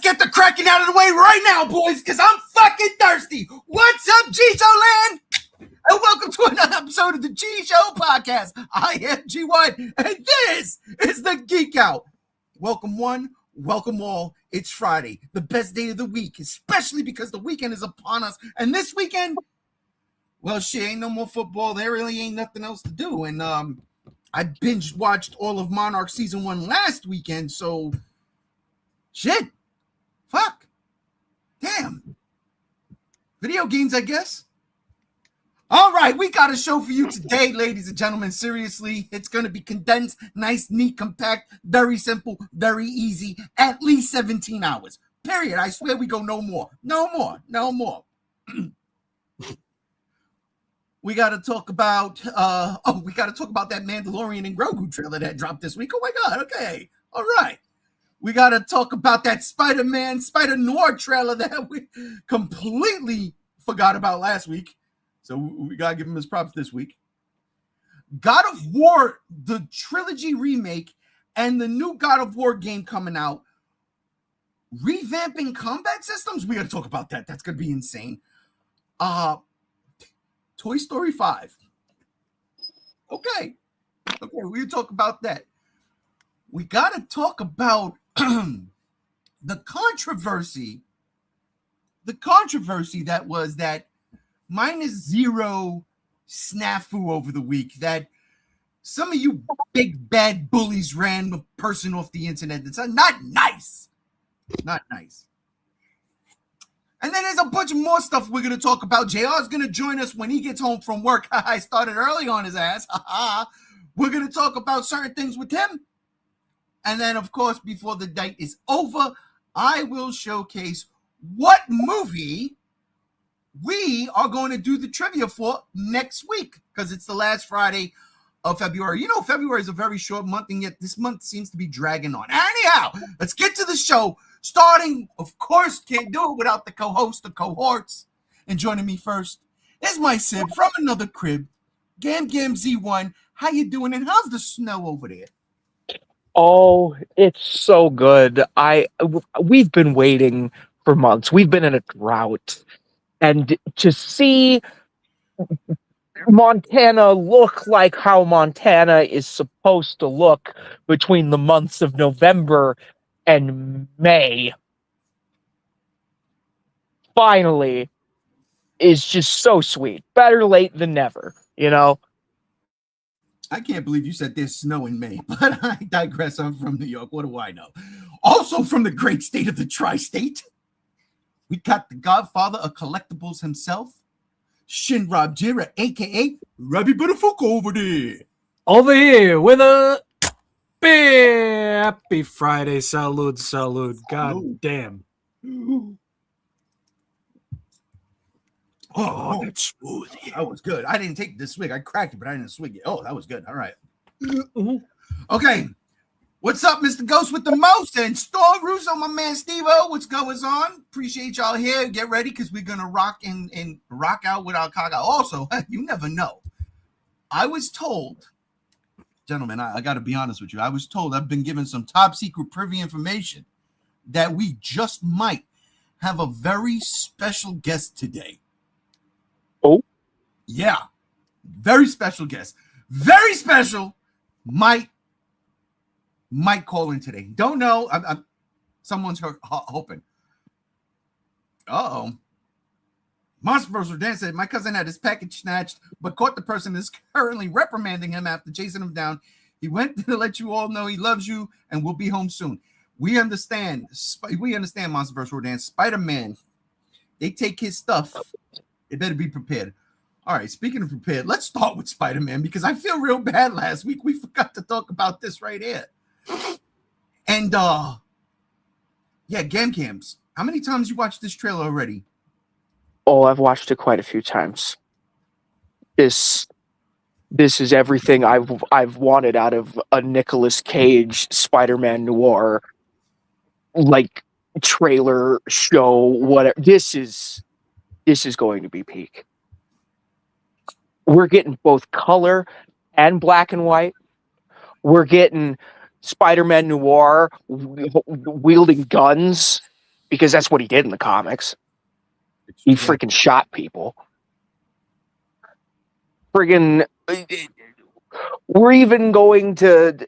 get the cracking out of the way right now, boys, because I'm fucking thirsty. What's up, G-Show Land? And welcome to another episode of the G-Show Podcast. I am G1, and this is the Geek Out. Welcome one, welcome all. It's Friday, the best day of the week, especially because the weekend is upon us. And this weekend, well, shit, ain't no more football. There really ain't nothing else to do. And I binge watched all of Monarch Season 1 last weekend, so shit. Fuck. Damn. Video games, I guess. All right, we got a show for you today, ladies and gentlemen. Seriously, it's going to be condensed, nice, neat, compact, very simple, very easy, at least 17 hours. Period. I swear we go no more. No more. No more. We got to talk about, we got to talk about that Mandolorian and Grogu trailer that dropped this week. Oh, my God. Okay. All right. We got to talk about that Spider-Man, Spider-Noir trailer that we completely forgot about last week. So we got to give him his props this week. God of War, the Trilogy remake, and the new God of War game coming out. Revamping combat systems. We got to talk about that. That's going to be insane. Toy Story 5. Okay, we'll talk about that. We got to talk about the controversy that was that -0 snafu over the week that some of you big bad bullies ran a person off the internet. That's not nice. Not nice. And then there's a bunch of more stuff we're going to talk about. JR's going to join us when he gets home from work. I started early on his ass. We're going to talk about certain things with him. And then, of course, before the night is over, I will showcase what movie we are going to do the trivia for next week, because it's the last Friday of February. You know, February is a very short month, and yet this month seems to be dragging on. Anyhow, let's get to the show. Starting, of course, can't do it without the co-host, the cohorts. And joining me first is my sib from another crib, Gam Z1. How you doing, and how's the snow over there? Oh, it's so good. We've been waiting for months. We've been in a drought. And to see Montana look like how Montana is supposed to look between the months of November and May, finally, is just so sweet. Better late than never, you know? I can't believe you said there's snow in May, but I digress. I'm from New York. What do I know? Also from the great state of the tri-state, we got the godfather of collectibles himself, Shinrab Jira, a.k.a. Rabbi Buttafuka over there. Over here with a happy Friday. Salud. God damn. Oh, that's smooth. That was good. I didn't take the swig. I cracked it, but I didn't swig it. Oh, that was good. All right. Okay. What's up, Mr. Ghost with the most? And Storm Russo, my man Steve-O. What's going on? Appreciate y'all here. Get ready, because we're going to rock and rock out with our Kaga. Also, you never know. I was told, gentlemen, I got to be honest with you. I was told, I've been given some top secret privy information that we just might have a very special guest today. Oh? Yeah. Very special guest. Very special. Might call in today. Don't know. Someone's hoping. Uh-oh. Monster vs. Rodan said, my cousin had his package snatched, but caught the person that is currently reprimanding him after chasing him down. He went to let you all know he loves you and will be home soon. We understand. Monster vs. Rodan. Spider-Man, they take his stuff. They better be prepared. All right, speaking of prepared, let's start with Spider-Man, because I feel real bad last week. We forgot to talk about this right here. And, yeah, Gamcams, how many times you watched this trailer already? Oh, I've watched it quite a few times. This is everything I've wanted out of a Nicolas Cage Spider-Man noir, like, trailer, show, whatever. This is going to be peak. We're getting both color and black and white. We're getting Spider-Man noir wielding guns because that's what he did in the comics. He freaking shot people. Friggin', we're even going to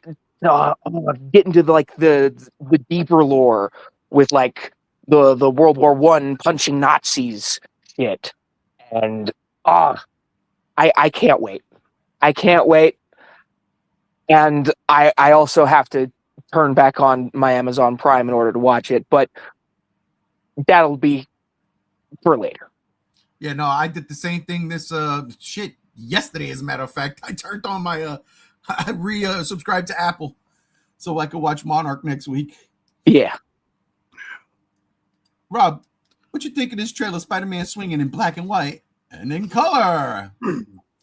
get into like the deeper lore with like the World War I punching Nazis shit, and I can't wait. I can't wait. And I also have to turn back on my Amazon Prime in order to watch it, but that'll be for later. Yeah, no, I did the same thing this shit yesterday, as a matter of fact. I turned on my I subscribed to Apple so I could watch Monarch next week. Yeah. Rob, what you think of this trailer? Spider-Man swinging in black and white and in color.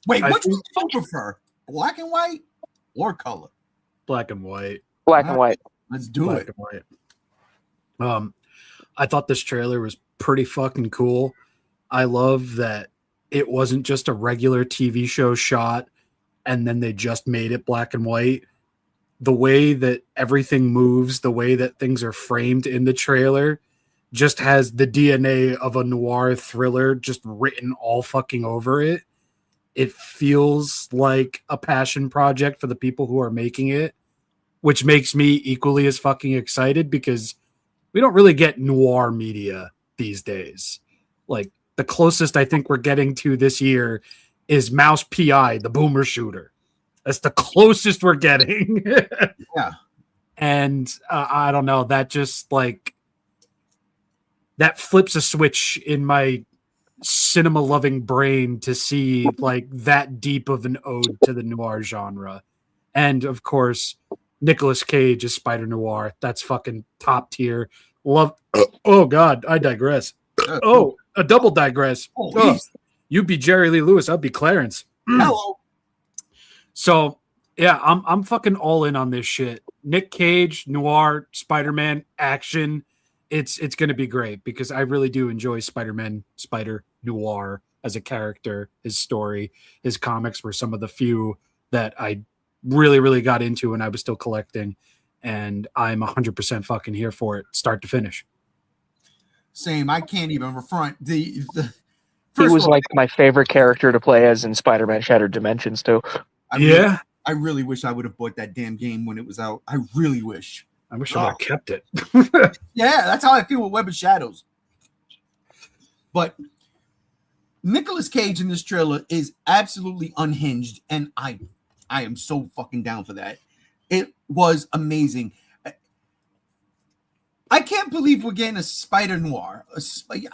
Wait, what do you prefer? Black and white or color? Black and white. Black and white. Let's do it. Black and white. I thought this trailer was pretty fucking cool. I love that it wasn't just a regular TV show shot and then they just made it black and white. The way that everything moves, the way that things are framed in the trailer just has the DNA of a noir thriller just written all fucking over it. It feels like a passion project for the people who are making it, which makes me equally as fucking excited because we don't really get noir media these days. Like, the closest I think we're getting to this year is Mouse P.I., the boomer shooter. That's the closest we're getting. Yeah. And I don't know, that just like, that flips a switch in my cinema loving brain to see like that deep of an ode to the noir genre. And of course, Nicolas Cage is Spider Noir. That's fucking top tier. Love. Oh God, I digress. Oh, a double digress. Oh, you'd be Jerry Lee Lewis. I'd be Clarence. Hello. So yeah, I'm fucking all in on this shit. Nick Cage, noir, Spider-Man, action. It's gonna be great because I really do enjoy Spider-Man, Spider Noir as a character. His story, his comics were some of the few that I really, really got into when I was still collecting, and I'm 100% fucking here for it, start to finish. Same. I can't even refront the. He was like my favorite character to play as in Spider-Man Shattered Dimensions too. I really wish I would have bought that damn game when it was out. I really wish. I wish I would have kept it. Yeah, that's how I feel with Web of Shadows. But Nicolas Cage in this trailer is absolutely unhinged, and I am so fucking down for that. It was amazing. I can't believe we're getting a Spider Noir.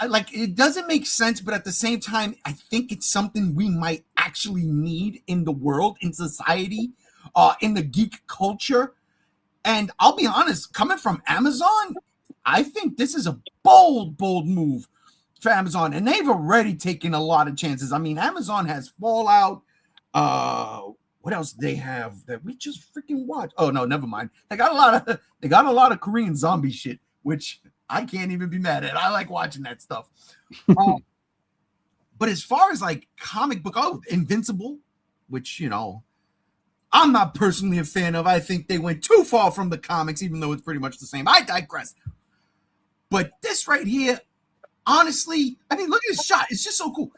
Like, it doesn't make sense, but at the same time, I think it's something we might actually need in the world, in society, in the geek culture. And I'll be honest, coming from Amazon, I think this is a bold move for Amazon. And they've already taken a lot of chances. I mean, Amazon has Fallout. What else do they have that we just freaking watch? Oh no, never mind. They got a lot of Korean zombie shit, which I can't even be mad at. I like watching that stuff. But as far as like comic book, Invincible, which, you know, I'm not personally a fan of. I think they went too far from the comics, even though it's pretty much the same. I digress. But this right here, honestly, I mean, look at this shot. It's just so cool.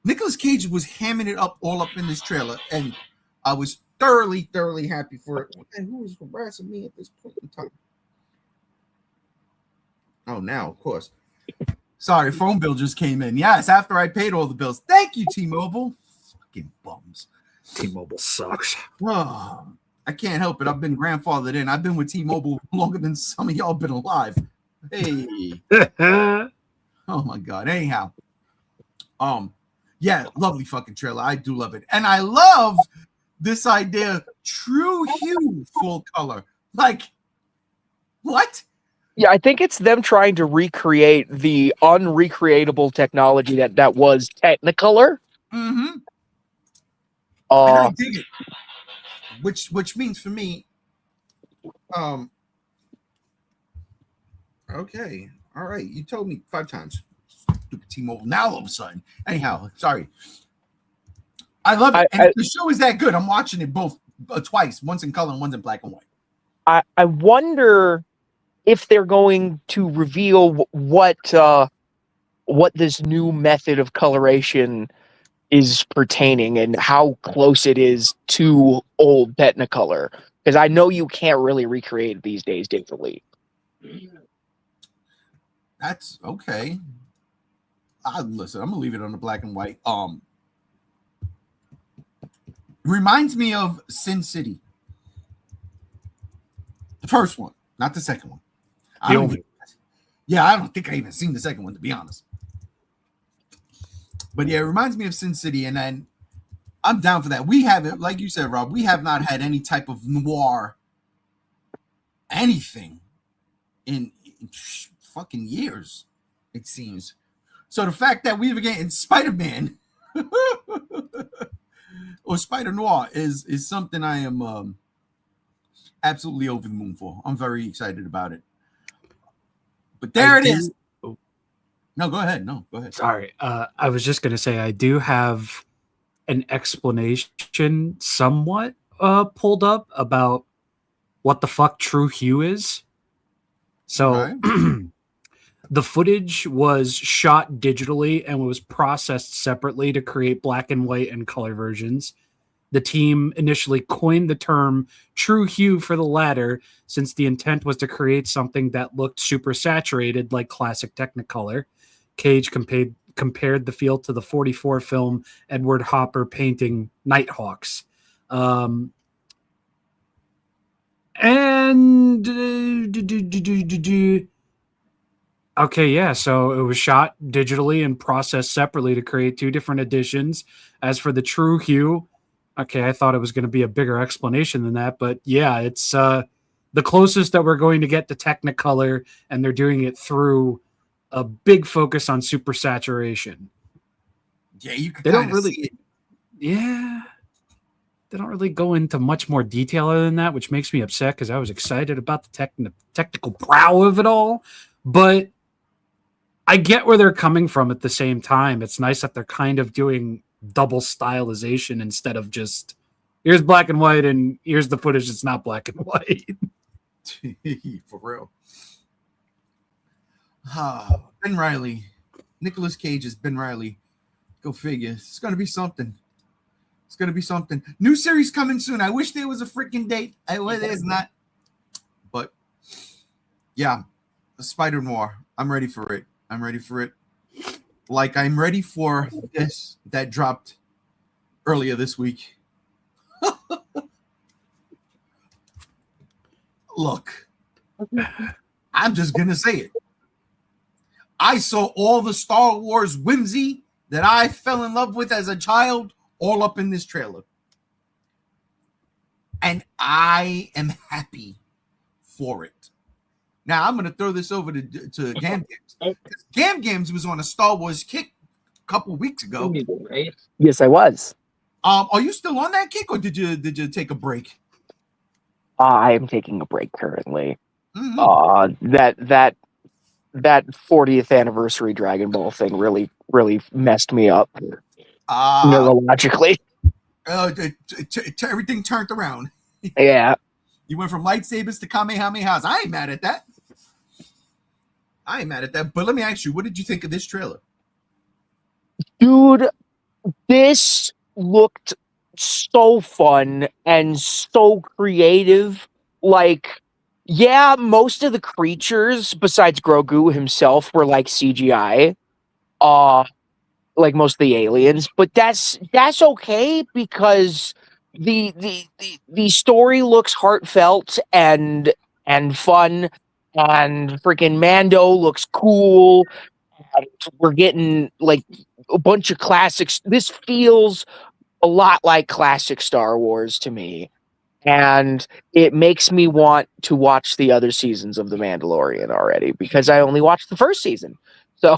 Nicolas Cage was hamming it up all up in this trailer, and I was thoroughly happy for it. And who was harassing me at this point in time? Oh, now, of course. Sorry, phone bill just came in. Yes, after I paid all the bills. Thank you, T-Mobile. Fucking bums. T-Mobile sucks. Oh, I can't help it. I've been grandfathered in. I've been with T-Mobile longer than some of y'all been alive. Hey. Oh my God. Anyhow. Yeah, lovely fucking trailer. I do love it. And I love this idea, true hue, full color. Like, what? Yeah, I think it's them trying to recreate the unrecreatable technology that was Technicolor. Mm-hmm. And I dig it. Which means for me, okay, all right. You told me 5 times. Stupid T-Mobile. Now all of a sudden. Anyhow, sorry. I love it. And the show is that good. I'm watching it both twice, once in color and once in black and white. I wonder if they're going to reveal what this new method of coloration is pertaining and how close it is to old Technicolor, because I know you can't really recreate it these days digitally. That's okay. Listen, I'm gonna leave it on the black and white. Reminds me of Sin City, the first one, not the second one. I don't think I even seen the second one, to be honest. But yeah, it reminds me of Sin City, and then I'm down for that. We haven't, like you said, Rob, we have not had any type of noir anything in fucking years, it seems. So the fact that we've getting Spider-Man or Spider Noir is something I am absolutely over the moon for. I'm very excited about it. But there it is. No, go ahead. No, go ahead. Sorry. I was just going to say I do have an explanation somewhat pulled up about what the fuck True Hue is. So Okay. the footage was shot digitally and was processed separately to create black and white and color versions. The team initially coined the term True Hue for the latter, since the intent was to create something that looked super saturated like classic Technicolor. Cage compared the feel to the 44 film Edward Hopper painting Nighthawks. Okay, yeah, so it was shot digitally and processed separately to create two different editions. As for the True Hue, okay, I thought it was going to be a bigger explanation than that, but yeah, it's the closest that we're going to get to Technicolor, and they're doing it through a big focus on super saturation. Yeah, you can. They don't really. See it. Yeah, they don't really go into much more detail other than that, which makes me upset because I was excited about the technical brow of it all. But I get where they're coming from at the same time. It's nice that they're kind of doing double stylization instead of just here's black and white and here's the footage that's not black and white. For real. Ben Reilly. Nicolas Cage is Ben Reilly. Go figure. It's going to be something. It's going to be something. New series coming soon. I wish there was a freaking date. There's not. But, yeah. Spider Noir. I'm ready for it. I'm ready for it. Like I'm ready for this that dropped earlier this week. Look. I'm just going to say it. I saw all the Star Wars whimsy that I fell in love with as a child all up in this trailer. And I am happy for it. Now, I'm going to throw this over to Gam Games. Gam Games was on a Star Wars kick a couple weeks ago. Yes, I was. Are you still on that kick, or did you take a break? I am taking a break currently. Mm-hmm. That 40th anniversary Dragon Ball thing really messed me up neurologically. Everything turned around. Yeah. You went from lightsabers to Kamehamehas. I ain't mad at that. But let me ask you, what did you think of this trailer? Dude, this looked so fun and so creative. Like, yeah, most of the creatures, besides Grogu himself, were like CGI. Like most of the aliens, but that's okay because the story looks heartfelt and fun, and freaking Mando looks cool. And we're getting like a bunch of classics. This feels a lot like classic Star Wars to me, and it makes me want to watch the other seasons of The Mandalorian already because I only watched the first season. So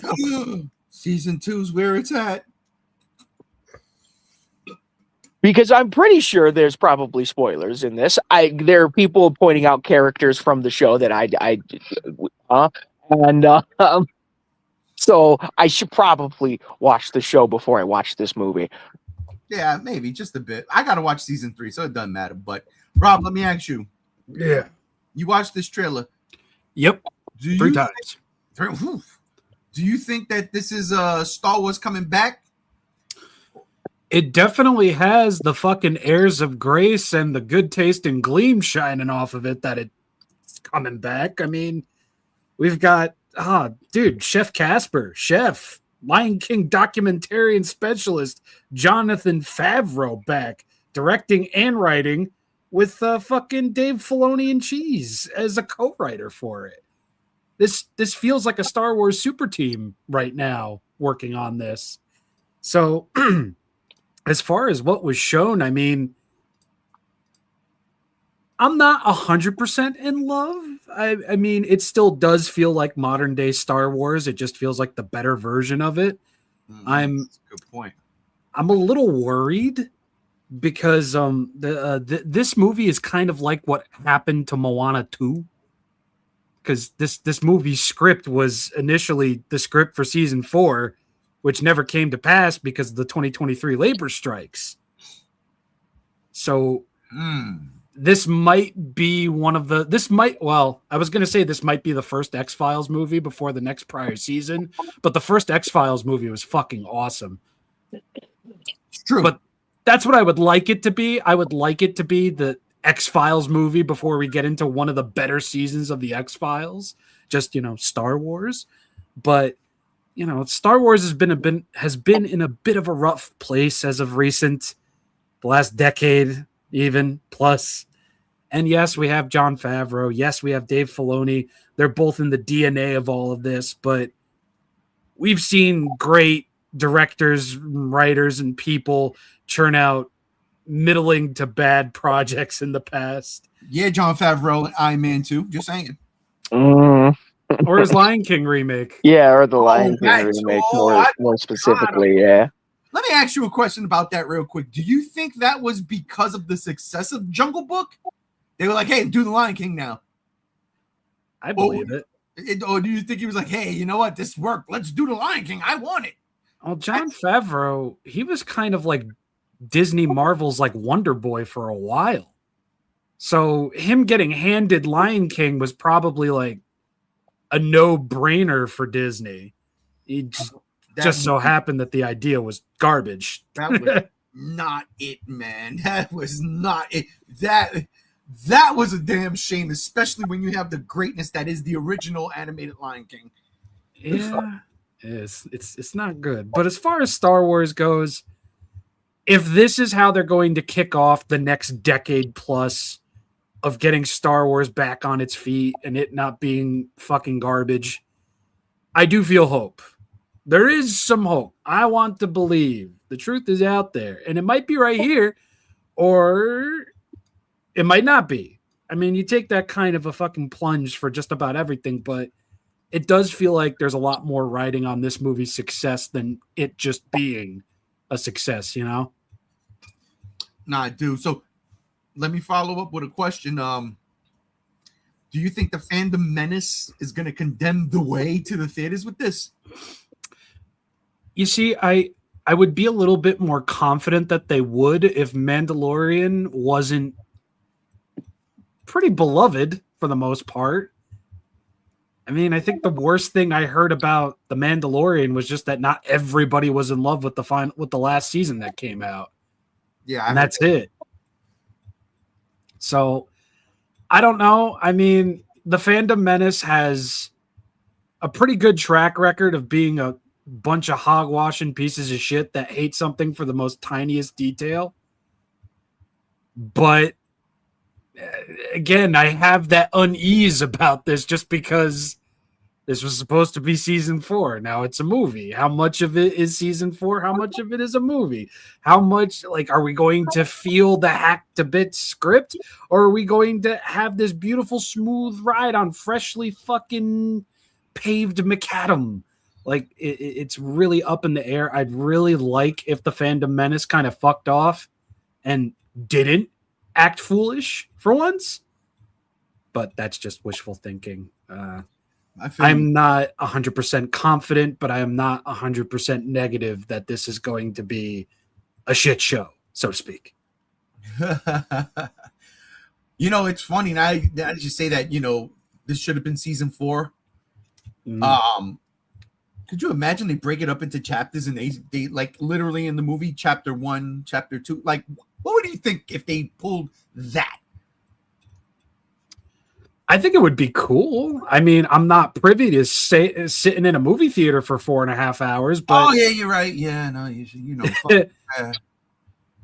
season 2's where it's at. Because I'm pretty sure there's probably spoilers in this. There are people pointing out characters from the show that so I should probably watch the show before I watch this movie. Yeah, maybe just a bit. I gotta watch season 3, so it doesn't matter. But Rob, let me ask you. Yeah. You watched this trailer. Yep, Do 3 you times. do you think that this is Star Wars coming back? It definitely has the fucking airs of grace and the good taste and gleam shining off of it that it's coming back. I mean, we've got, dude, Chef Casper, Chef, Lion King documentarian specialist, Jonathan Favreau back, directing and writing with fucking Dave Filoni and Cheese as a co-writer for it. This feels like a Star Wars super team right now working on this. So as far as what was shown, I mean, I'm not 100% in love. I mean, it still does feel like modern day Star Wars. It just feels like the better version of it. That's a good point. I'm a little worried because this movie is kind of like what happened to Moana 2. Because this movie's script was initially the script for season 4, which never came to pass because of the 2023 labor strikes. So this might be one of the, I was going to say this might be the first X-Files movie before the next prior season, but the first X-Files movie was fucking awesome. It's true. But that's what I would like it to be. I would like it to be the X-Files movie before we get into one of the better seasons of the X-Files, just, Star Wars. But, Star Wars has been in a bit of a rough place as of recent, the last decade, even plus. And yes, we have Jon Favreau. Yes, we have Dave Filoni. They're both in the DNA of all of this, but we've seen great directors, writers, and people churn out middling to bad projects in the past. Yeah, Jon Favreau and Iron Man 2. Just saying. Or his Lion King remake. Yeah, or the Lion King remake, more specifically, yeah. Let me ask you a question about that real quick. Do you think that was because of the success of Jungle Book? They were like, hey, do the Lion King now. I believe it. Or do you think he was like, hey, you know what? This worked. Let's do the Lion King. I want it. Well, Jon Favreau, he was kind of like Disney Marvel's like Wonder Boy for a while. So him getting handed Lion King was probably like a no-brainer for Disney. It just so happened that the idea was garbage. That was not it, man. That was not it. That was a damn shame, especially when you have the greatness that is the original animated Lion King. Yeah, it's not good. But as far as Star Wars goes, if this is how they're going to kick off the next decade plus of getting Star Wars back on its feet and it not being fucking garbage, I do feel hope. There is some hope. I want to believe. The truth is out there. And it might be right here, or it might not be. I mean, you take that kind of a fucking plunge for just about everything, but it does feel like there's a lot more riding on this movie's success than it just being a success, Nah, I do. So let me follow up with a question. Do you think the fandom menace is going to condemn the way to the theaters with this? You see, I would be a little bit more confident that they would if Mandalorian wasn't pretty beloved for the most part. I mean, I think the worst thing I heard about The Mandalorian was just that not everybody was in love with the last season that came out. Yeah, and that's it. So, I don't know. I mean, the fandom menace has a pretty good track record of being a bunch of hogwashing pieces of shit that hate something for the most tiniest detail. But again, I have that unease about this just because this was supposed to be season 4. Now it's a movie. How much of it is season 4? How much of it is a movie? How much, are we going to feel the hack to bits script? Or are we going to have this beautiful, smooth ride on freshly fucking paved macadam? It's really up in the air. I'd really like if the fandom menace kind of fucked off and didn't act foolish for once. But that's just wishful thinking. I'm not 100% confident, but I am not 100% negative that this is going to be a shit show, so to speak. It's funny. And I just say that, this should have been season 4. Mm. Could you imagine they break it up into chapters and they like literally in the movie chapter 1, chapter 2? Like, what would you think if they pulled that? I think it would be cool. I mean, I'm not privy to sitting in a movie theater for 4.5 hours, but oh yeah, you're right. Yeah, no, you know.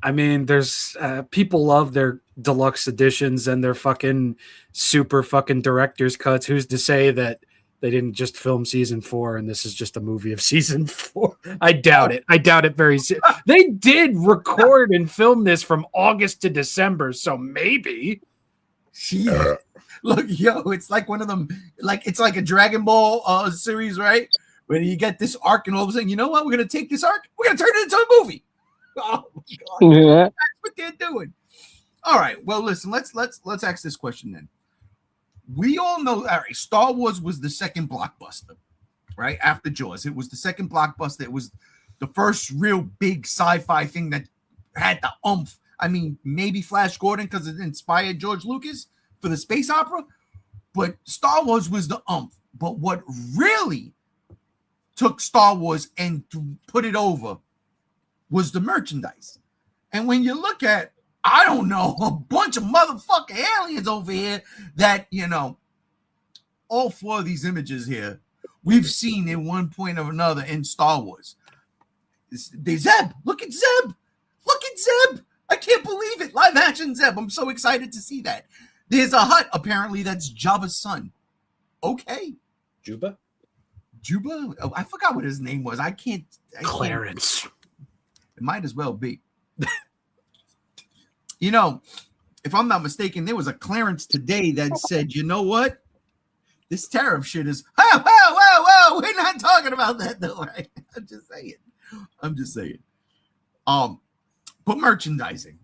I mean, there's people love their deluxe editions and their fucking super fucking director's cuts. Who's to say that they didn't just film season 4 and this is just a movie of season 4? I doubt it. I doubt it very. They did record and film this from August to December, so maybe. Yeah. Look, yo, it's like one of them. Like it's like a Dragon Ball series, right? Where you get this arc, and all of a sudden, you know what? We're gonna take this arc. We're gonna turn it into a movie. Oh my God. Yeah. That's what they're doing. All right. Well, listen. Let's ask this question then. We all know, all right, Star Wars was the second blockbuster, right? After Jaws. It was the second blockbuster. It was the first real big sci-fi thing that had the oomph. I mean, maybe Flash Gordon because it inspired George Lucas for the space opera, but Star Wars was the oomph. But what really took Star Wars and put it over was the merchandise. And when you look at, I don't know, a bunch of motherfucking aliens over here that, you know, all 4 of these images here, we've seen in one point or another in Star Wars. They Zeb. Look at Zeb. Look at Zeb. I can't believe it. Live action Zeb. I'm so excited to see that. There's a hut, apparently, that's Jabba's son. Okay. Juba? Oh, I forgot what his name was. Clarence. It might as well be. You know, if I'm not mistaken, there was a clearance today that said, you know what? This tariff shit is, whoa. We're not talking about that though, right? I'm just saying. But merchandising.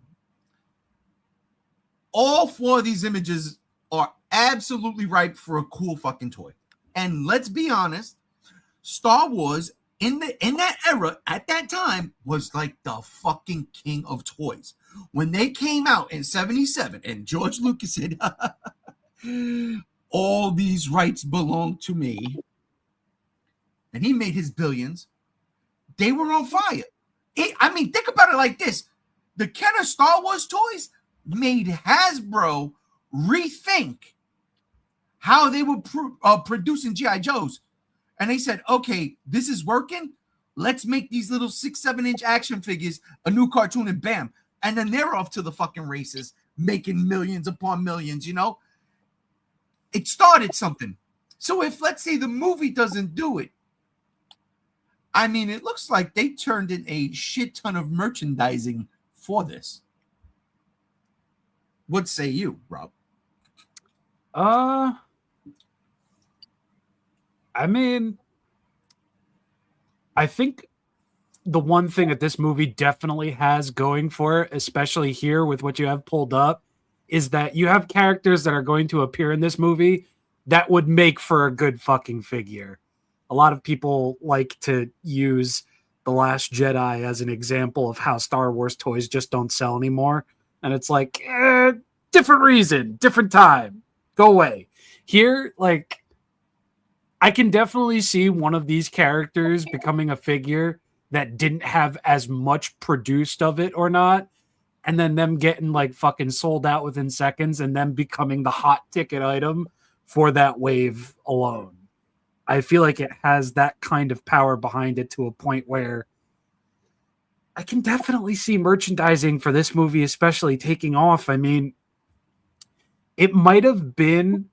All 4 of these images are absolutely ripe for a cool fucking toy. And let's be honest, Star Wars in that era at that time was like the fucking king of toys. When they came out in 77 and George Lucas said, all these rights belong to me, and he made his billions, they were on fire. I mean, think about it like this. The Kenner Star Wars toys made Hasbro rethink how they were producing G.I. Joes. And they said, okay, this is working. Let's make these little 6-7-inch action figures a new cartoon, and bam. And then they're off to the fucking races, making millions upon millions, you know? It started something. So if, let's say, the movie doesn't do it, I mean, it looks like they turned in a shit ton of merchandising for this. What say you, Rob? I mean, I think the one thing that this movie definitely has going for it, especially here with what you have pulled up, is that you have characters that are going to appear in this movie that would make for a good fucking figure. A lot of people like to use The Last Jedi as an example of how Star Wars toys just don't sell anymore. And it's like, different reason, different time, go away. Here, like, I can definitely see one of these characters becoming a figure that didn't have as much produced of it or not, and then them getting like fucking sold out within seconds and then becoming the hot ticket item for that wave alone. I feel like it has that kind of power behind it to a point where I can definitely see merchandising for this movie especially taking off. I mean, it might have been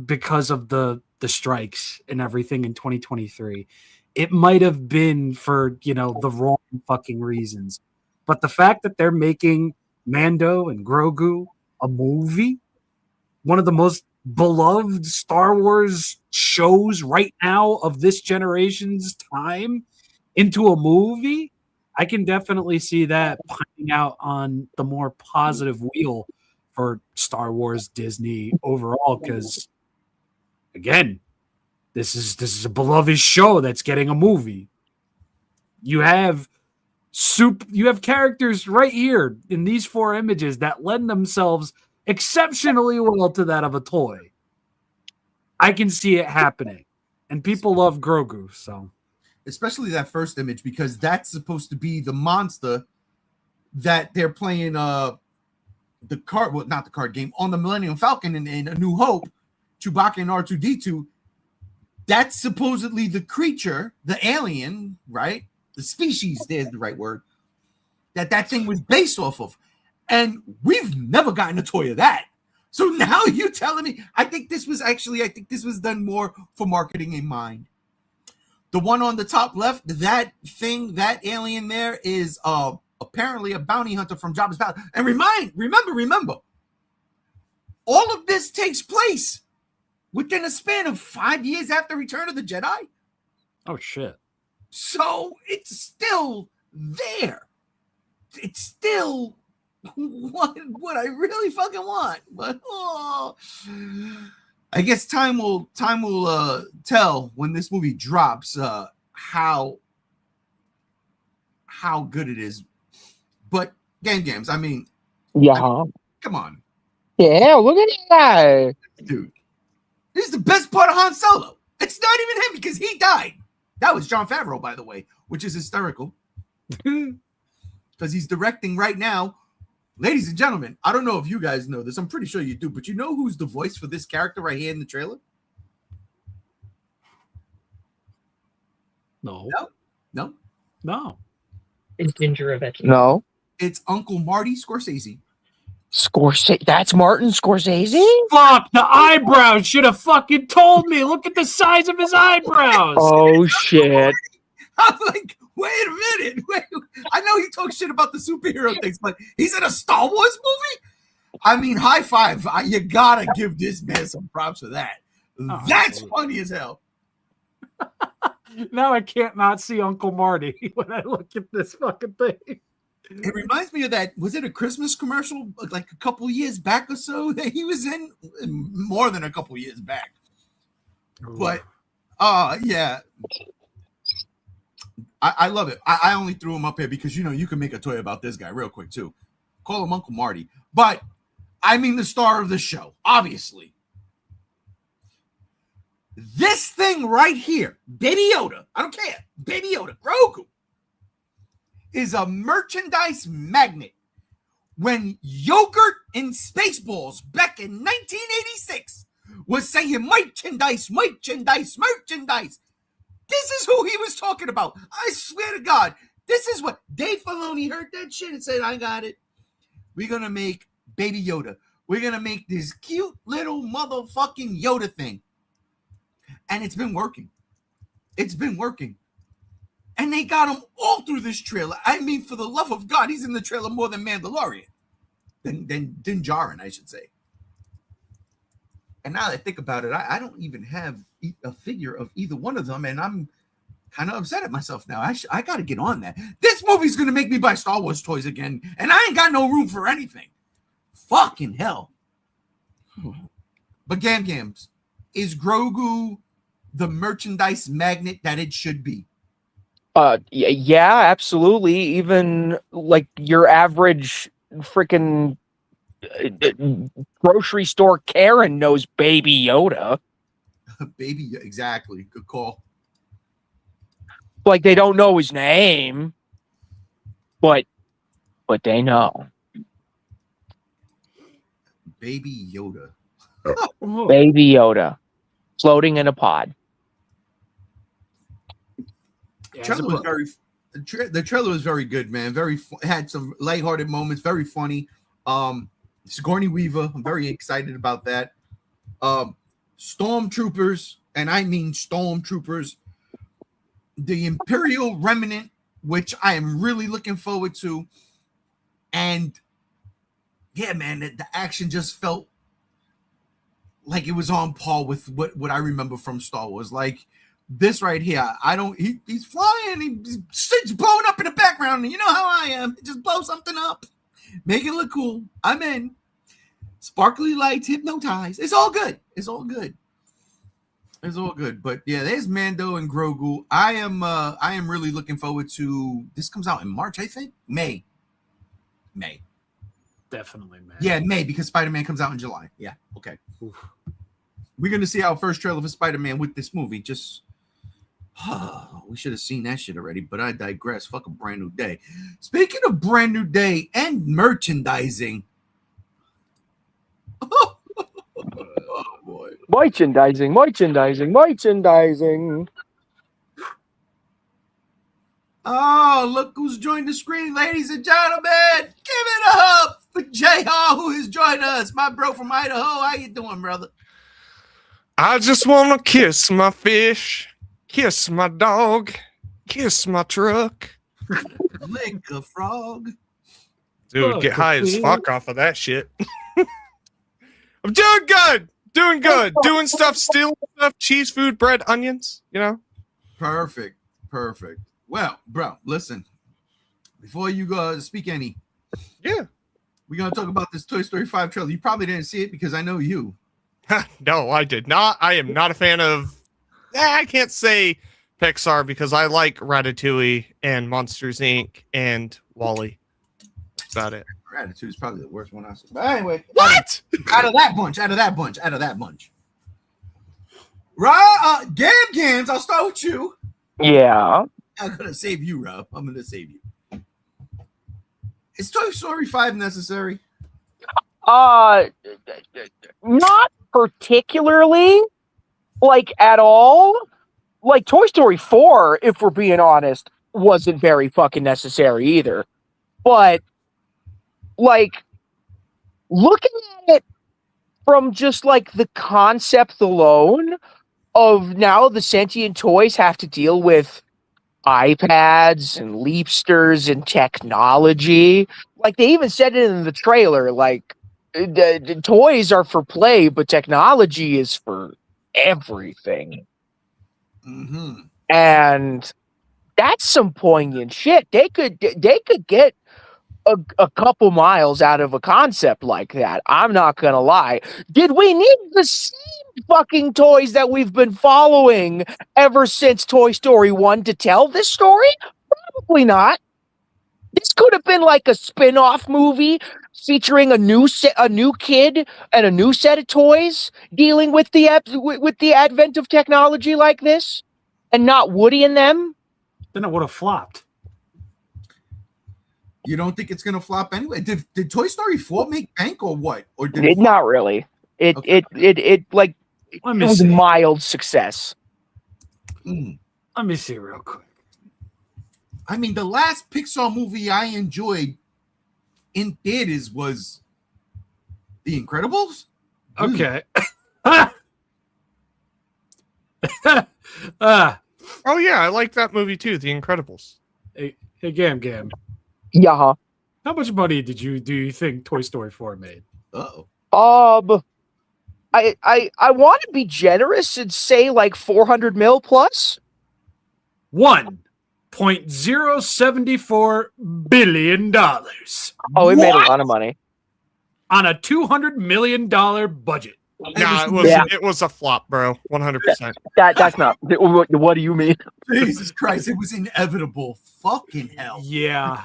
because of the strikes and everything in 2023. It might have been for, you know, the wrong fucking reasons. But the fact that they're making Mando and Grogu a movie, one of the most beloved Star Wars shows right now of this generation's time, into a movie, I can definitely see that pointing out on the more positive wheel for Star Wars Disney overall, because again, this is a beloved show that's getting a movie. You have characters right here in these 4 images that lend themselves exceptionally well to that of a toy. I can see it happening, and people love Grogu, so especially that first image, because that's supposed to be the monster that they're playing not the card game on the Millennium Falcon in A New Hope, Chewbacca and R2D2. That's supposedly the creature, the alien, right? The species, there's the right word, that thing was based off of. And we've never gotten a toy of that. So now you're telling me, I think this was done more for marketing in mind. The one on the top left, that alien there is apparently a bounty hunter from Jabba's palace. And remember, all of this takes place within a span of 5 years after Return of the Jedi. oh shit. So it's still there. It's still what I really fucking want. But I guess time will tell when this movie drops how good it is. But games, I mean, come on. Yeah, look at that. Dude, this is the best part of Han Solo. It's not even him because he died. That was Jon Favreau, by the way, which is hysterical because he's directing right now. Ladies and gentlemen, I don't know if you guys know this. I'm pretty sure you do, but you know who's the voice for this character right here in the trailer? No. It's Ginger of it. No. It's Uncle Marty Scorsese. Scorsese. That's Martin Scorsese? Fuck, the eyebrows should have fucking told me. Look at the size of his eyebrows. Oh, shit. I'm like, wait a minute. I know he talks shit about the superhero things, but he's in a Star Wars movie? I mean, high five. You gotta give this man some props for that. Oh, that's absolutely. funny as hell. Now I can't not see Uncle Marty when I look at this fucking thing. It reminds me of that. Was it a Christmas commercial like a couple years back or so that he was in? More than a couple years back. But yeah. I love it. I only threw him up here because you can make a toy about this guy real quick too. Call him Uncle Marty. But I mean the star of the show, obviously. This thing right here, Baby Yoda, I don't care, Baby Yoda, Grogu, is a merchandise magnet. When Yogurt and Spaceballs back in 1986 was saying merchandise, this is who he was talking about. I swear to God, this is what Dave Filoni heard that shit and said, I got it. We're going to make Baby Yoda. We're going to make this cute little motherfucking Yoda thing. And it's been working. It's been working. And they got him all through this trailer. I mean, for the love of God, he's in the trailer more than Mandalorian. Than Djarin, I should say. And now that I think about it, I don't even have a figure of either one of them. And I'm kind of upset at myself now. I got to get on that. This movie's going to make me buy Star Wars toys again. And I ain't got no room for anything. Fucking hell. But Gams, is Grogu the merchandise magnet that it should be? Yeah, absolutely. Even like your average freaking grocery store Karen knows Baby Yoda. Baby, exactly. Good call. Like they don't know his name, but they know. Baby Yoda. Baby Yoda, floating in a pod. The trailer was very good, man. Had some lighthearted moments, very funny. Sigourney Weaver, I'm very excited about that. Stormtroopers, and I mean stormtroopers. The Imperial Remnant, which I am really looking forward to. And yeah, man, the action just felt like it was on par with what I remember from Star Wars. Like this right here, he's flying, he's blowing up in the background, and you know how I am. Just blow something up, make it look cool. I'm in. Sparkly lights, hypnotize. It's all good. It's all good. It's all good. But yeah, there's Mando and Grogu. I am really looking forward to this. Comes out in March, I think. May. Definitely, man. Yeah, May, because Spider-Man comes out in July. Yeah, okay. Oof. we're gonna see our first trailer for Spider-Man with this movie. Just we should have seen that shit already, but I digress. Fuck a brand new day. Speaking of brand new day and merchandising. Oh boy. Merchandising. Oh, look who's joined the screen, ladies and gentlemen. Give it up for JR, who has joined us. My bro from Idaho. How you doing, brother? I just want to kiss my fish, kiss my dog, kiss my truck. Lick a frog. Dude, get high as fuck off of that shit. I'm doing good. Doing stuff, stealing stuff, cheese, food, bread, onions, you know? Perfect. Well, bro, listen. Before you go speak any. Yeah. We're going to talk about this Toy Story 5 trailer. You probably didn't see it because I know you. No, I did not. I am not a fan of... I can't say Pixar because I like Ratatouille and Monsters, Inc. and WALL-E. That's about it. Ratatouille is probably the worst one I saw. But anyway. What? Out of that bunch. Right, Gams, I'll start with you. Yeah. I'm going to save you, Rob. I'm going to save you. Is Toy Story 5 necessary? Not particularly, like, at all. Like, Toy Story 4, if we're being honest, wasn't very fucking necessary either. But, like, looking at it from just, like, the concept alone of now the sentient toys have to deal with iPads and leapsters and technology. Like, they even said it in the trailer, like, the toys are for play, but technology is for everything. Mm-hmm. And that's some poignant shit. They could get a couple miles out of a concept like that. I'm not gonna lie. Did we need the same fucking toys that we've been following ever since Toy Story 1 to tell this story? Probably not. This could have been like a spin-off movie featuring a new kid and a new set of toys dealing with the advent of technology like this, and not Woody and them. Then it would have flopped. You don't think it's gonna flop anyway? Did Toy Story 4 make bank or what? Or did it Not really. It was a mild success. Let me see real quick. I mean, the last Pixar movie I enjoyed in theaters was The Incredibles. Okay. Oh, yeah, I like that movie too, The Incredibles. Hey, Gam. Yeah. How much money do you think Toy Story 4 made? Uh-oh. I want to be generous and say like 400 mil plus. $1.074 billion. Oh, it made a lot of money on a $200 million budget. Nah, it was a flop, bro. 100%. That's not. What do you mean? Jesus Christ, it was inevitable. Fucking hell. Yeah.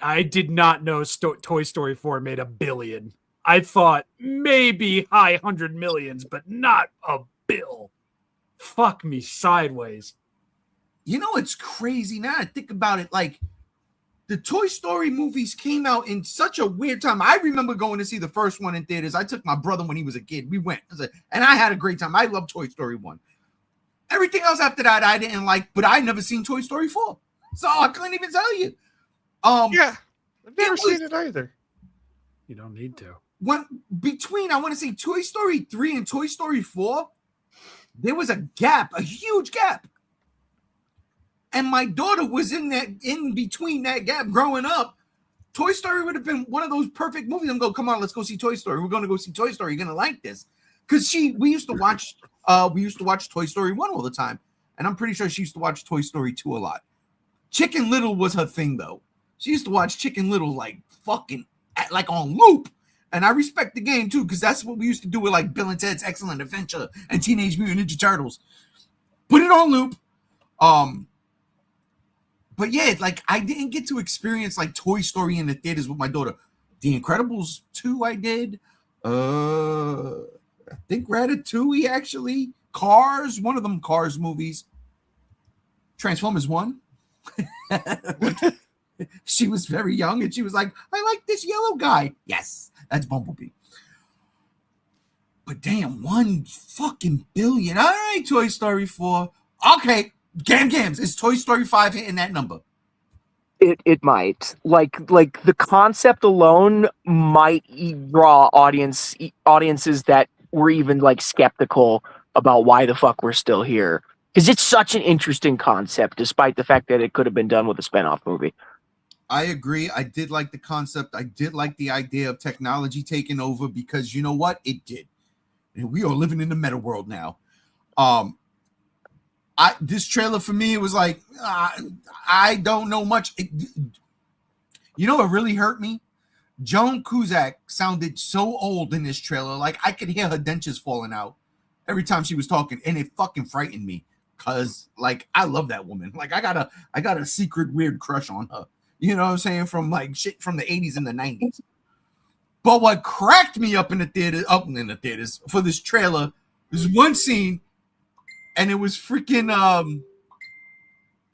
I did not know Toy Story 4 made $1 billion. I thought maybe high 100 millions, but not $1 billion. Fuck me sideways. You know, it's crazy now I think about it. Like, the Toy Story movies came out in such a weird time. I remember going to see the first one in theaters. I took my brother when he was a kid. We went, and I had a great time. I love Toy Story 1. Everything else after that I didn't like, but I never seen Toy Story 4. So I couldn't even tell you. Yeah, I've never seen it either. You don't need to. When between, I want to say, Toy Story 3 and Toy Story 4, there was a gap, a huge gap. And my daughter was in between that gap growing up. Toy Story would have been one of those perfect movies. I'm going, come on, let's go see Toy Story. We're going to go see Toy Story. You're going to like this. Because we used to watch Toy Story 1 all the time. And I'm pretty sure she used to watch Toy Story 2 a lot. Chicken Little was her thing, though. She used to watch Chicken Little like on loop. And I respect the game, too, because that's what we used to do with like Bill and Ted's Excellent Adventure and Teenage Mutant Ninja Turtles. Put it on loop. But yeah, like I didn't get to experience like Toy Story in the theaters with my daughter. The Incredibles 2 I did. I think Ratatouille, actually. Cars, one of them Cars movies. Transformers 1. She was very young and she was like, I like this yellow guy. Yes, that's Bumblebee. But damn, 1 fucking billion. All right, Toy Story 4. Okay, Gams. Is Toy Story 5 hitting that number? It might. Like the concept alone might draw audiences that were even like skeptical about why the fuck we're still here. Because it's such an interesting concept, despite the fact that it could have been done with a spinoff movie. I agree. I did like the concept. I did like the idea of technology taking over because you know what? It did. And we are living in the meta world now. This trailer for me, it was like, I don't know much. You know what really hurt me? Joan Cusack sounded so old in this trailer. Like I could hear her dentures falling out every time she was talking, and it fucking frightened me. Cause like I love that woman. Like I got a secret weird crush on her. You know what I'm saying? From like shit from the 80s and the 90s. But what cracked me up in the theaters for this trailer, there's one scene, and it was freaking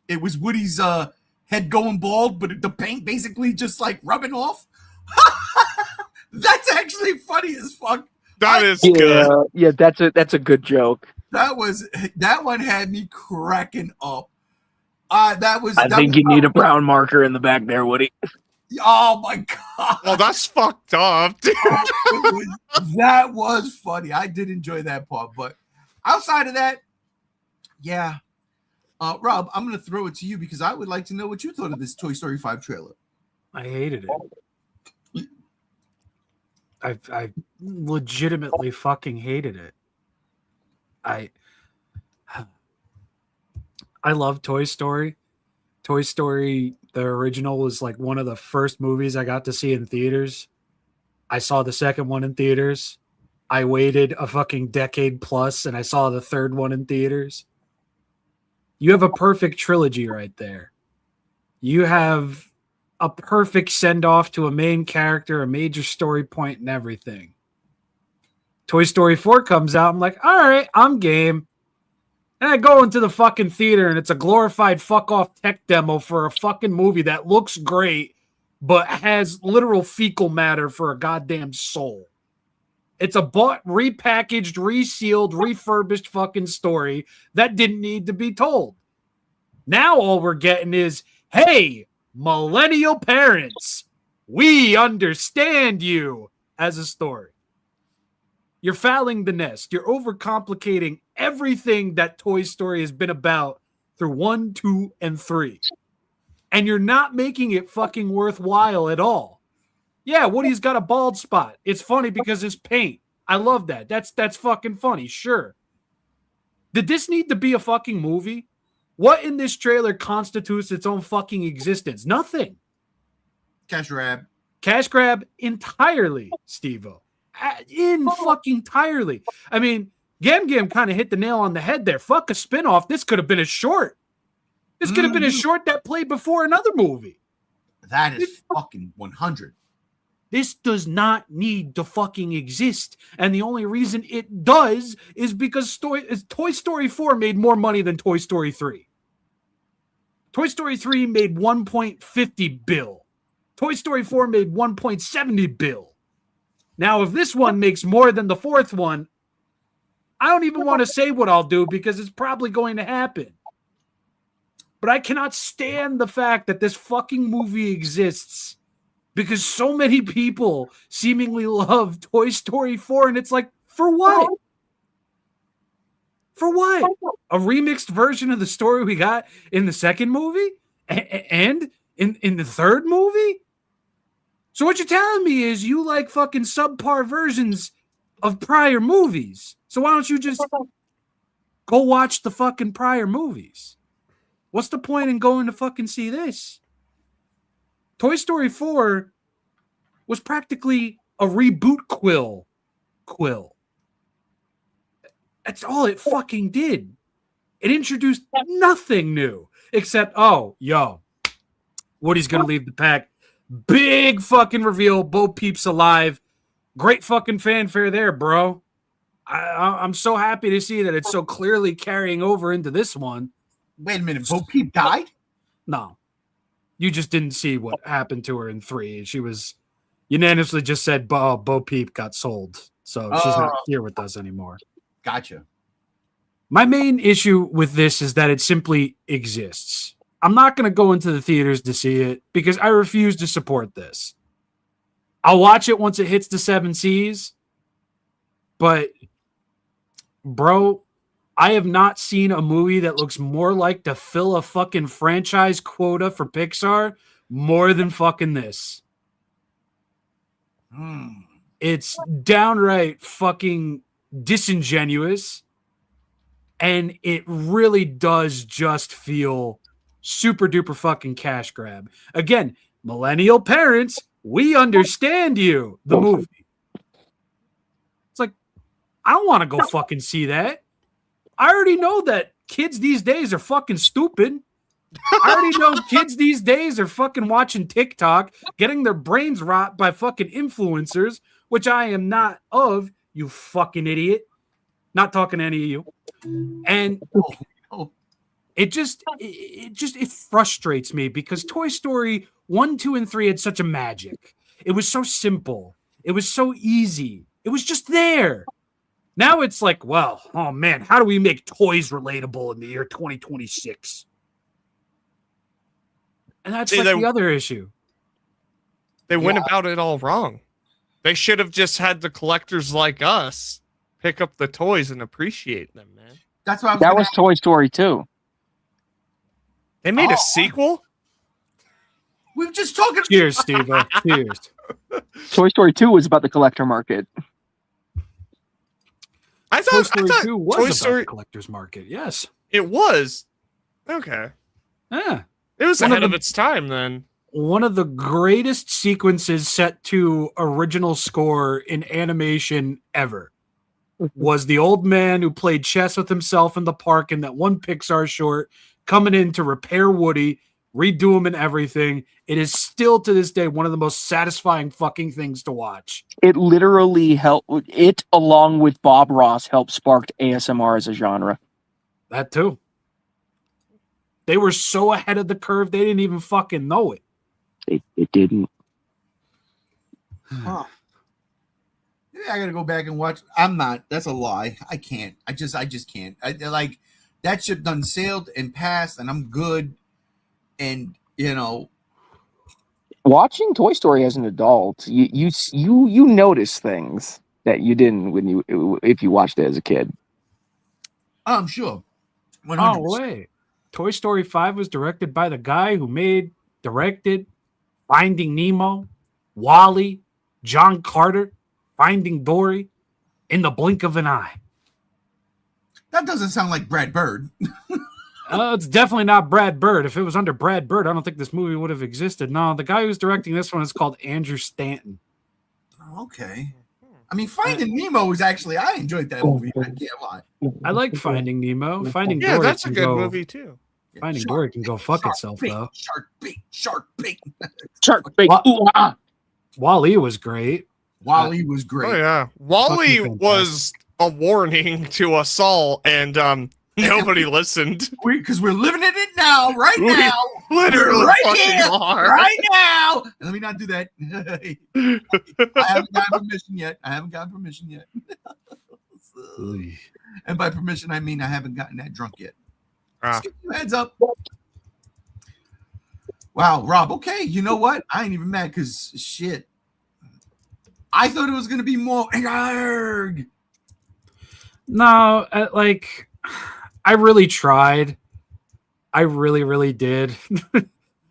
it was Woody's head going bald, but the paint basically just like rubbing off. That's actually funny as fuck. That is good. Yeah, that's a good joke. That one had me cracking up. I think you need a brown marker in the back there, Woody. Oh my god! Well, that's fucked up, dude. That was funny. I did enjoy that part, but outside of that, yeah. Rob, I'm going to throw it to you because I would like to know what you thought of this Toy Story 5 trailer. I hated it. I legitimately fucking hated it. I love Toy Story. Toy Story, the original, was like one of the first movies I got to see in theaters. I saw the second one in theaters. I waited a fucking decade plus and I saw the third one in theaters. You have a perfect trilogy right there. You have a perfect send-off to a main character, a major story point, and everything. Toy Story 4 comes out. I'm like, all right, I'm game. And I go into the fucking theater and it's a glorified fuck-off tech demo for a fucking movie that looks great, but has literal fecal matter for a goddamn soul. It's a bought, repackaged, resealed, refurbished fucking story that didn't need to be told. Now all we're getting is, hey, millennial parents, we understand you as a story. You're fouling the nest. You're overcomplicating everything that Toy Story has been about through 1, 2, and 3. And you're not making it fucking worthwhile at all. Yeah, Woody's got a bald spot. It's funny because it's paint. I love that. That's fucking funny. Sure. Did this need to be a fucking movie? What in this trailer constitutes its own fucking existence? Nothing. Cash grab. Cash grab entirely, Steve-O. Fucking entirely. I mean, Gam kind of hit the nail on the head there. Fuck a spinoff. This could have been a short. This could have been a short that played before another movie. That is fucking 100. This does not need to fucking exist. And the only reason it does is because Toy Story 4 made more money than Toy Story 3. Toy Story 3 made 1.50 bill. Toy Story 4 made 1.70 bill. Now, if this one makes more than the fourth one, I don't even want to say what I'll do because it's probably going to happen. But I cannot stand the fact that this fucking movie exists because so many people seemingly love Toy Story 4, and it's like, for what? For what? A remixed version of the story we got in the second movie? And in the third movie? So what you're telling me is you like fucking subpar versions of prior movies. So why don't you just go watch the fucking prior movies? What's the point in going to fucking see this? Toy Story 4 was practically a reboot quill. That's all it fucking did. It introduced nothing new except, oh, yo, Woody's going to leave the pack. Big fucking reveal. Bo Peep's alive. Great fucking fanfare there, bro. I'm so happy to see that it's so clearly carrying over into this one. Wait a minute, Bo Peep died? No, you just didn't see what happened to her in 3. She was unanimously just said Bo Peep got sold, so she's not here with us anymore. Gotcha. My main issue with this is that it simply exists. I'm not going to go into the theaters to see it because I refuse to support this. I'll watch it once it hits the 7 Seas, but bro, I have not seen a movie that looks more like to fill a fucking franchise quota for Pixar more than fucking this. It's downright fucking disingenuous, and it really does just feel super duper fucking cash grab. Again, millennial parents, we understand you. The movie. It's like, I don't want to go fucking see that. I already know that kids these days are fucking stupid. I already know kids these days are fucking watching TikTok, getting their brains rot by fucking influencers, which I am not of, you fucking idiot. Not talking to any of you. And it frustrates me because Toy Story 1, 2, and 3 had such a magic. It was so simple. It was so easy. It was just there. Now it's like, well, oh man, how do we make toys relatable in the year 2026? And that's the other issue. They went about it all wrong. They should have just had the collectors like us pick up the toys and appreciate them, man. That's why that was Toy Story 2. They made a sequel? We've just talking. Cheers, Steve. Cheers. Toy Story 2 was about the collector market. I thought Toy Story 2 was about the collector's market. Yes. It was. Okay. Yeah. It was ahead of its time then. One of the greatest sequences set to original score in animation ever was the old man who played chess with himself in the park in that one Pixar short coming in to repair Woody, redo him and everything. It is still to this day one of the most satisfying fucking things to watch. It literally helped. It, along with Bob Ross, helped spark ASMR as a genre. That too. They were so ahead of the curve, they didn't even fucking know it. It didn't. Huh. Yeah, I gotta go back and watch. I'm not. That's a lie. I can't. I just can't. Like that ship done sailed and passed, and I'm good. And watching Toy Story as an adult, you notice things that you didn't if you watched it as a kid. I'm sure. 100%. Oh wait, Toy Story 5 was directed by the guy who directed Finding Nemo, WALL-E, John Carter, Finding Dory, In the Blink of an Eye. That doesn't sound like Brad Bird. It's definitely not Brad Bird. If it was under Brad Bird, I don't think this movie would have existed. No, the guy who's directing this one is called Andrew Stanton. Okay. I mean, Finding Nemo was actually, I enjoyed that movie. I can't lie. I like Finding Nemo. Finding Dory. That's a good movie too. Finding Dory can go fuck itself, though. Shark bait. Shark bait. WALL-E was great. WALL-E was great. Oh, yeah. WALL-E was a warning to us all, and nobody listened. Because we're living in it now, right now. Literally right here, are. right now. Let me not do that. I haven't gotten permission yet. And by permission, I mean I haven't gotten that drunk yet. Just give you a heads up. Wow, Rob. Okay, you know what? I ain't even mad because shit. I thought it was going to be more. No, I really tried. I really, really did.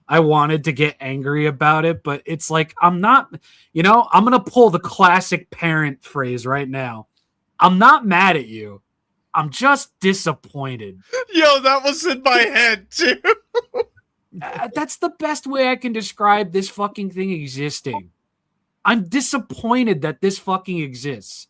I wanted to get angry about it, but it's like, I'm not, I'm going to pull the classic parent phrase right now. I'm not mad at you. I'm just disappointed. Yo, that was in my head too. That's the best way I can describe this fucking thing existing. I'm disappointed that this fucking exists.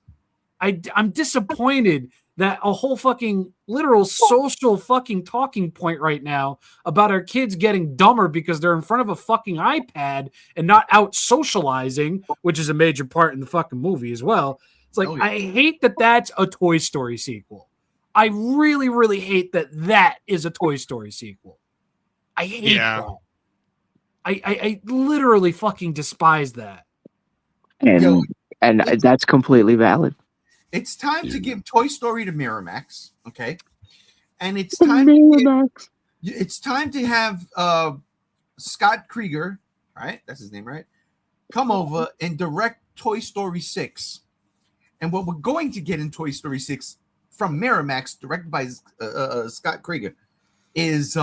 I'm disappointed that a whole fucking literal social fucking talking point right now about our kids getting dumber because they're in front of a fucking iPad and not out socializing, which is a major part in the fucking movie as well. It's like, Oh, yeah. I hate that that's a Toy Story sequel. I really, really hate that that is a Toy Story sequel. I hate that. I literally fucking despise that. And Yo, that's completely valid. It's time to give Toy Story to Miramax, okay? And it's time to have Scott Krieger, right? That's his name, right? Come over and direct Toy Story 6. And what we're going to get in Toy Story 6 from Miramax, directed by Scott Krieger, is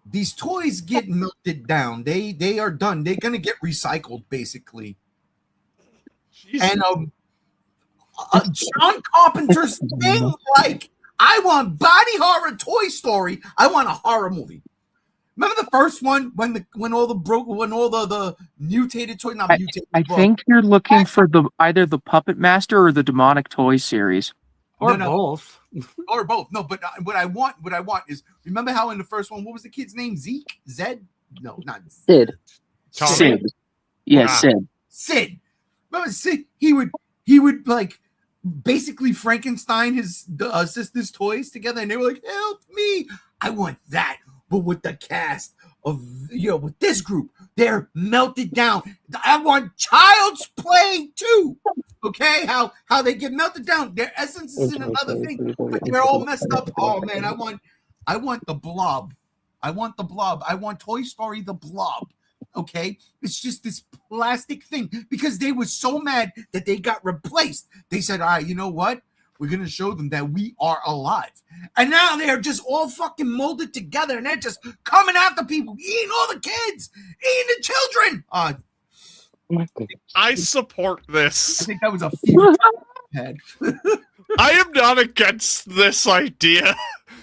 these toys get melted down. They are done. They're gonna get recycled, basically. Jesus. And John Carpenter's thing, like, I want body horror Toy Story. I want a horror movie. Remember the first one when all the mutated toy, not mutated. I think you're looking for either the Puppet Master or the Demonic Toys series, or both, or both. No, but what I want is, remember how in the first one, what was the kid's name? Zed? No, not Sid. Tommy? Sid. Yeah, Sid. Sid. Remember Sid? He would like basically Frankenstein his sister's toys together, and they were like, "Help me!" I want that. But with the cast of, with this group, they're melted down. I want Child's Play too. Okay, how they get melted down. Their essence is in another thing, but they're all messed up. Oh man, I want the Blob. I want the Blob. I want Toy Story the Blob. Okay, it's just this plastic thing because they were so mad that they got replaced. They said, "All right, you know what? We're going to show them that we are alive." And now they're just all fucking molded together and they're just coming after people, eating all the kids, eating the children. I support this. I think that was a fever head. I am not against this idea.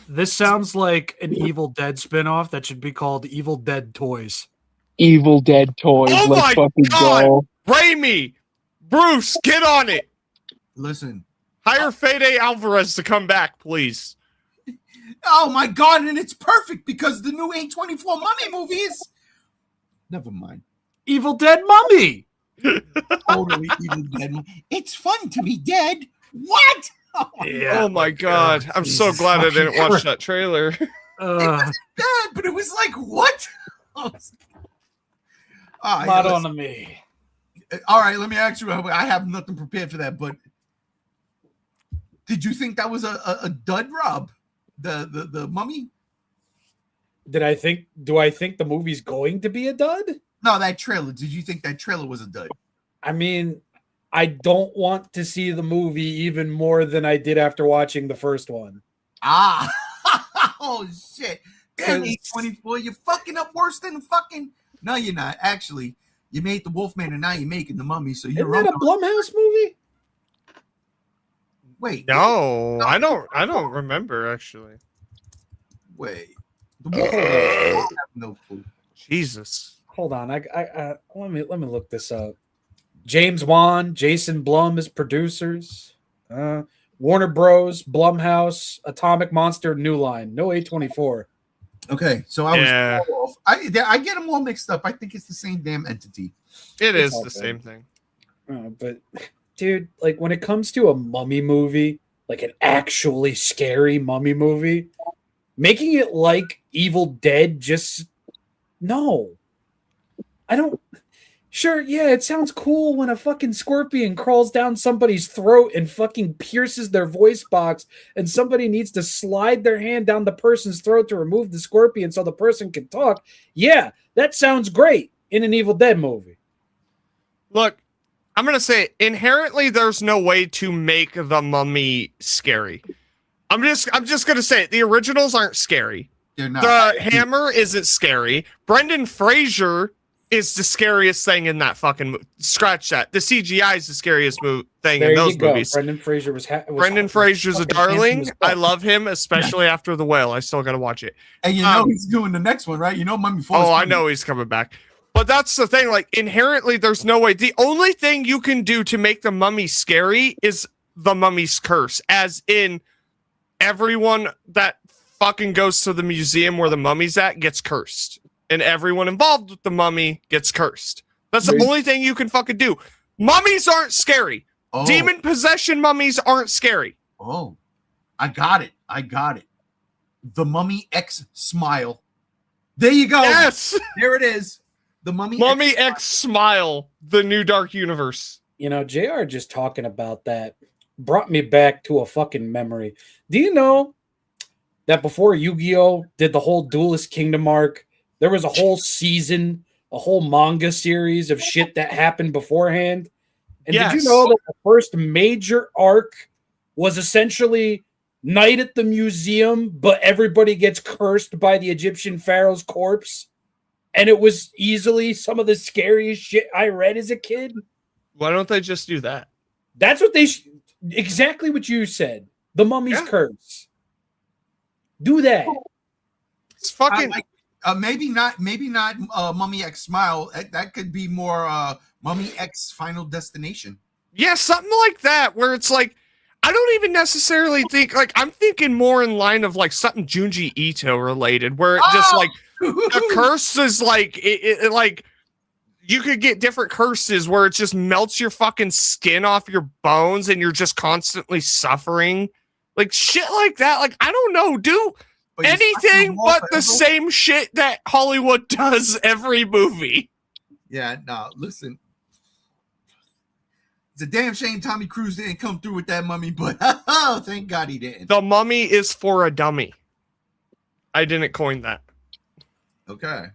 This sounds like an Evil Dead spinoff that should be called Evil Dead Toys. Evil Dead Toys. Oh Let's my fucking God. go. Raimi, Bruce, get on it. Listen. Hire Fede Alvarez to come back, please. Oh my God, and it's perfect because the new A24 Mummy movies. Never mind. Evil Dead Mummy. Totally Evil Dead. It's fun to be dead. What? Oh my God. I'm so glad I didn't watch that trailer. It wasn't bad, but it was like, what? Not on me. All right, let me ask you. I have nothing prepared for that, but did you think that was a dud, Rob? The Mummy? Do I think the movie's going to be a dud? No, that trailer. Did you think that trailer was a dud? I mean, I don't want to see the movie even more than I did after watching the first one. Oh shit. Damn, A24, you're fucking up worse than fucking. No, you're not. Actually, you made the Wolfman and now you're making the Mummy, so you're Isn't that a Blumhouse movie? Wait. No, I don't remember actually. Wait. I have no clue. Jesus. Hold on. I let me look this up. James Wan, Jason Blum as producers. Warner Bros, Blumhouse, Atomic Monster, New Line. No A24. Okay, so I was off. I get them all mixed up. I think it's the same damn entity. It is the same thing. But dude, like when it comes to a mummy movie, like an actually scary mummy movie, making it like Evil Dead, just no. I don't. Sure, yeah, it sounds cool when a fucking scorpion crawls down somebody's throat and fucking pierces their voice box, and somebody needs to slide their hand down the person's throat to remove the scorpion so the person can talk. Yeah, that sounds great in an Evil Dead movie. Look, I'm going to say inherently there's no way to make the Mummy scary. I'm just going to say it. The originals aren't scary. They're not. The Hammer isn't scary. Brendan Fraser is the scariest thing in that fucking movie. Scratch that. The CGI is the scariest thing in those movies. Brendan Fraser was Brendan Fraser's a darling. I love him, especially after The Whale. I still got to watch it. And you know he's doing the next one, right? You know Mummy 4. Oh, I know he's coming back. But that's the thing. Like, inherently, there's no way. The only thing you can do to make the Mummy scary is the Mummy's curse. As in, everyone that fucking goes to the museum where the mummy's at gets cursed. And everyone involved with the mummy gets cursed. That's the only thing you can fucking do. Mummies aren't scary. Oh. Demon possession mummies aren't scary. Oh, I got it. The Mummy X Smile. There you go. Yes. There it is. The Mummy X Smile, the new Dark Universe. You know, JR just talking about that brought me back to a fucking memory. Do you know that before Yu-Gi-Oh! Did the whole Duelist Kingdom arc, there was a whole season, a whole manga series of shit that happened beforehand? And Yes. did you know that the first major arc was essentially Night at the Museum, but everybody gets cursed by the Egyptian pharaoh's corpse? And it was easily some of the scariest shit I read as a kid. Why don't they just do that? That's what they exactly what you said. The Mummy's Curse. Do that. It's fucking maybe not Mummy X Smile. That could be more Mummy X Final Destination. Yeah, something like that, where it's like, I don't even necessarily think, like, I'm thinking more in line of like something Junji Ito related, where it just like the curse is like it like you could get different curses where it just melts your fucking skin off your bones and you're just constantly suffering. Like shit like that. Like, I don't know, do anything but the same shit that Hollywood does every movie. Yeah, no, listen. It's a damn shame Tommy Cruise didn't come through with that mummy, but oh, thank God he didn't. The mummy is for a dummy. I didn't coin that. Okay.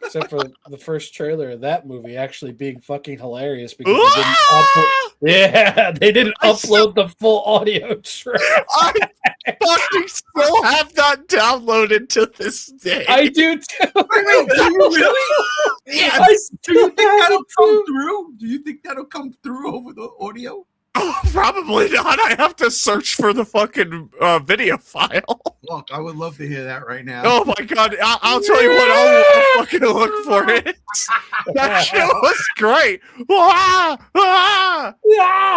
Except for the first trailer of that movie actually being fucking hilarious because they didn't upload the full audio track. I fucking still have not downloaded to this day. I do too. Wait, do you really? Yes. Do you think that'll come through? Do you think that'll come through over the audio? Oh, probably not. I have to search for the fucking video file. Look, I would love to hear that right now. Oh my God. I'll tell you what, I'll fucking look for it. That shit was great.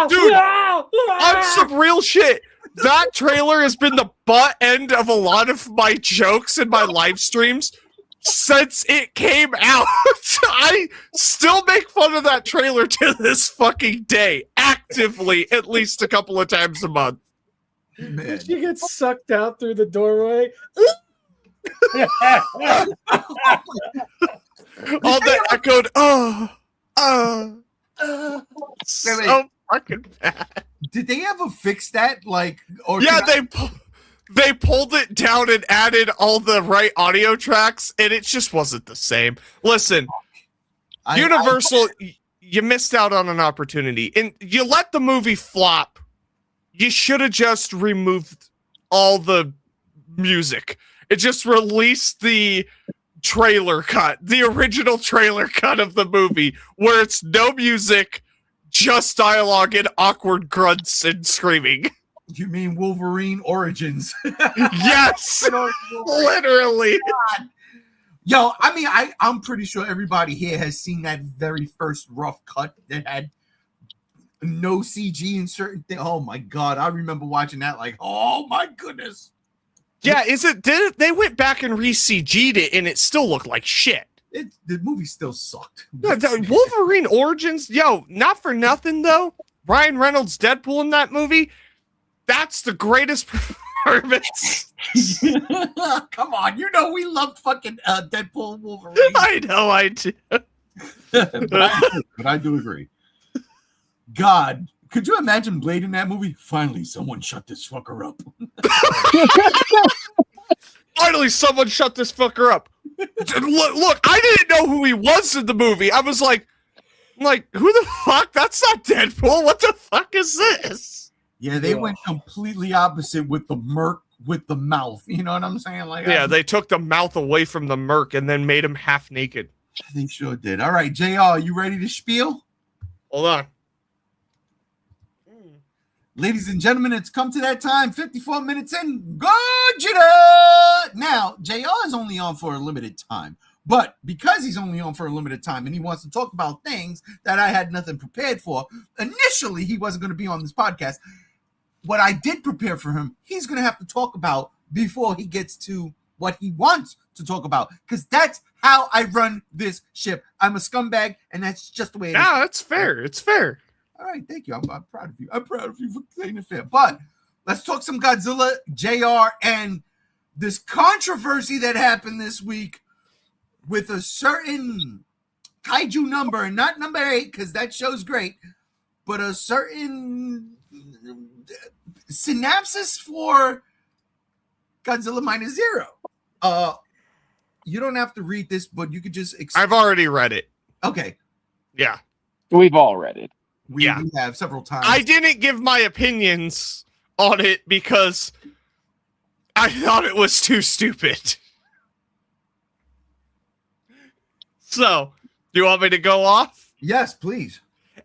Dude, on some real shit. That trailer has been the butt end of a lot of my jokes in my live streams since it came out. I still make fun of that trailer to this fucking day, actively, at least a couple of times a month. Man. She gets sucked out through the doorway. All that echoed, so fucking bad. Did they ever fix that? Like, or Yeah, they pulled it down and added all the right audio tracks, and it just wasn't the same. Listen, Universal, you missed out on an opportunity, and you let the movie flop. You should have just removed all the music. It just released the trailer cut, the original trailer cut of the movie, where it's no music, just dialogue and awkward grunts and screaming. You mean Wolverine Origins? Yes, literally. God. Yo, I mean, I'm pretty sure everybody here has seen that very first rough cut that had no CG in certain things. Oh my God, I remember watching that like, oh my goodness. Yeah, they went back and re-CG'd it and it still looked like shit. The movie still sucked. The Wolverine Origins, yo, not for nothing though. Ryan Reynolds Deadpool in that movie, that's the greatest performance. Come on, you know we loved fucking Deadpool Wolverine. I know I do. but I do agree. God, could you imagine Blade in that movie? Finally, someone shut this fucker up. Finally, someone shut this fucker up. Look, I didn't know who he was in the movie. I was like, who the fuck? That's not Deadpool. What the fuck is this? Yeah, they went completely opposite with the merc with the mouth. You know what I'm saying? Like, yeah, they took the mouth away from the merc and then made him half naked. They sure did. All right, JR, you ready to spiel? Hold on. Ladies and gentlemen, it's come to that time. 54 minutes in. GOJIRA! Now, JR is only on for a limited time. But because he's only on for a limited time and he wants to talk about things that I had nothing prepared for, initially he wasn't going to be on this podcast. What I did prepare for him, he's going to have to talk about before he gets to what he wants to talk about, because that's how I run this ship. I'm a scumbag, and that's just the way it is. Yeah, it's fair. It's fair. All right, thank you. I'm proud of you. I'm proud of you for saying it fair. But let's talk some Godzilla, JR, and this controversy that happened this week with a certain kaiju number, and not number 8, because that show's great, but a certain synopsis for Godzilla Minus Zero. You don't have to read this, but you could just I've already read it. Okay. Yeah. We've all read it. We have several times. I didn't give my opinions on it because I thought it was too stupid. So, do you want me to go off? Yes, please.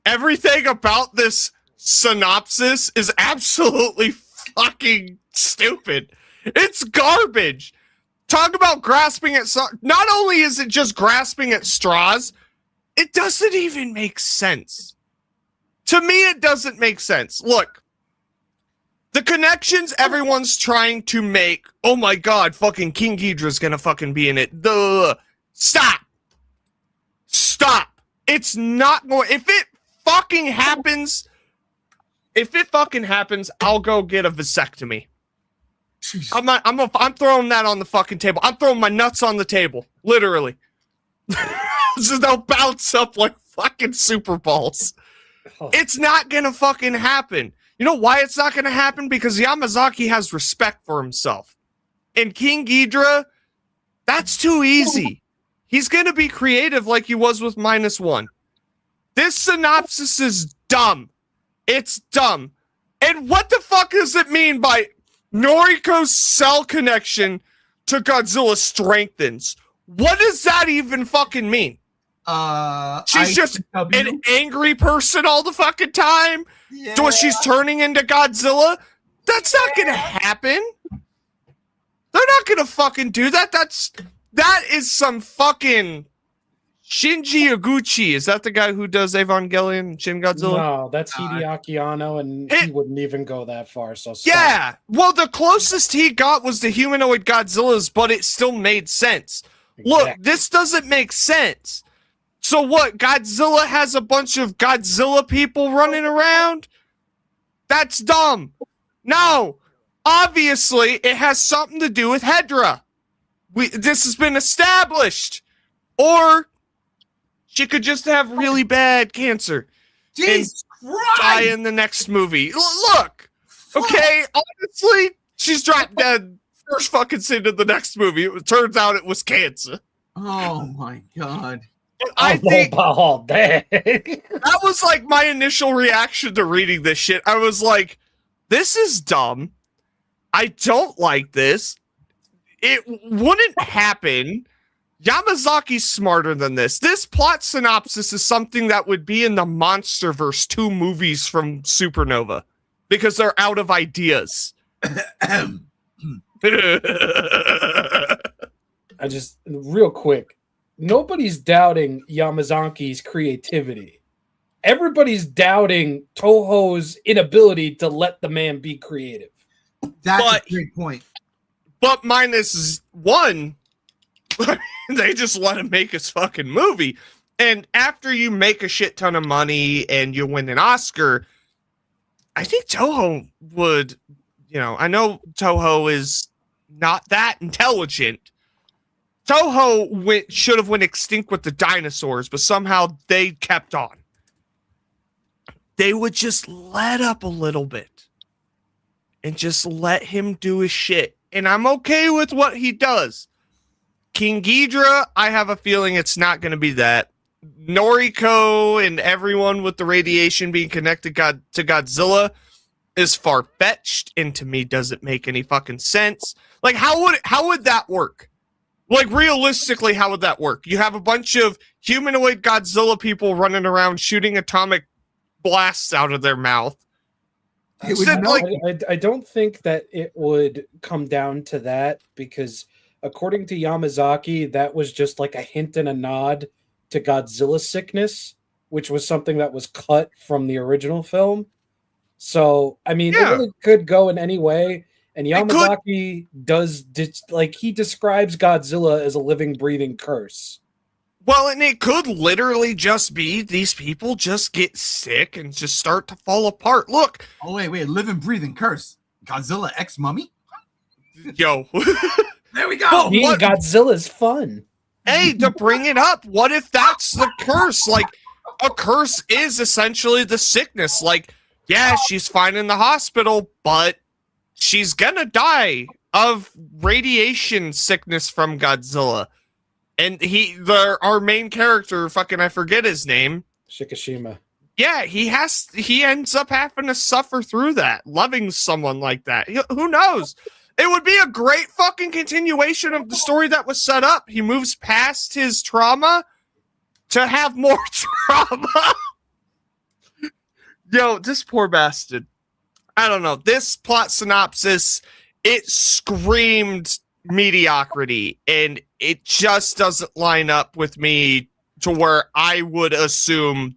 Everything about this synopsis is absolutely fucking stupid. It's garbage. Talk about grasping at not only is it just grasping at straws, it doesn't even make sense. To me, it doesn't make sense. Look, the connections everyone's trying to make. Oh my god, fucking King Ghidorah's gonna fucking be in it. Duh. Stop. It's not going. If it fucking happens, I'll go get a vasectomy. Jeez. I'm throwing that on the fucking table. I'm throwing my nuts on the table, literally. So they'll bounce up like fucking Super Balls. It's not gonna fucking happen. You know why it's not gonna happen? Because Yamazaki has respect for himself. And King Ghidorah, that's too easy. He's gonna be creative like he was with -1. This synopsis is dumb. It's dumb. And what the fuck does it mean by Noriko's cell connection to Godzilla strengthens? What does that even fucking mean? She's just an angry person all the fucking time? Yeah. She's turning into Godzilla? That's not gonna happen. They're not gonna fucking do that. That is some fucking Shinji Iguchi. Is that the guy who does Evangelion and Shin Godzilla? No, that's Hideaki Anno, and he wouldn't even go that far. So stop. Yeah. Well, the closest he got was the humanoid Godzillas, but it still made sense. Exactly. Look, this doesn't make sense. So what? Godzilla has a bunch of Godzilla people running around? That's dumb. No. Obviously, it has something to do with Hedra. This has been established. Or she could just have really bad cancer. Jesus and die in the next movie. Look, okay, honestly, she's dropped dead first fucking scene in the next movie. It turns out it was cancer. Oh my god. I think about all that. That was like my initial reaction to reading this shit. I was like, this is dumb. I don't like this. It wouldn't happen. Yamazaki's smarter than this. This plot synopsis is something that would be in the Monsterverse 2 movies from Supernova because they're out of ideas. Real quick, nobody's doubting Yamazaki's creativity. Everybody's doubting Toho's inability to let the man be creative. That's a great point. But -1, they just let him make his fucking movie. And after you make a shit ton of money and you win an Oscar, I think Toho would, I know Toho is not that intelligent. Toho should have went extinct with the dinosaurs, but somehow they kept on. They would just let up a little bit and just let him do his shit. And I'm okay with what he does. King Ghidorah, I have a feeling it's not going to be that. Noriko and everyone with the radiation being connected to Godzilla is far-fetched and to me doesn't make any fucking sense. Like, how would that work? Like, realistically, how would that work? You have a bunch of humanoid Godzilla people running around shooting atomic blasts out of their mouth. I don't think that it would come down to that because according to Yamazaki, that was just like a hint and a nod to Godzilla sickness, which was something that was cut from the original film. So, I mean, it really could go in any way. And Yamazaki he describes Godzilla as a living, breathing curse. Well, and it could literally just be these people just get sick and just start to fall apart. Look. Oh, wait, living, breathing curse. Godzilla X Mummy? Yo. There we go. Being Godzilla's fun. Hey, to bring it up, what if that's the curse? Like, a curse is essentially the sickness. Like, yeah, she's fine in the hospital, but she's gonna die of radiation sickness from Godzilla. And our main character, I forget his name. Shikishima. Yeah, he ends up having to suffer through that, loving someone like that. Who knows? It would be a great fucking continuation of the story that was set up. He moves past his trauma to have more trauma. Yo, this poor bastard. I don't know. This plot synopsis, it screamed mediocrity, and it just doesn't line up with me to where I would assume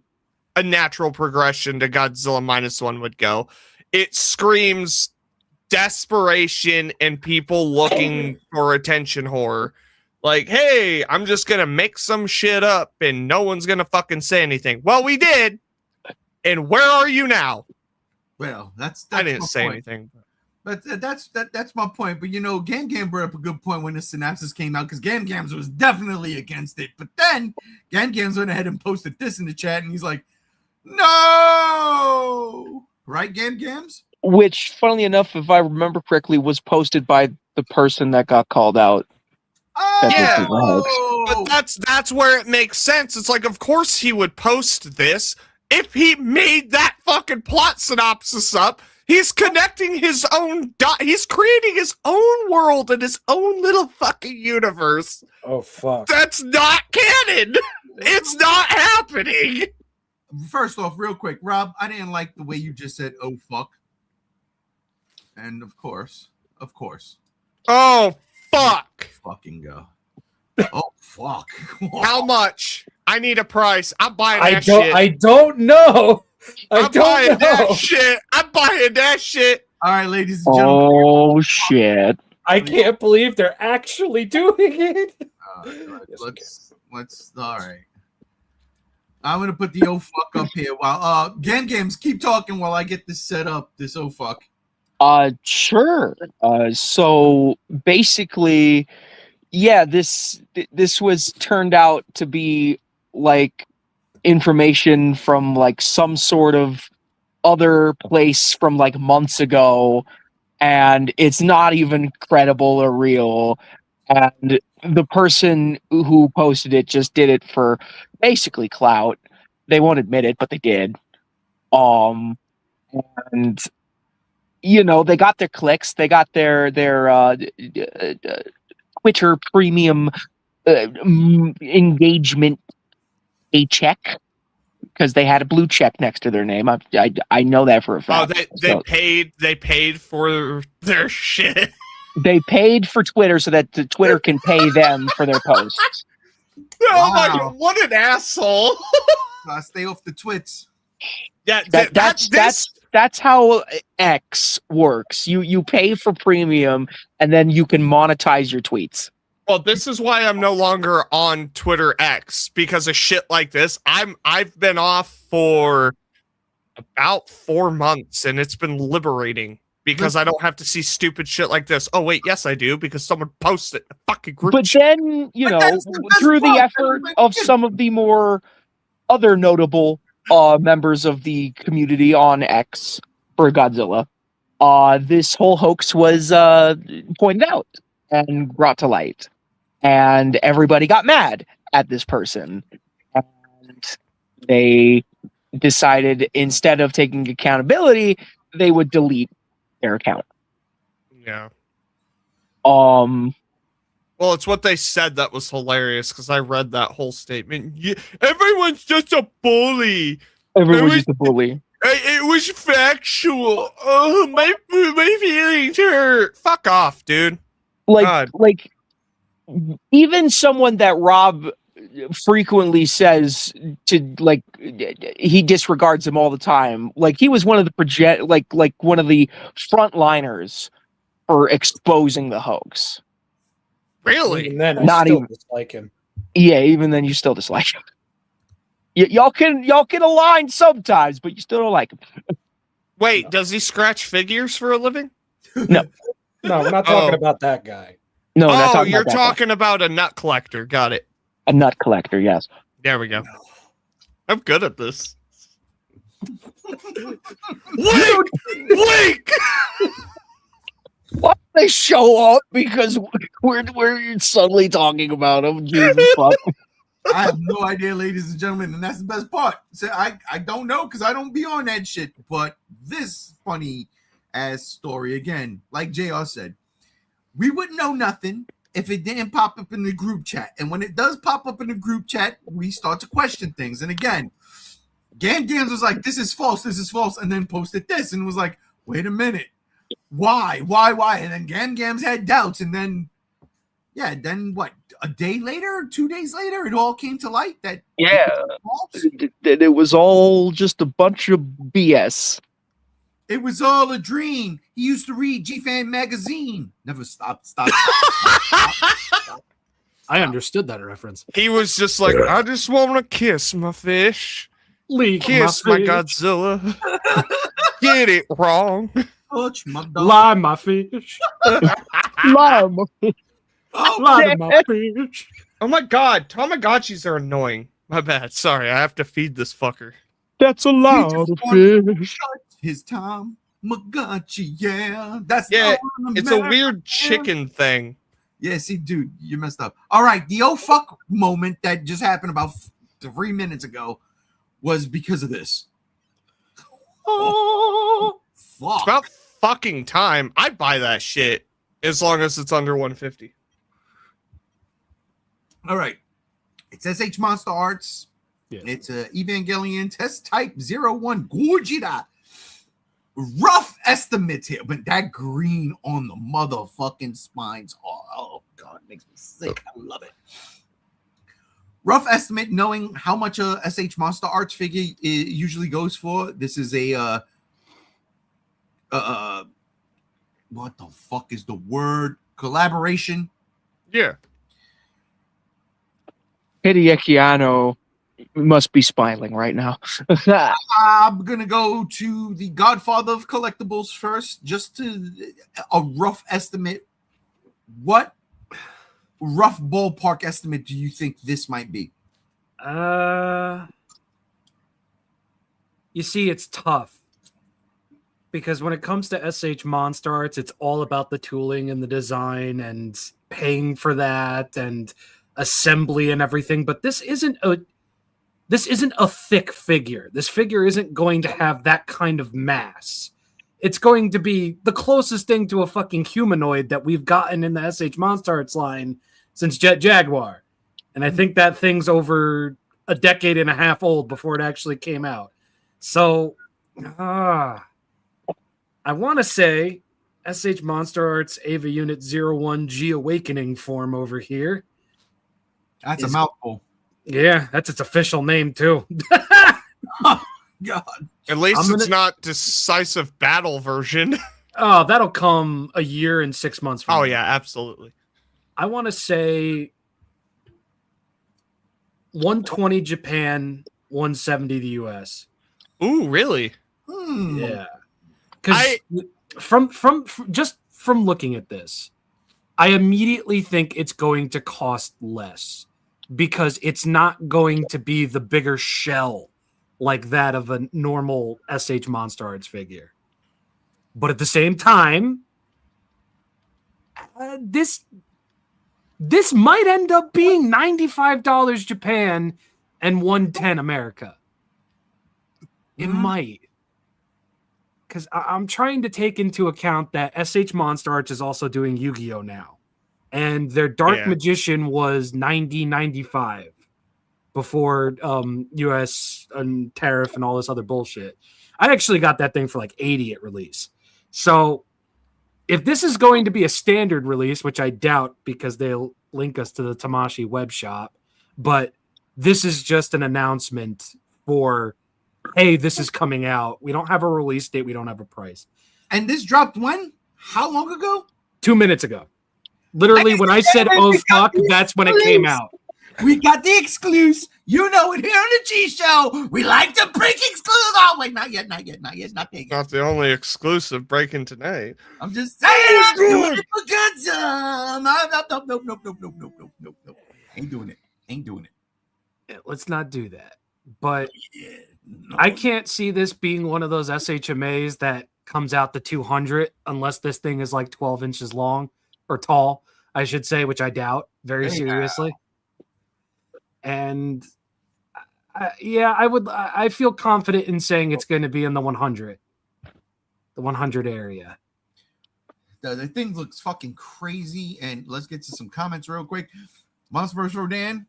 a natural progression to Godzilla -1 would go. It screams desperation and people looking for attention horror. Like, hey, I'm just gonna make some shit up and no one's gonna fucking say anything. Well, we did. And where are you now? Well, that's I didn't say point. anything. But that's my point. But Gam Gam brought up a good point when the synopsis came out, because Gam Gams was definitely against it. But then Gam Gams went ahead and posted this in the chat, and he's like, "No, right, Gam Gams?" Which, funnily enough, if I remember correctly, was posted by the person that got called out. Yeah, but that's where it makes sense. It's like, of course he would post this if he made that fucking plot synopsis up. He's connecting his own he's creating his own world and his own little fucking universe. Oh, fuck. That's not canon. It's not happening. First off, real quick, Rob, I didn't like the way you just said, "Oh, fuck." And of course. Oh, fuck. Fucking go. Oh, fuck. How much? I need a price. I'm buying that shit. I don't know. I'm buying that shit. I'm buying that shit. All right, ladies and gentlemen. Oh, shit. I can't believe they're actually doing it. Let's all right. I'm gonna put the "oh fuck" up here while Gam Gams keep talking while I get this set up. This "oh fuck." Sure. So basically, yeah, this was turned out to be like information from like some sort of other place from like months ago, and it's not even credible or real. And the person who posted it just did it for basically clout. They won't admit it, but they did. And they got their clicks, they got their Twitter premium engagement paycheck, because they had a blue check next to their name. I know that for a fact. Oh, they paid for their shit. They paid for Twitter so that Twitter can pay them for their posts. Oh my God, what an asshole. Stay off the twits. Yeah, that's how X works. You pay for premium, and then you can monetize your tweets. Well, this is why I'm no longer on Twitter X, because of shit like this. I've been off for about 4 months, and it's been liberating because I don't have to see stupid shit like this. Oh wait, yes I do, because someone posted a fucking group. But then through the effort of some of the more other notable members of the community on X for Godzilla, this whole hoax was pointed out and brought to light, and everybody got mad at this person, and they decided, instead of taking accountability, they would delete their account. Yeah. Well, it's what they said that was hilarious, because I read that whole statement. Yeah, everyone's just a bully. Everyone's just a bully. It was factual. Oh, my feelings hurt. Fuck off, dude. Like, even someone that Rob frequently says to, like, he disregards him all the time. Like, he was one of the one of the frontliners for exposing the hoax. Really? Even then, I Not still even- dislike him. Yeah, even then you still dislike him. Y'all can align sometimes, but you still don't like him. Wait, does he scratch figures for a living? No, we're not talking Oh. about that guy. No, we're not Oh, talking you're about that guy. talking about a nut collector. Got it. A nut collector, yes. There we go. I'm good at this. Wait! Why do they show up? Because we're suddenly talking about him. Jesus fuck. I have no idea, ladies and gentlemen, and that's the best part. So I don't know because I don't be on that shit. But this funny ass story again, like JR said, we wouldn't know nothing if it didn't pop up in the group chat. And when it does pop up in the group chat, we start to question things. And again, Gams was like, this is false, and then posted this and was like, wait a minute, why? And then Gams had doubts, and then what? A day later, 2 days later, it all came to light that Yeah. It was all just a bunch of BS. it was all a dream. He used to read G-Fan magazine. Never stop. I understood that reference. He was just like, I just want to kiss my fish. Kiss my fish. Godzilla. Get it wrong. Touch my dog. Lie my fish. Mom. Oh, Lie to my fish. Oh my god, Tamagotchis are annoying. My bad. Sorry, I have to feed this fucker. That's a lot just of want- fish. his Tom Magachi, yeah. That's Yeah, all It's a America. weird chicken thing. Yeah, see, dude, you messed up. All right, the oh fuck moment that just happened about 3 minutes ago was because of this. Oh, fuck. It's about fucking time. I buy that shit as long as it's under 150. All right. It's SH Monster Arts. Yes. It's a Evangelion test type 01 Gojira. Rough estimates here, but that green on the motherfucking spines. Oh God, it makes me sick. I love it. Rough estimate, knowing how much a SH Monster Arts figure usually goes for. This is a what the fuck is the word? Collaboration. Yeah. Hideaki Anno must be smiling right now. I'm gonna go to the Godfather of collectibles first, just to a rough estimate. What rough ballpark estimate do you think this might be? You see, it's tough because when it comes to SH Monster Arts, it's all about the tooling and the design and paying for that and assembly and everything. But this isn't a thick figure. This figure isn't going to have that kind of mass. It's going to be the closest thing to a fucking humanoid that we've gotten in the SH Monster Arts line since Jet Jaguar. And I think that thing's over a decade and a half old before it actually came out. So, I want to say SH Monster Arts Ava Unit 01 G Awakening form over here. That's a mouthful. Yeah, that's its official name too. God. At least I'm it's gonna- not decisive battle version. Oh, that'll come a year and 6 months from Oh now. yeah, absolutely. I want to say 120 Japan, 170 the US. Ooh, really? Yeah. Cuz I- from just from looking at this, I immediately think it's going to cost less because it's not going to be the bigger shell like that of a normal SH Monster Arts figure. But at the same time, this might end up being $95 Japan and $110 America. It might. Because I'm trying to take into account that SH Monster Arts is also doing Yu-Gi-Oh! Now. And their Dark Yeah. Magician was $90.95 before US and tariff and all this other bullshit. I actually got that thing for like $80 at release. So if this is going to be a standard release, which I doubt because they'll link us to the Tamashi web shop, but this is just an announcement for, hey, this is coming out. We don't have a release date. We don't have a price. And this dropped when? How long ago? 2 minutes ago. Literally, when I said, oh, fuck, that's when it came out. We got the exclusive. You know it here on the G Show. We like to break exclusive. Oh, wait, not yet. Not the only exclusive breaking tonight. I'm just saying. I'm doing it for Godzilla. Nope. Ain't doing it. Yeah, let's not do that. But I can't see this being one of those SHMAs that comes out to 200 unless this thing is like 12 inches long or tall, I should say, which I doubt very seriously. And I feel confident in saying it's going to be in the 100 area. The thing looks fucking crazy. And let's get to some comments real quick. Monster vs. Rodan.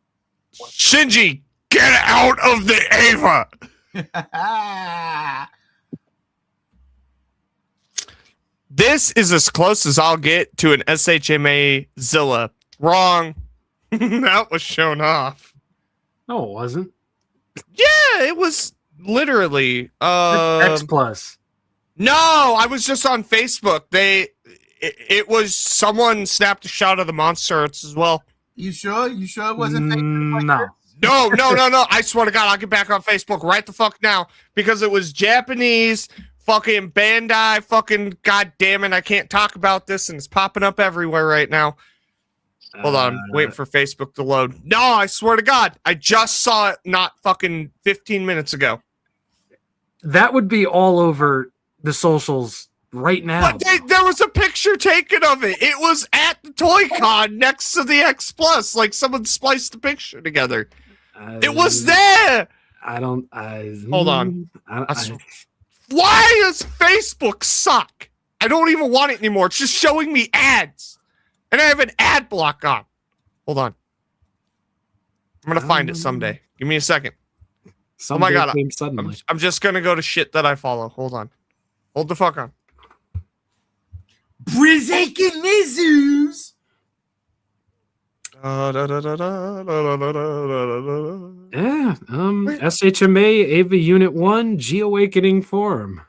Shinji, get out of the Ava. This is as close as I'll get to an SHMA Zilla. Wrong. That was shown off. No, it wasn't. Yeah, it was literally X Plus. No, I was just on Facebook. It was someone snapped a shot of the monster as well. You sure it wasn't fake? No. No. I swear to God, I'll get back on Facebook right the fuck now because it was Japanese fucking Bandai fucking goddamn it. I can't talk about this and it's popping up everywhere right now. Hold on, I'm waiting for Facebook to load. No, I swear to God, I just saw it not fucking 15 minutes ago. That would be all over the socials right now. But there was a picture taken of it. It was at the Toy Con next to the X Plus. Like someone spliced the picture together. It was there. Hold on. Why does Facebook suck? I don't even want it anymore. It's just showing me ads. And I have an ad block on. Hold on. I'm going to find it someday. Give me a second. Oh my God. I'm just going to go to shit that I follow. Hold on. Hold the fuck on. Brizakin Nizus. Yeah. SHMA Ava Unit 1 G-Awakening Forum.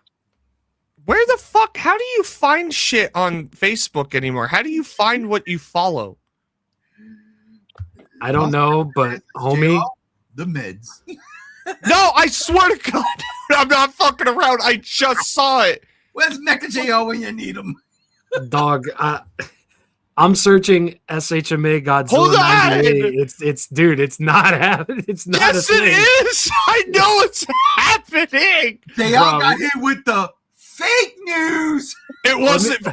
Where the fuck? How do you find shit on Facebook anymore? How do you find what you follow? I don't know, but homie, the meds. No, I swear to God, I'm not fucking around. I just saw it. Where's Mecha JR when you need him? Dog, I'm searching SHMA Godzilla. Hold on. It's not happening. It's not. Yes, it is. I know it's happening. They all got hit with the fake news. It wasn't.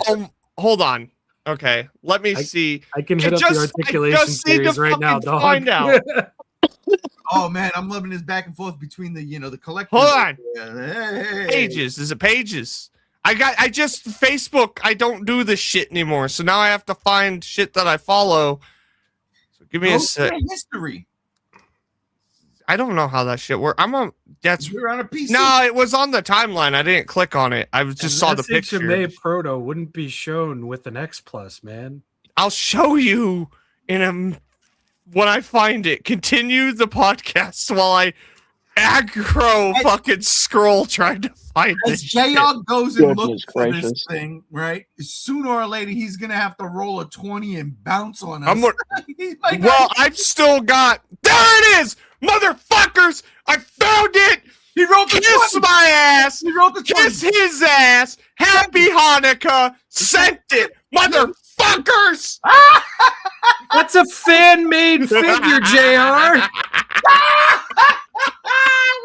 Hold on. Okay, let me see. I can hit up the articulation series right now, dog. Find out. Oh man, I'm loving this back and forth between the the collectors. Hold on. Hey. Pages. Is it pages? I just Facebook. I don't do this shit anymore. So now I have to find shit that I follow. So give me a sec. History. I don't know how that shit works. You're on a PC. No, it was on the timeline. I didn't click on it. I just saw the picture. SHMA Proto wouldn't be shown with an X Plus, man. I'll show you when I find it. Continue the podcast while I fucking scroll trying to find as this. JR goes and looks for this thing, right? Sooner or later, he's gonna have to roll a 20 and bounce on us. I've still got. There it is, motherfuckers! I found it. He wrote the Kiss 20. my ass. He wrote the 20. Kiss his ass. Happy Hanukkah. Sent it, motherfuckers. That's a fan-made figure, JR.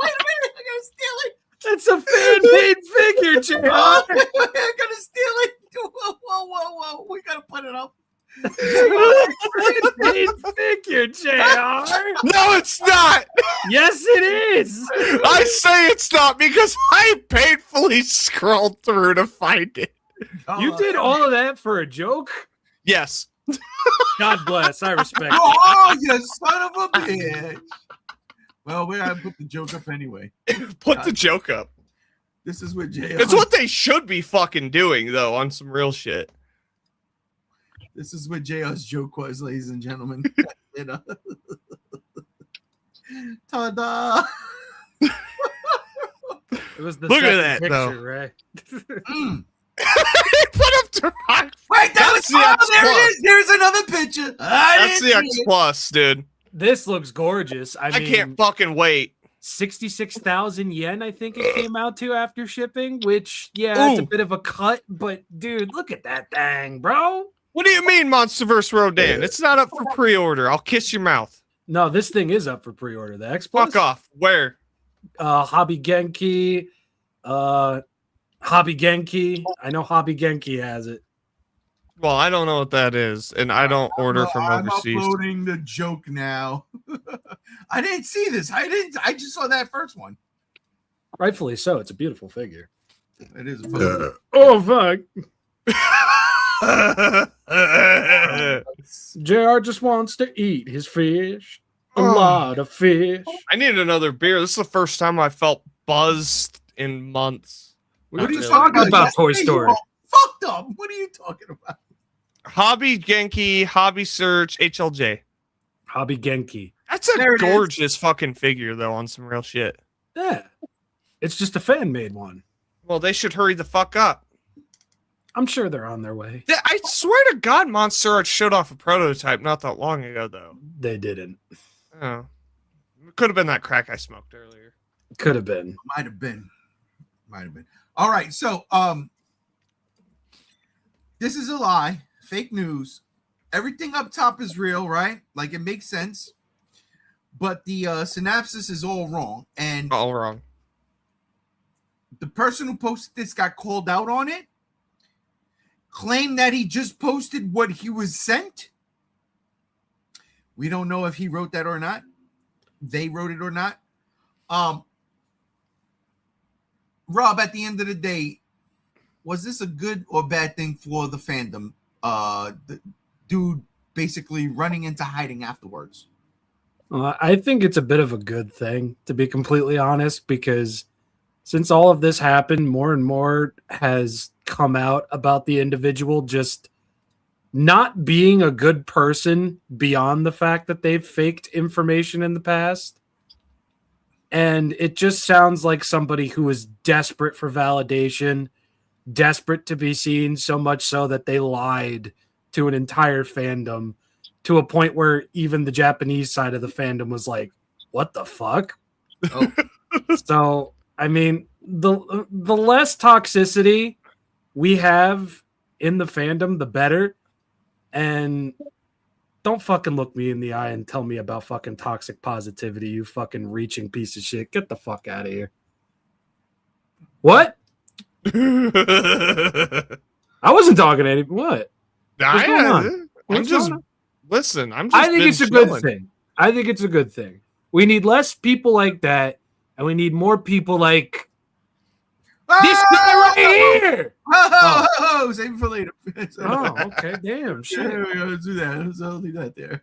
Wait a minute, I'm gonna steal it. That's a fan-made figure, JR. I'm gonna steal it. Whoa. We gotta put it up. Fan-made figure, JR. No, it's not. Yes, it is. I say it's not because I painfully scrolled through to find it. You did all of that for a joke? Yes. God bless. I respect it. Oh, you son of a bitch. Well, we're gonna put the joke up anyway. Put the joke up. This is what JR. It's what they should be fucking doing, though, on some real shit. This is what JR's joke was, ladies and gentlemen. Ta-da! It was the Look at that, picture, though. right? He put up Wait, That's the X there it Plus. is. There's another picture. That's the X Plus, dude. This looks gorgeous. I mean, can't fucking wait. 66,000 yen, I think it came out to after shipping, which, yeah, it's a bit of a cut, but dude, look at that thing, bro. What do you mean, Monsterverse Rodan? It's not up for pre-order. I'll kiss your mouth. No, this thing is up for pre-order. The X Plus. Fuck off. Where? Hobby Genki. Hobby Genki. I know Hobby Genki has it. Well, I don't know what that is, and I don't order from overseas. I'm uploading the joke now. I didn't see this. I just saw that first one. Rightfully so. It's a beautiful figure. It is. A Oh fuck. JR just wants to eat his fish. A lot of fish. I need another beer. This is the first time I felt buzzed in months. What are you talking about, Toy Story? Fucked up. What are you talking about? Hobby Genki, Hobby Search, HLJ. Hobby Genki. That's a gorgeous fucking figure, though, on some real shit. Yeah. It's just a fan-made one. Well, they should hurry the fuck up. I'm sure they're on their way. I swear to God, Monster Art showed off a prototype not that long ago, though. They didn't. Oh. Could have been that crack I smoked earlier. Could have been. Might have been. All right, so this is a lie, fake news. Everything up top is real, right? Like, it makes sense. But the synopsis is all wrong. And all wrong. The person who posted this got called out on it. Claimed that he just posted what he was sent. We don't know if he wrote that or not. They wrote it or not. Rob, at the end of the day, was this a good or bad thing for the fandom? The dude basically running into hiding afterwards. I think it's a bit of a good thing, to be completely honest, because since all of this happened, more and more has come out about the individual just not being a good person beyond the fact that they've faked information in the past. And it just sounds like somebody who is desperate for validation, desperate to be seen, so much so that they lied to an entire fandom to a point where even the Japanese side of the fandom was like, what the fuck? Oh. So, I mean, the less toxicity we have in the fandom, the better. And don't fucking look me in the eye and tell me about fucking toxic positivity, you fucking reaching piece of shit. Get the fuck out of here. What? I wasn't talking to anybody. What? What's going on? I'm just listen. I think it's a good thing. I think it's a good thing. We need less people like that, and we need more people like this guy right here. Oh, save it for later. Oh, okay. Damn. Shit. Yeah, we're gonna do that. So I'll leave that there.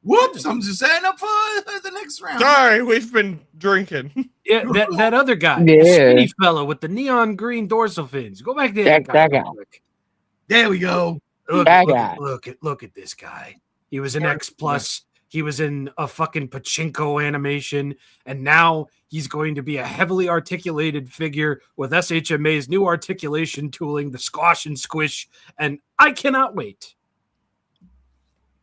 Whoops! I'm just setting up for the next round. Sorry, we've been drinking. Yeah, that other guy, Yeah. the skinny fellow with the neon green dorsal fins. Go back there. That guy. There we go. Look at this guy. He was an Yeah. X Plus. He was in a fucking pachinko animation, and now he's going to be a heavily articulated figure with SHMA's new articulation tooling, the Squash and Squish, and I cannot wait.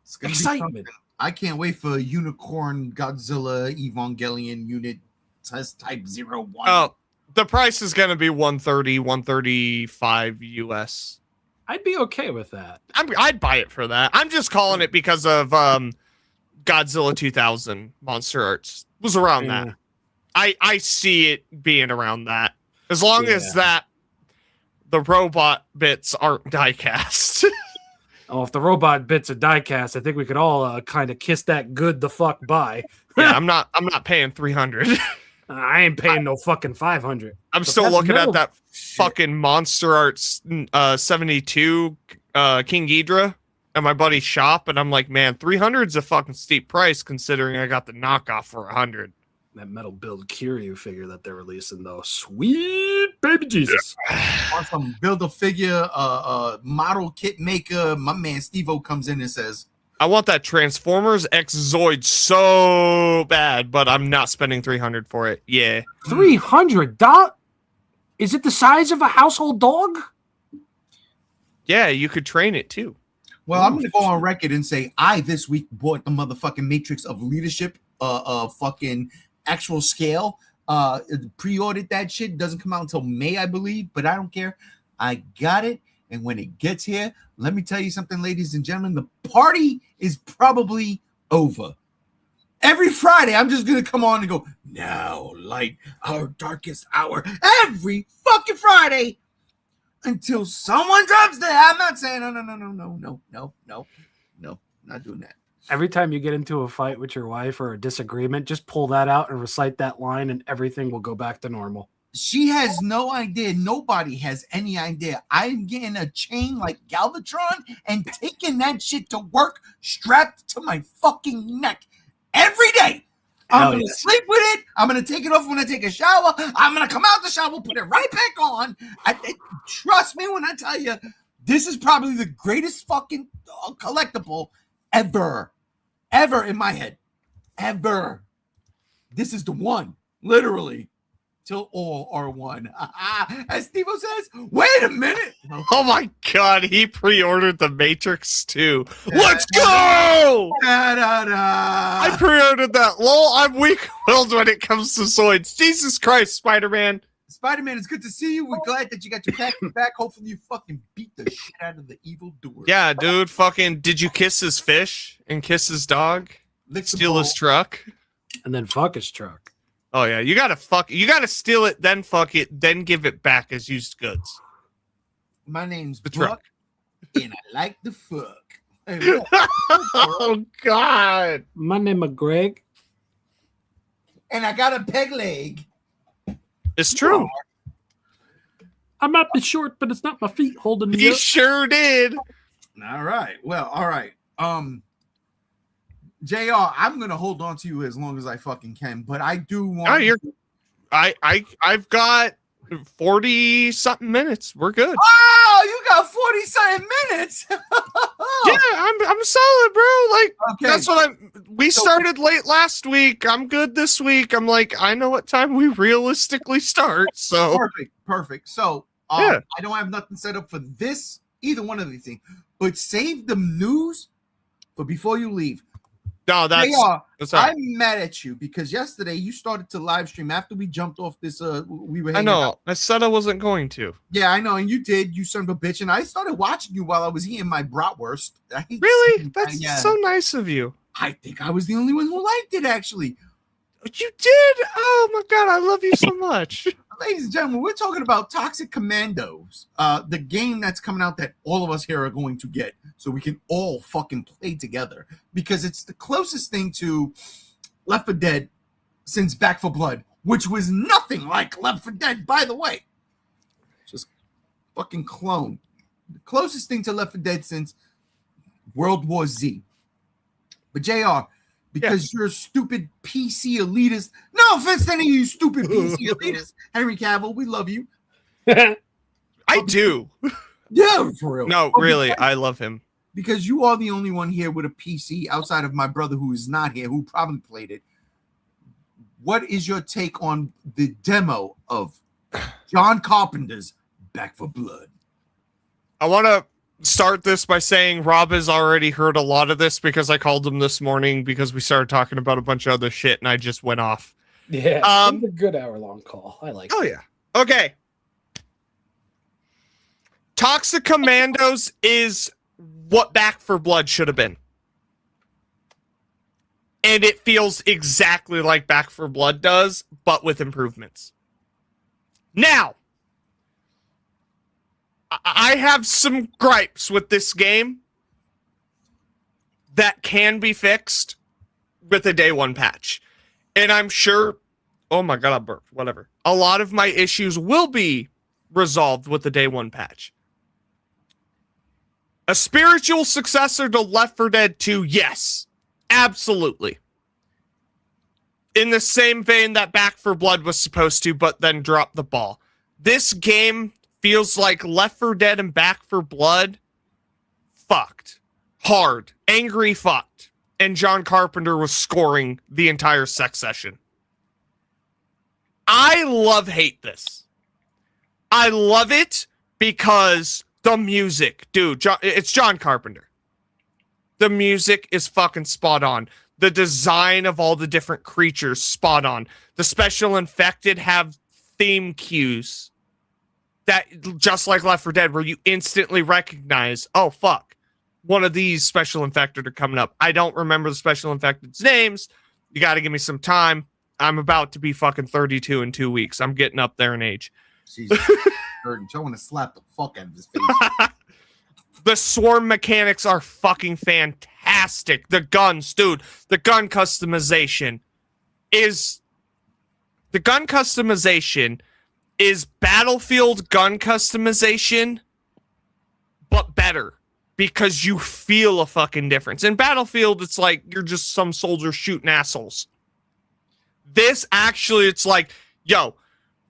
It's gonna be Excitement. something. I can't wait for Unicorn Godzilla Evangelion Unit Test Type 01. Oh, the price is going to be 130, 135 US. I'd be okay with that. I'd buy it for that. I'm just calling it because of Godzilla 2000 Monster Arts was around that. I see it being around that. As long as that the robot bits aren't die cast. Oh, if the robot bits are die cast, I think we could all kind of kiss that good the fuck bye. Yeah, I'm not paying 300. I ain't paying no fucking 500. I'm still looking at that fucking Monster Arts 72 King Ghidra at my buddy's shop, and I'm like, man, 300 is a fucking steep price considering I got the knockoff for 100. That metal build Kiryu figure that they're releasing, though, sweet baby Jesus. Awesome. Build a figure, model kit maker. My man Steve-O comes in and says, I want that Transformers X Zoid so bad, but I'm not spending 300 for it. Yeah. $300? Is it the size of a household dog? Yeah, you could train it too. Well, I'm going to go on record and say I this week bought the motherfucking Matrix of Leadership, fucking actual scale. Pre-ordered that shit. Doesn't come out until May, I believe, but I don't care. I got it, and when it gets here, let me tell you something, ladies and gentlemen. The party is probably over. Every Friday, I'm just going to come on and go, now light our darkest hour. Every fucking Friday. Until someone drops that. I'm not saying no, not doing that. Every time you get into a fight with your wife or a disagreement, just pull that out and recite that line, and everything will go back to normal. She has no idea. Nobody has any idea. I'm getting a chain like Galvatron and taking that shit to work strapped to my fucking neck every day. I'm going to sleep with it. I'm going to take it off when I take a shower. I'm going to come out the shower, put it right back on. Trust me when I tell you, this is probably the greatest fucking collectible ever in my head. Ever. This is the one, literally, till all are one. As Steve-O says, wait a minute. Oh my God, he pre-ordered the Matrix 2. Let's go! I pre-ordered that. Lol, I'm weak-willed when it comes to Zoids. Jesus Christ, Spider-Man. Spider-Man, it's good to see you. We're glad that you got your pack back. Hopefully you fucking beat the shit out of the evil doer. Yeah, dude, fucking, did you kiss his fish and kiss his dog? Steal his truck? And then fuck his truck. Oh yeah, you gotta steal it, then fuck it, then give it back as used goods. My name's The Buck, truck. and I like the fuck. Oh God. My name is Greg. And I got a peg leg. It's true. I might be short, but it's not my feet holding me He up. sure did. All right. Well, all right. JR, I'm gonna hold on to you as long as I fucking can, but I do want I've got 40 something minutes. We're good. Oh, you got 40-something minutes. Yeah, I'm solid, bro. Like that's what we started late last week. I'm good this week. I'm like, I know what time we realistically start. So perfect. So yeah. I don't have nothing set up for this, either one of these things, but save the news for before you leave. No, that's I'm mad at you because yesterday you started to live stream after we jumped off this. We were. I know. I said I wasn't going to. Yeah, I know, and you did. You son of a bitch, and I started watching you while I was eating my bratwurst. Really? That's so nice of you. I think I was the only one who liked it. Actually, you did. Oh my God, I love you so much. Ladies and gentlemen, we're talking about Toxic Commandos, the game that's coming out that all of us here are going to get so we can all fucking play together because it's the closest thing to Left 4 Dead since Back 4 Blood, which was nothing like Left 4 Dead, by the way. Just fucking clone. The closest thing to Left 4 Dead since World War Z. But JR, because you're a stupid PC elitist. No offense to any of you stupid PC elitists. Henry Cavill, we love you. I do. Yeah, for real. No, really, I love him. Because you are the only one here with a PC outside of my brother who is not here, who probably played it. What is your take on the demo of John Carpenter's Back 4 Blood? I want to start this by saying Rob has already heard a lot of this because I called him this morning because we started talking about a bunch of other shit and I just went off. Yeah, it was a good hour-long call. I like it. Oh, yeah. Okay. Toxic Commandos is what Back 4 Blood should have been. And it feels exactly like Back 4 Blood does, but with improvements. Now, I have some gripes with this game that can be fixed with a day one patch. And I'm sure, oh my God, I burped, whatever. A lot of my issues will be resolved with the day one patch. A spiritual successor to Left 4 Dead 2, yes, absolutely. In the same vein that Back 4 Blood was supposed to, but then dropped the ball. This game feels like Left 4 Dead and Back 4 Blood fucked. Hard. Angry fucked. And John Carpenter was scoring the entire sex session. I hate this. I love it because The music, dude, it's John Carpenter. The music is fucking spot on. The design of all the different creatures, spot on. The special infected have theme cues that, just like Left 4 Dead, where you instantly recognize, oh, fuck, one of these special infected are coming up. I don't remember the special infected's names. You got to give me some time. I'm about to be fucking 32 in 2 weeks. I'm getting up there in age. Jesus. I want to slap the fuck out of his face. The swarm mechanics are fucking fantastic. The guns, dude. The gun customization is Battlefield gun customization, but better because you feel a fucking difference. In Battlefield, it's like you're just some soldier shooting assholes. This actually, it's like, yo,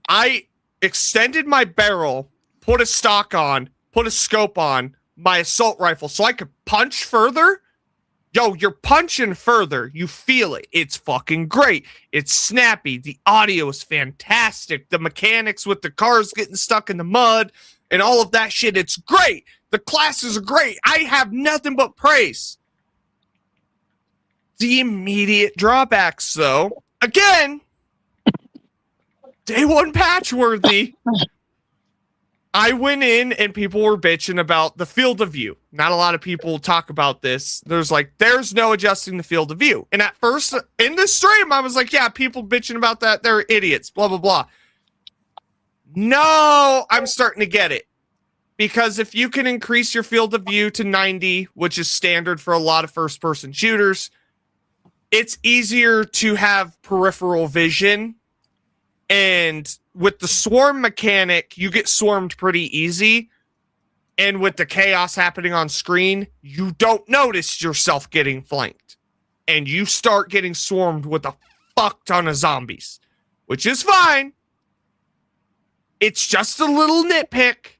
I extended my barrel, put a stock on, put a scope on my assault rifle so I could punch further. Yo, you're punching further. You feel it. It's fucking great. It's snappy. The audio is fantastic. The mechanics with the cars getting stuck in the mud and all of that shit, it's great. The classes are great. I have nothing but praise. The immediate drawbacks, though, again, day one patch worthy. I went in and people were bitching about the field of view. Not a lot of people talk about this. There's no adjusting the field of view. And at first in the stream, I was like, yeah, people bitching about that, they're idiots, blah, blah, blah. No, I'm starting to get it. Because if you can increase your field of view to 90, which is standard for a lot of first-person shooters, it's easier to have peripheral vision. And with the swarm mechanic, you get swarmed pretty easy. And with the chaos happening on screen, you don't notice yourself getting flanked. And you start getting swarmed with a fuck ton of zombies, which is fine. It's just a little nitpick.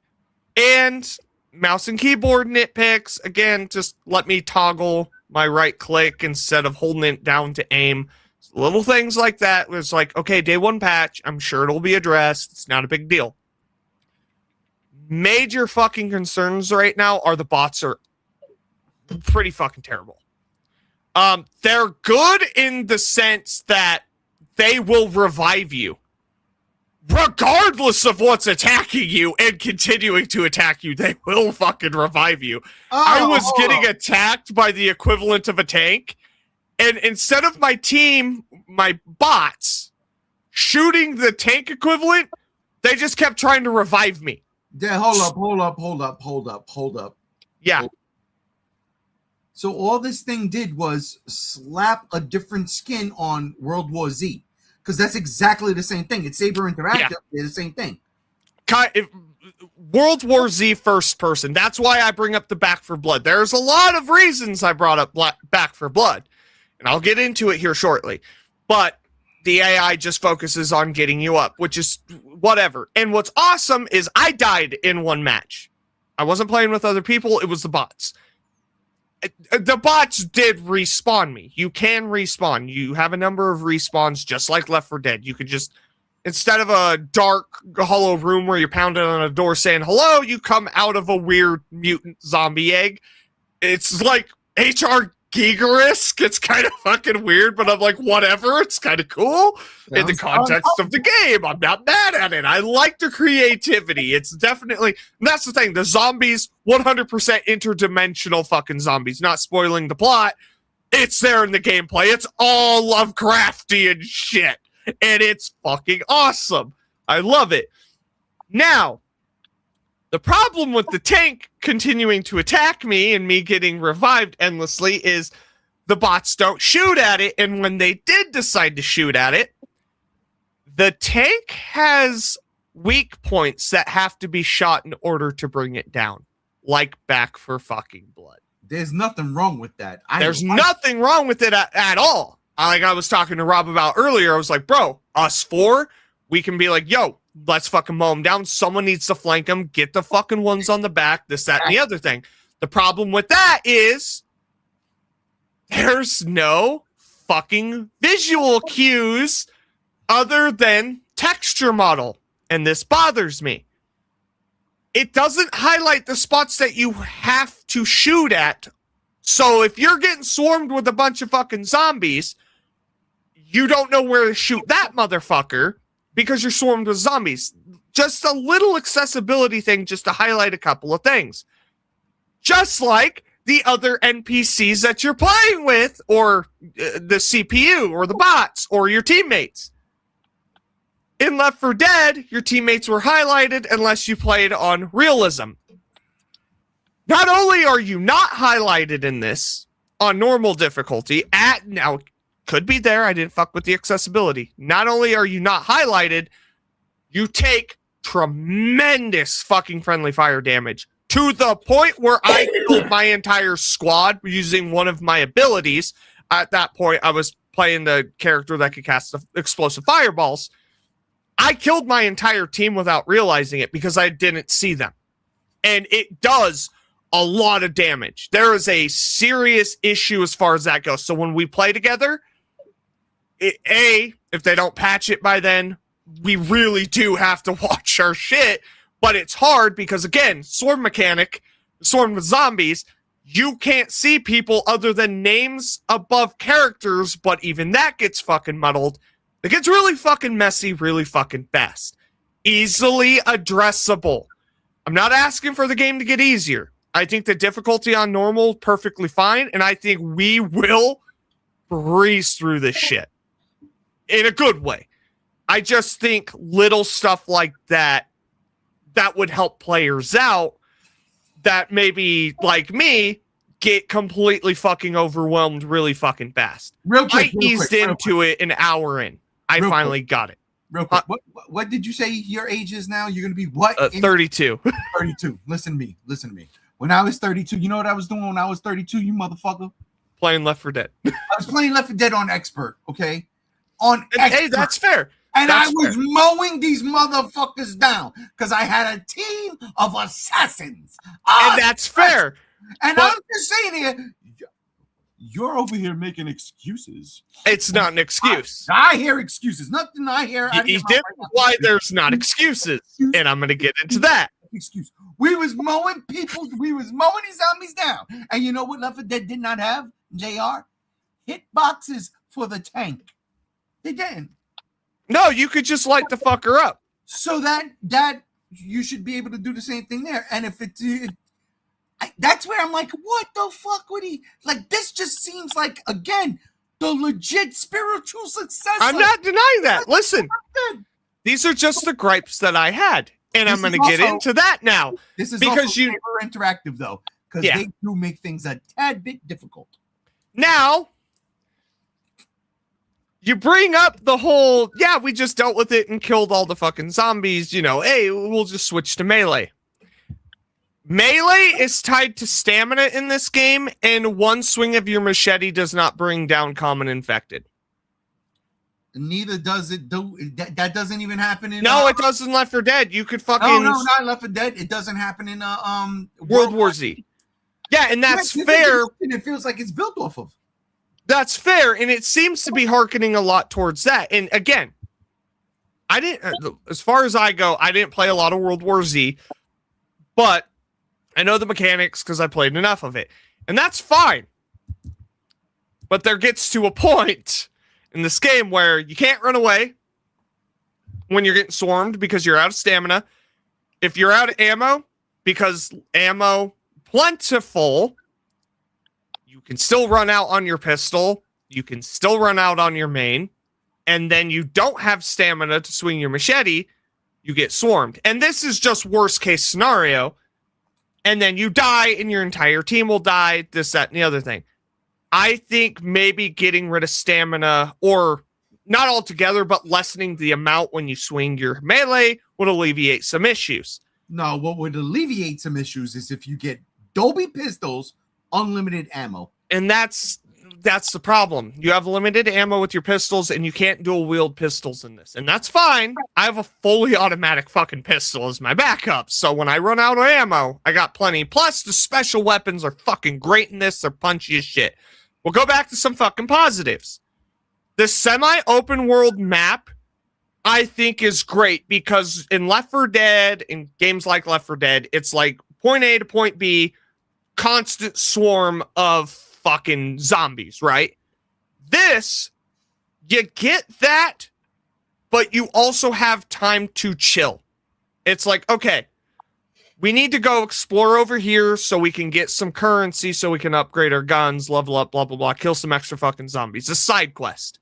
And mouse and keyboard nitpicks. Again, just let me toggle my right click instead of holding it down to aim. Little things like that. It's like, okay, day one patch. I'm sure it'll be addressed. It's not a big deal. Major fucking concerns right now are the bots are pretty fucking terrible. They're good in the sense that they will revive you. Regardless of what's attacking you and continuing to attack you, they will fucking revive you. I was getting attacked by the equivalent of a tank. And instead of my team, my bots, shooting the tank equivalent, they just kept trying to revive me. Yeah, hold up. Yeah. So all this thing did was slap a different skin on World War Z. Because that's exactly the same thing. It's Saber Interactive. They're the same thing. World War Z first person. That's why I bring up the Back 4 Blood. There's a lot of reasons I brought up Back 4 Blood. And I'll get into it here shortly. But the AI just focuses on getting you up, which is whatever. And what's awesome is I died in one match. I wasn't playing with other people. It was the bots. The bots did respawn me. You can respawn. You have a number of respawns just like Left 4 Dead. You could just, instead of a dark, hollow room where you're pounding on a door saying, hello, you come out of a weird mutant zombie egg. It's like HR Gigerist. It's kind of fucking weird, but I'm like, whatever. It's kind of cool in the context of the game. I'm not mad at it. I like the creativity. It's definitely, that's the thing. The zombies, 100% interdimensional fucking zombies. Not spoiling the plot. It's there in the gameplay. It's all Lovecraftian shit. And it's fucking awesome. I love it. Now, the problem with the tank continuing to attack me and me getting revived endlessly is the bots don't shoot at it. And when they did decide to shoot at it, the tank has weak points that have to be shot in order to bring it down. Like Back 4 fucking Blood. There's nothing wrong with that. There's nothing wrong with it at all. Like I was talking to Rob about earlier, I was like, bro, us four, we can be like, yo, let's fucking mow them down. Someone needs to flank them. Get the fucking ones on the back. This, that, and the other thing. The problem with that is there's no fucking visual cues other than texture model. And this bothers me. it doesn't highlight the spots that you have to shoot at. So if you're getting swarmed with a bunch of fucking zombies, you don't know where to shoot that motherfucker because you're swarmed with zombies. Just a little accessibility thing just to highlight a couple of things. Just like the other NPCs that you're playing with, or the CPU, or the bots, or your teammates. In Left 4 Dead, your teammates were highlighted unless you played on realism. Not only are you not highlighted in this on normal difficulty, now could be there, I didn't fuck with the accessibility. Not only are you not highlighted, you take tremendous fucking friendly fire damage to the point where I killed my entire squad using one of my abilities. At that point, I was playing the character that could cast explosive fireballs. I killed my entire team without realizing it because I didn't see them. And it does a lot of damage. There is a serious issue as far as that goes. So when we play together, if they don't patch it by then, we really do have to watch our shit. But it's hard because, again, sword mechanic, swarmed with zombies, you can't see people other than names above characters, but even that gets fucking muddled. It gets really fucking messy really fucking fast. Easily addressable. I'm not asking for the game to get easier. I think the difficulty on normal perfectly fine, and I think we will breeze through this shit in a good way. I just think little stuff like that would help players out that maybe, like me, get completely fucking overwhelmed really fucking fast. Real quick, I eased into it an hour in. I finally got it. Real quick. What did you say your age is now? You're going to be what? 32. 32. Listen to me. When I was 32, you know what I was doing when I was 32, you motherfucker? Playing Left 4 Dead. I was playing Left 4 Dead on Expert, okay? On Expert. Hey, that's fair. And that's I was fair. mowing these motherfuckers down because I had a team of assassins. And that's fair. And I'm just saying here, you're over here making excuses. It's not an excuse. I hear excuses. Nothing I hear. He did why there's not excuses. And I'm going to get into that. Excuse. We was mowing people. We was mowing these zombies down. And you know what Left 4 Dead did not have, JR? Hit boxes for the tank. They didn't. No, you could just light the fucker up. So that you should be able to do the same thing there. And if that's where I'm like, what the fuck would he like? This just seems like, again, the legit spiritual successor. I'm not denying that. Listen, these are just the gripes that I had, and I'm going to get into that now. This is because also interactive though, because they do make things a tad bit difficult. Now, you bring up the whole, we just dealt with it and killed all the fucking zombies. You know, hey, we'll just switch to melee. Melee is tied to stamina in this game, and one swing of your machete does not bring down common infected. Neither does it. That doesn't even happen in. No, it does in Left 4 Dead. You could fucking. No, not Left 4 Dead. It doesn't happen in World War Z. Yeah, and that's fair. It feels like it's built off of. That's fair, and it seems to be hearkening a lot towards that. And again, I didn't, as far as I go, I didn't play a lot of World War Z, but I know the mechanics because I played enough of it, and that's fine. But there gets to a point in this game where you can't run away when you're getting swarmed because you're out of stamina. If you're out of ammo, because ammo plentiful, you can still run out on your pistol. You can still run out on your main. And then you don't have stamina to swing your machete. You get swarmed. And this is just worst case scenario. And then you die and your entire team will die. This, that, and the other thing. I think maybe getting rid of stamina, or not altogether, but lessening the amount when you swing your melee would alleviate some issues. No, what would alleviate some issues is if you get Dolby pistols, unlimited ammo. And that's the problem. You have limited ammo with your pistols, and you can't dual wield pistols in this. And that's fine. I have a fully automatic fucking pistol as my backup. So when I run out of ammo, I got plenty. Plus, the special weapons are fucking great in this. They're punchy as shit. We'll go back to some fucking positives. The semi-open world map I think is great because in Left 4 Dead, in games like Left 4 Dead, it's like point A to point B, constant swarm of fucking zombies, right? This, you get that, but you also have time to chill. It's like, okay, we need to go explore over here so we can get some currency so we can upgrade our guns, level up, blah, blah, blah, kill some extra fucking zombies. A side quest.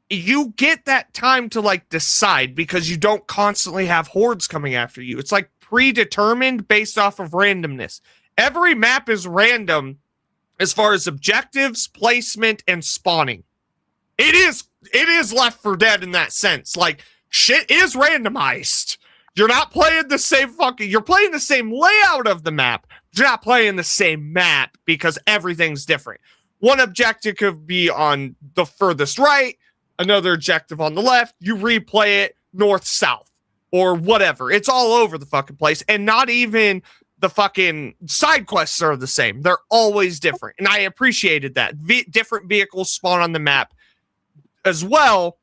You get that time to like decide because you don't constantly have hordes coming after you. It's like predetermined based off of randomness. Every map is random as far as objectives, placement, and spawning. It is Left 4 Dead in that sense. Like, shit is randomized. You're not playing the same you're playing the same layout of the map. You're not playing the same map because everything's different. One objective could be on the furthest right, another objective on the left. You replay it north, south, or whatever. It's all over the fucking place. And not even the fucking side quests are the same. They're always different. And I appreciated that. Different vehicles spawn on the map as well.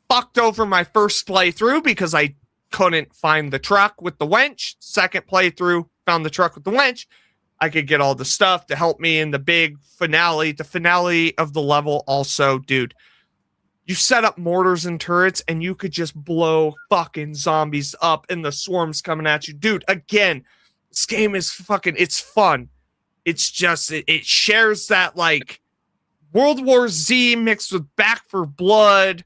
Fucked over my first playthrough because I couldn't find the truck with the wench. Second playthrough, found the truck with the wench. I could get all the stuff to help me in the big finale. The finale of the level also, dude. You set up mortars and turrets and you could just blow fucking zombies up and the swarms coming at you. Dude, again, this game is fucking, it's fun. It's just, it shares that like World War Z mixed with Back 4 Blood,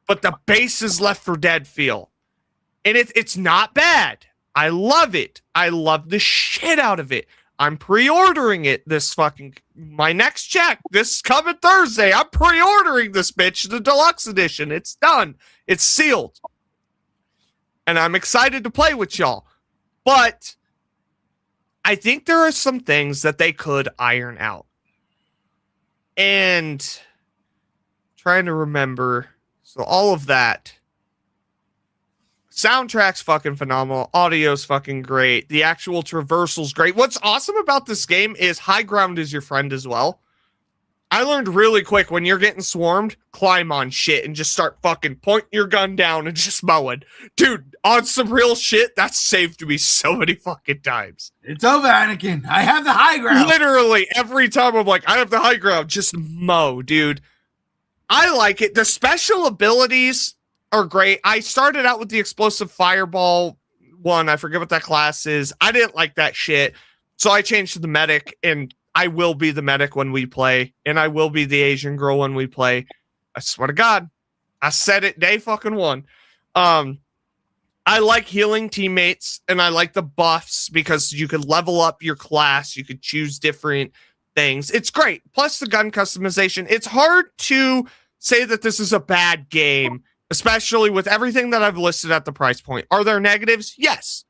but the base is Left 4 Dead feel. And it's not bad. I love it. I love the shit out of it. I'm pre-ordering it my next check, this coming Thursday. I'm pre-ordering this bitch, the deluxe edition. It's done. It's sealed. And I'm excited to play with y'all. But I think there are some things that they could iron out. And trying to remember. So all of that. Soundtrack's fucking phenomenal. Audio's fucking great. The actual traversal's great. What's awesome about this game is high ground is your friend as well. I learned really quick when you're getting swarmed, climb on shit and just start fucking pointing your gun down and just mowing. Dude, on some real shit, that's saved me so many fucking times. It's over, Anakin. I have the high ground. Literally, every time I'm like, I have the high ground, just mow, dude. I like it. The special abilities are great. I started out with the explosive fireball one. I forget what that class is. I didn't like that shit. So I changed to the medic, and I will be the medic when we play, and I will be the Asian girl when we play. I swear to God. I said it day fucking one. I like healing teammates, and I like the buffs because you could level up your class. You could choose different things. It's great. Plus the gun customization. It's hard to say that this is a bad game, especially with everything that I've listed at the price point. Are there negatives? Yes.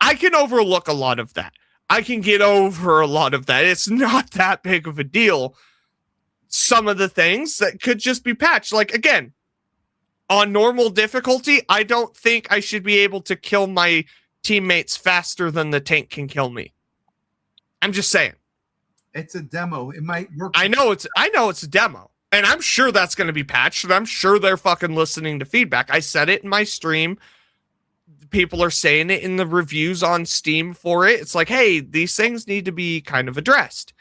I can overlook a lot of that. I can get over a lot of that. It's not that big of a deal. Some of the things that could just be patched. Like, again, on normal difficulty, I don't think I should be able to kill my teammates faster than the tank can kill me. I'm just saying. It's a demo. It might work. I know it's a demo. And I'm sure that's going to be patched, and I'm sure they're fucking listening to feedback. I said it in my stream. People are saying it in the reviews on Steam for it. It's like, hey, these things need to be kind of addressed.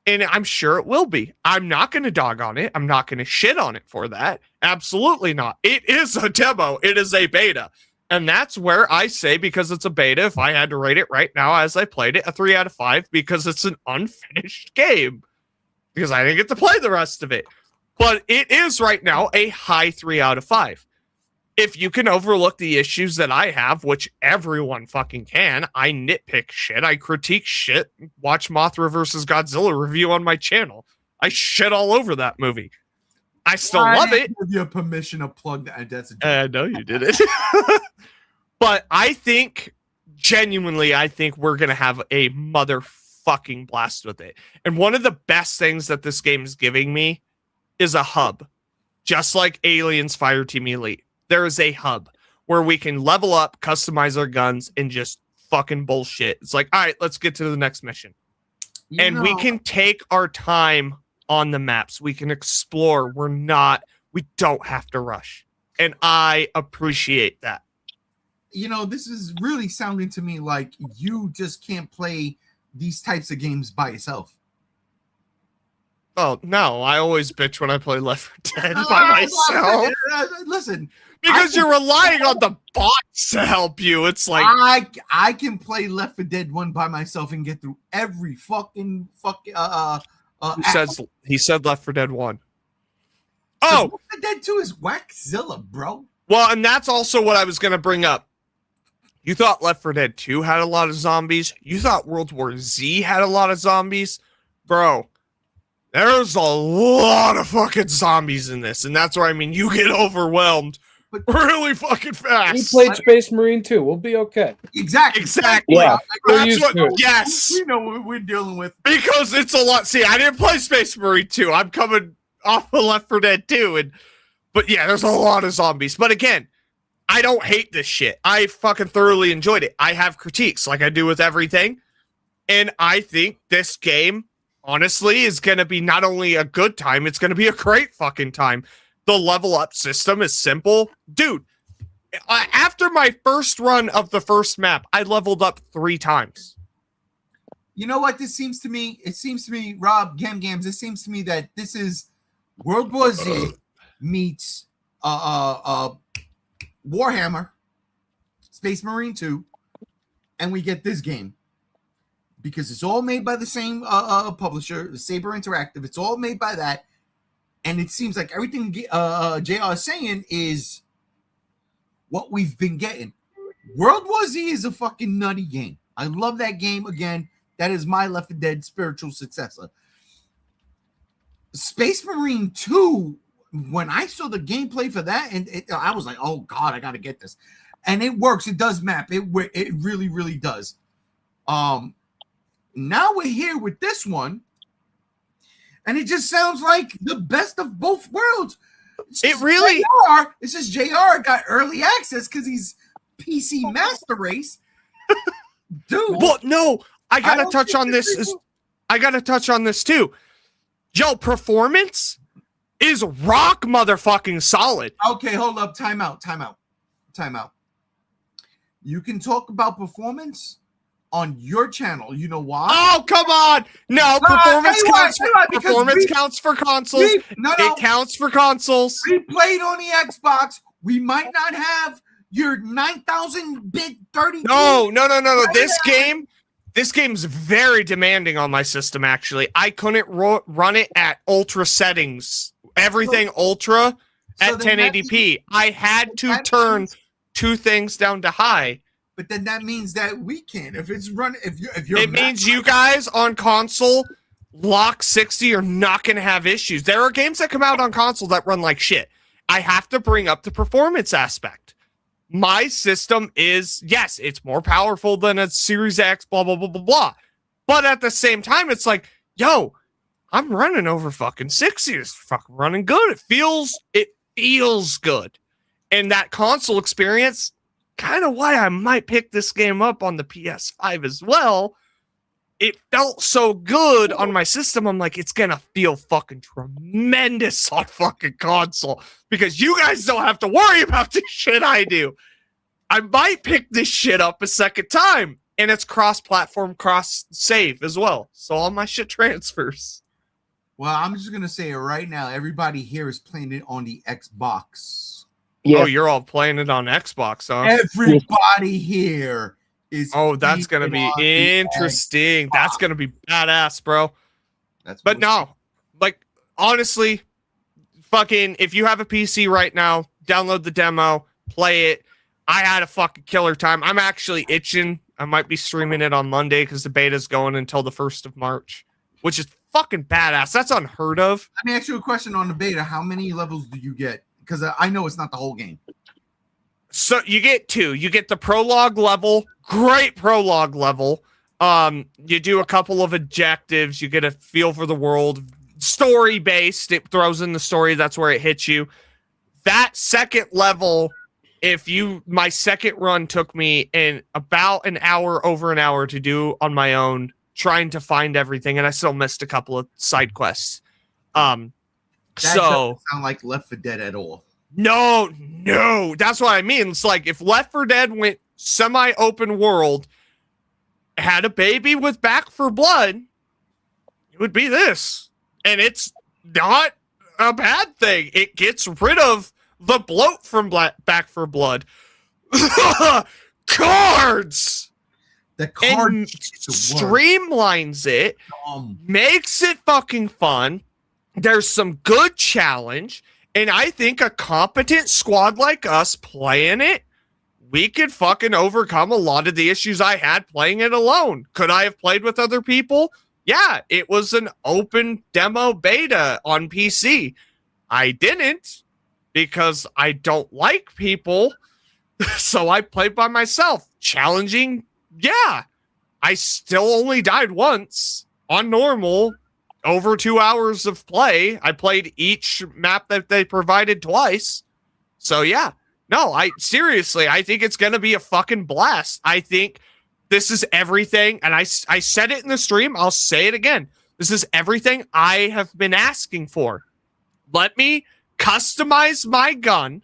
And I'm sure it will be. I'm not going to dog on it. I'm not going to shit on it for that. Absolutely not. It is a demo. It is a beta. And that's where I say, because it's a beta, if I had to rate it right now as I played it, a 3 out of 5, because it's an unfinished game. Because I didn't get to play the rest of it. But it is right now a high 3 out of 5. If you can overlook the issues that I have, which everyone fucking can, I nitpick shit, I critique shit, watch Mothra vs. Godzilla review on my channel. I shit all over that movie. I still love it. Give you permission to plug that. That's no, you didn't. But I think, genuinely, I think we're going to have a motherfucking blast with it. And one of the best things that this game is giving me is a hub. Just like Aliens Fireteam Elite. There is a hub where we can level up, customize our guns, and just fucking bullshit. It's like, all right, let's get to the next mission. We can take our time on the maps. We can explore. We're not we don't have to rush. And I appreciate that. You know, this is really sounding to me like you just can't play these types of games by yourself. Oh, no, I always bitch when I play Left 4 Dead by myself. Listen, Because you're relying on the bots to help you. It's like I can play Left 4 Dead 1 by myself and get through every fucking he said Left 4 Dead 1. Oh, Left 4 Dead 2 is Whackzilla, bro. well, and that's also what I was going to bring up. You thought Left 4 Dead 2 had a lot of zombies. You thought World War Z had a lot of zombies. Bro, there's a lot of fucking zombies in this. And that's where, I mean, you get overwhelmed really fucking fast. We played Space Marine too. We'll be okay. Exactly. Yeah. That's what, yes. We know what we're dealing with. Because it's a lot. See, I didn't play Space Marine 2. I'm coming off of Left 4 Dead 2. But yeah, there's a lot of zombies. But again, I don't hate this shit. I fucking thoroughly enjoyed it. I have critiques like I do with everything. And I think this game, honestly, is going to be not only a good time, it's going to be a great fucking time. The level up system is simple. Dude, after my first run of the first map, I leveled up 3 times. You know what this seems to me? It seems to me, Rob, Gams, it seems to me that this is World War Z meets Warhammer, Space Marine 2, and we get this game. Because it's all made by the same publisher, Saber Interactive. It's all made by that. And it seems like everything JR is saying is what we've been getting. World War Z is a fucking nutty game. I love that game. Again, that is my Left 4 Dead spiritual successor. Space Marine 2, when I saw the gameplay for that, and I was like, oh, God, I got to get this. And it works. It does map. It really, really does. Now we're here with this one. And it just sounds like the best of both worlds. It really it's just JR got early access because he's PC Master Race. Dude. Well, no, I gotta touch on this. I gotta touch on this too. Yo, performance is rock motherfucking solid. Okay, hold up. Time out. You can talk about performance on your channel. You know why? Oh, come on. No, performance counts for consoles. It counts for consoles. We played on the Xbox. We might not have your 9,000-bit 30. No. This game's very demanding on my system, actually. I couldn't run it at ultra settings. Everything ultra at 1080p. I had to turn 2 things down to high. But then that means that we can. If it's running, if you're it means you guys on console lock 60 are not going to have issues. There are games that come out on console that run like shit. I have to bring up the performance aspect. My system is, yes, it's more powerful than a Series X, blah, blah, blah, blah, blah. But at the same time, it's like, yo, I'm running over fucking 60. It's fucking running good. It feels good. And that console experience, kind of why I might pick this game up on the PS5 as well. It felt so good on my system. I'm like, it's gonna feel fucking tremendous on fucking console because you guys don't have to worry about this shit I do. I might pick this shit up a second time, and it's cross-platform, cross-save as well. So all my shit transfers. Well, I'm just gonna say it right now. Everybody here is playing it on the Xbox. Yeah. Oh, you're all playing it on Xbox, huh? Everybody here is. Oh, that's gonna be interesting. That's gonna be badass, bro. But no, like honestly, fucking, if you have a PC right now, download the demo, play it. I had a fucking killer time. I'm actually itching. I might be streaming it on Monday because the beta's going until the 1st of March, which is fucking badass. That's unheard of. Let me ask you a question on the beta. How many levels do you get? Because I know it's not the whole game. So you get 2. You get the prologue level. Great prologue level. You do a couple of objectives. You get a feel for the world. Story based. It throws in the story. That's where it hits you. That second level, my second run took me in about over an hour to do on my own, trying to find everything, and I still missed a couple of side quests. So That So doesn't sound like Left 4 Dead at all. no, that's what I mean. It's like if Left 4 Dead went semi-open world, had a baby with Back for Blood, it would be this. And it's not a bad thing. It gets rid of the bloat from Back for Blood. Cards! The card And streamlines it, makes it fucking fun. There's some good challenge, and I think a competent squad like us playing it, we could fucking overcome a lot of the issues I had playing it alone. Could I have played with other people? Yeah, it was an open demo beta on PC. I didn't because I don't like people, so I played by myself. Challenging, yeah. I still only died once on normal. Over 2 hours of play. I played each map that they provided twice. So yeah, no, I think it's going to be a fucking blast. I think this is everything. And I said it in the stream. I'll say it again. This is everything I have been asking for. Let me customize my gun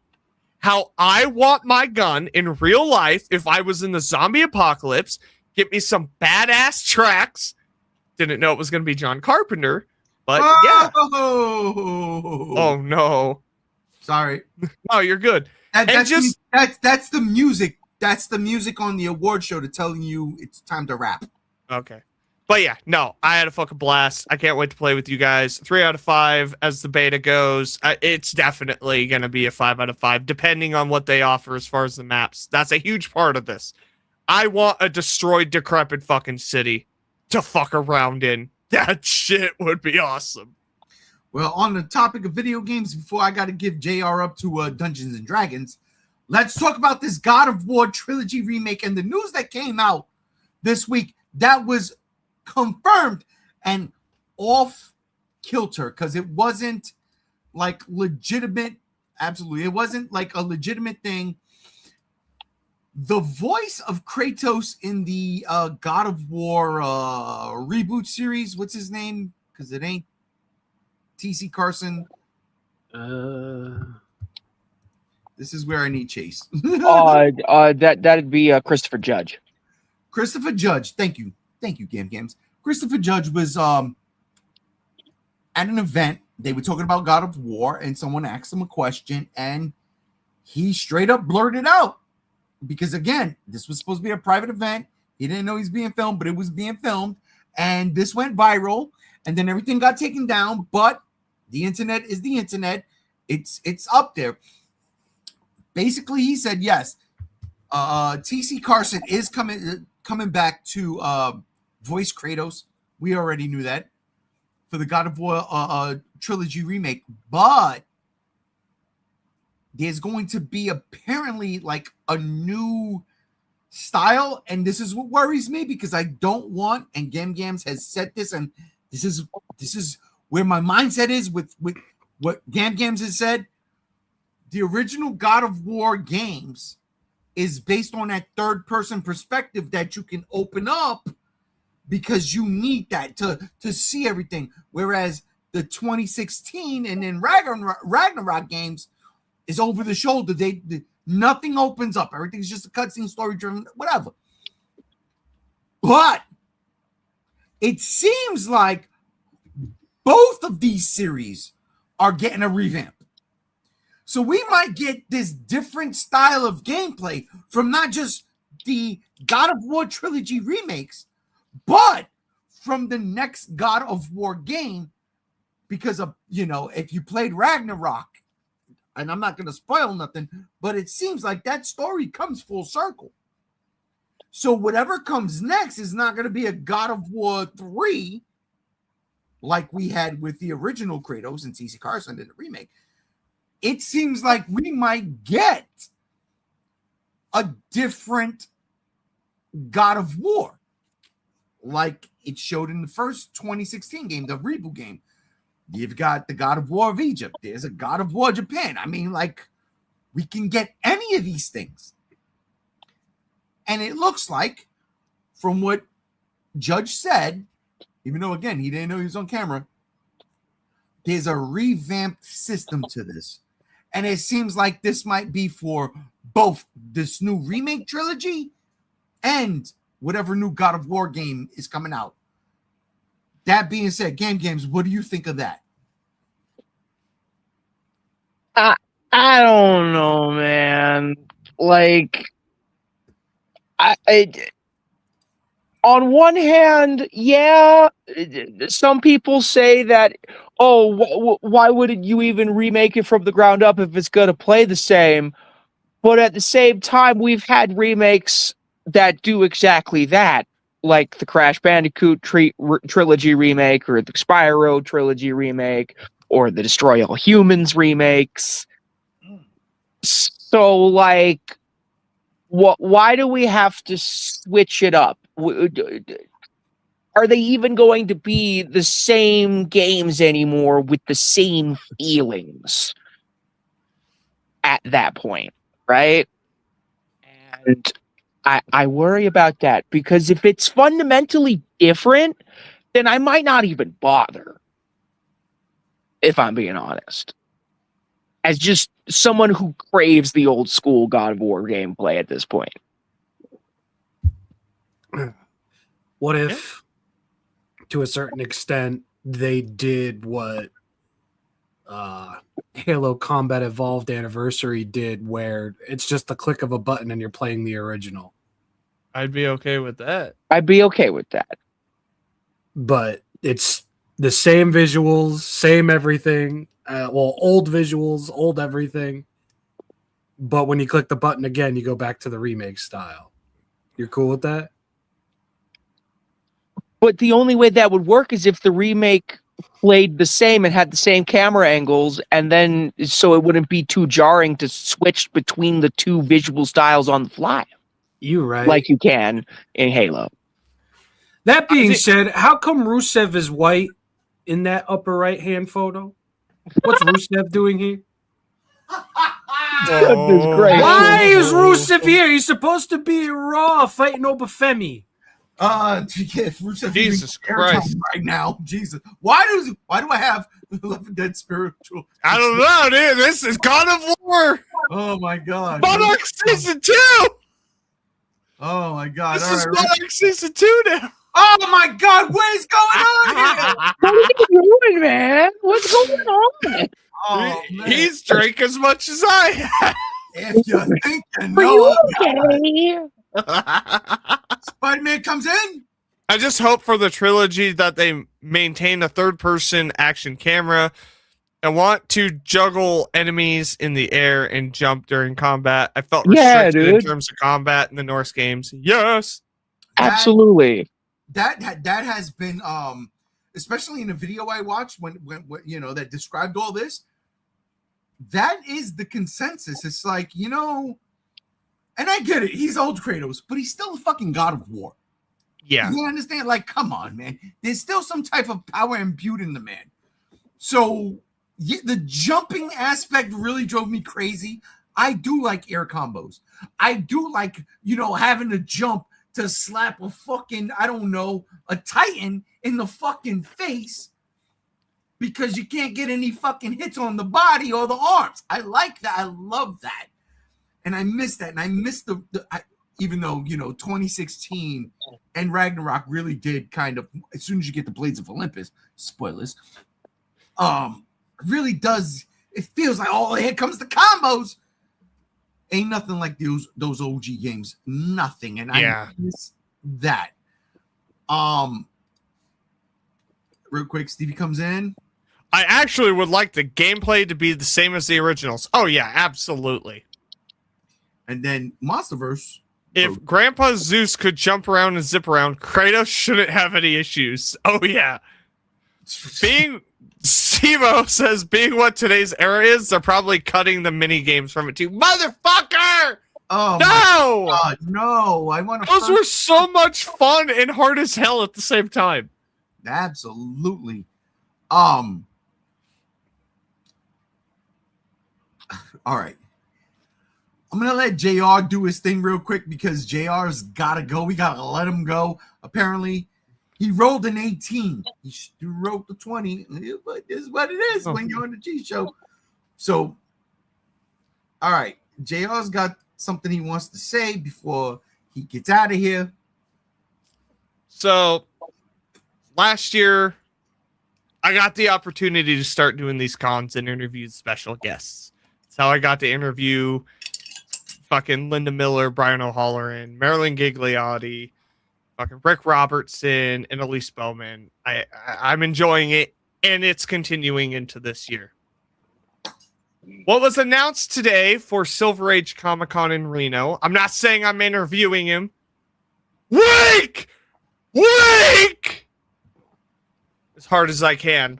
how I want my gun in real life. If I was in the zombie apocalypse, get me some badass tracks. Didn't know it was going to be John Carpenter, but yeah. Oh no. Sorry. No, you're good. That's the music. That's the music on the award show to telling you it's time to wrap. Okay. But yeah, no, I had a fucking blast. I can't wait to play with you guys. 3 out of 5 as the beta goes. It's definitely going to be a 5 out of 5, depending on what they offer as far as the maps. That's a huge part of this. I want a destroyed, decrepit fucking city to fuck around in. That shit would be awesome. Well, on the topic of video games, before I got to give JR up to Dungeons and Dragons, let's talk about this God of War Trilogy remake and the news that came out this week that was confirmed and off kilter because it wasn't like legitimate. Absolutely. It wasn't like a legitimate thing. The voice of Kratos in the God of War reboot series, what's his name? Because it ain't TC Carson. This is where I need Chase. That'd be Christopher Judge. Christopher Judge. Thank you, Gams. Christopher Judge was at an event. They were talking about God of War, and someone asked him a question, and he straight up blurted out. Because again, this was supposed to be a private event. He didn't know he was being filmed, but it was being filmed. And this went viral. And then everything got taken down. But the internet is the internet. It's up there. Basically, he said, yes, TC Carson is coming back to voice Kratos. We already knew that for the God of War trilogy remake. But there's going to be apparently like a new style, and this is what worries me because I don't want, and Gams has said this, and this is where my mindset is with what Gams has said. The original God of War games is based on that third-person perspective that you can open up because you need that to see everything. Whereas the 2016 and then Ragnarok games is over the shoulder. Nothing opens up. Everything's just a cutscene, story-driven, whatever. But it seems like both of these series are getting a revamp. So we might get this different style of gameplay from not just the God of War trilogy remakes, but from the next God of War game. Because of, if you played Ragnarok, and I'm not going to spoil nothing, but it seems like that story comes full circle. So whatever comes next is not going to be a God of War 3 like we had with the original Kratos and TC Carson in the remake. It seems like we might get a different God of War like it showed in the first 2016 game, the reboot game. You've got the God of War of Egypt. There's a God of War Japan. I mean, like, we can get any of these things. And it looks like, from what Judge said, even though, again, he didn't know he was on camera, there's a revamped system to this. And it seems like this might be for both this new remake trilogy and whatever new God of War game is coming out. That being said, Games, what do you think of that? I don't know, man. Like, on one hand, yeah, some people say that, oh, why wouldn't you even remake it from the ground up if it's going to play the same? But at the same time, we've had remakes that do exactly that, like the Crash Bandicoot trilogy remake, or the Spyro trilogy remake, or the Destroy All Humans remakes. So, like, why do we have to switch it up? Are they even going to be the same games anymore with the same feelings at that point, right? And I worry about that, because if it's fundamentally different, then I might not even bother, if I'm being honest. As just someone who craves the old school God of War gameplay at this point. What if, to a certain extent, they did what Halo Combat Evolved Anniversary did, where it's just the click of a button and you're playing the original? I'd be okay with that. I'd be okay with that. But it's the same visuals, same everything. Old visuals, old everything. But when you click the button again, you go back to the remake style. You're cool with that? But the only way that would work is if the remake played the same and had the same camera angles, and then so it wouldn't be too jarring to switch between the two visual styles on the fly. You right. Like you can in Halo. That being said, how come Rusev is white in that upper right-hand photo? What's Rusev doing here? Goodness gracious. Why is Rusev here? He's supposed to be Raw fighting Obafemi. Rusev Jesus Christ! Right now, Jesus. Why do I have Left Dead spiritual? I don't know, dude. This is God of War. Oh my God! Monarch season 2. Oh my God! This is Monarch season 2 now. Oh my God! What is going on here? What are you doing, man? What's going on? Oh, man. He's drank as much as I have. If you think you Are know, you okay? Spider-Man comes in. I just hope for the trilogy that they maintain a third-person action camera. I want to juggle enemies in the air and jump during combat. I felt restricted in terms of combat in the Norse games. Yes, absolutely. That has been especially in a video I watched when you know that described all this. That is the consensus. It's like, you know, and I get it. He's old Kratos, but he's still a fucking God of War. Yeah. You understand? Like, come on, man. There's still some type of power imbued in the man. So the jumping aspect really drove me crazy. I do like air combos. I do like, you know, having to jump to slap a fucking, I don't know, a Titan in the fucking face because you can't get any fucking hits on the body or the arms. I like that. I love that. And I miss that. And I miss even though, you know, 2016 and Ragnarok really did kind of, as soon as you get the Blades of Olympus, spoilers, really does, it feels like, oh, here comes the combos. Ain't nothing like those OG games. Nothing. And I miss that. Real quick, Stevie comes in. I actually would like the gameplay to be the same as the originals. Oh, yeah, absolutely. And then Monsterverse. If Grandpa Zeus could jump around and zip around, Kratos shouldn't have any issues. Oh, yeah. Being Simo says, being what today's era is, they're probably cutting the mini games from it too. Motherfucker! Oh no! God, no! I want to. Those were so much fun and hard as hell at the same time. Absolutely. All right. I'm gonna let JR do his thing real quick because JR's gotta go. We gotta let him go. Apparently, He rolled an 18. He rolled the 20. But this is what it is when you're on the G show. So, all right. JR's got something he wants to say before he gets out of here. So, last year, I got the opportunity to start doing these cons and interview special guests. That's how I got to interview fucking Linda Miller, Brian O'Halloran, Marilyn Gigliotti, fucking Rick Robertson, and Elise Bowman. I'm enjoying it, and it's continuing into this year. What was announced today for Silver Age Comic-Con in Reno, I'm not saying I'm interviewing him. Wake! As hard as I can,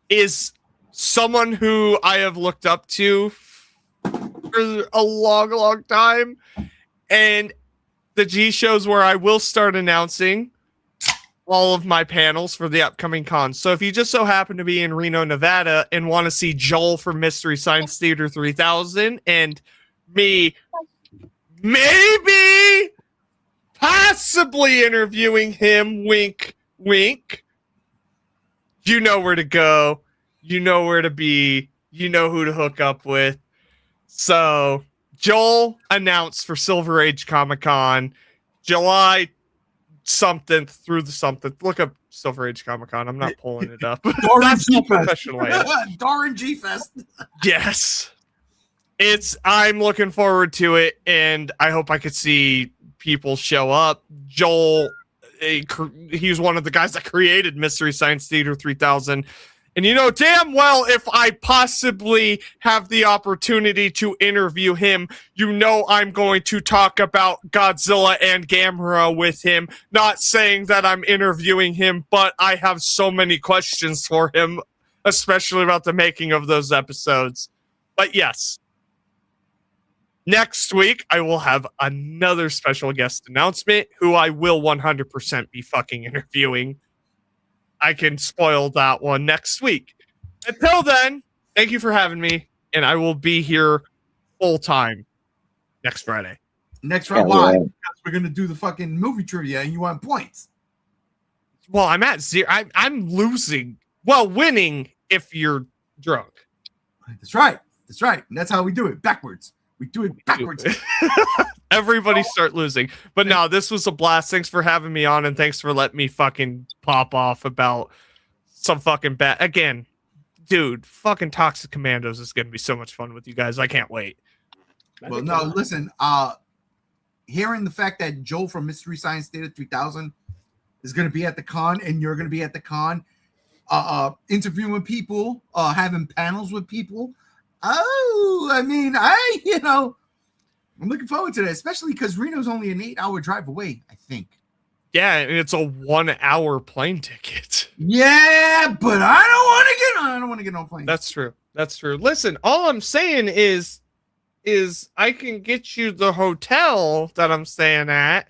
is someone who I have looked up to for a long time. And the G shows where I will start announcing all of my panels for the upcoming cons. So if you just so happen to be in Reno, Nevada and want to see Joel from Mystery Science Theater 3000 and me maybe possibly interviewing him, wink, wink, you know where to go. You know where to be. You know who to hook up with. So, Joel announced for Silver Age Comic-Con, July something through the something. Look up Silver Age Comic-Con. I'm not pulling it up. That's how professional I am. Darn G-Fest. Yes. I'm looking forward to it, and I hope I could see people show up. Joel, he was one of the guys that created Mystery Science Theater 3000. And you know damn well if I possibly have the opportunity to interview him, you know I'm going to talk about Godzilla and Gamera with him. Not saying that I'm interviewing him, but I have so many questions for him, especially about the making of those episodes. But yes, next week I will have another special guest announcement who I will 100% be fucking interviewing. I can spoil that one next week. Until then, thank you for having me, and I will be here full time next Friday. Next Friday, why? Because we're gonna do the fucking movie trivia, and you want points. Well, I'm at 0. I'm losing. Well, winning if you're drunk. That's right. That's right. And that's how we do it. Backwards. We do it backwards. Everybody start losing. But no, this was a blast. Thanks for having me on, and thanks for letting me fucking pop off about some fucking bad. Again, dude, fucking Toxic Commandos is going to be so much fun with you guys. I can't wait. Well, no, listen, hearing the fact that Joel from Mystery Science Theater 3000 is going to be at the con, and you're going to be at the con, interviewing people, having panels with people. Oh, I mean, I'm looking forward to that, especially because Reno's only an 8-hour drive away, I think. Yeah, and it's a 1-hour plane ticket. Yeah, but I don't want to get on plane. That's true. That's true. Listen, all I'm saying is I can get you the hotel that I'm staying at.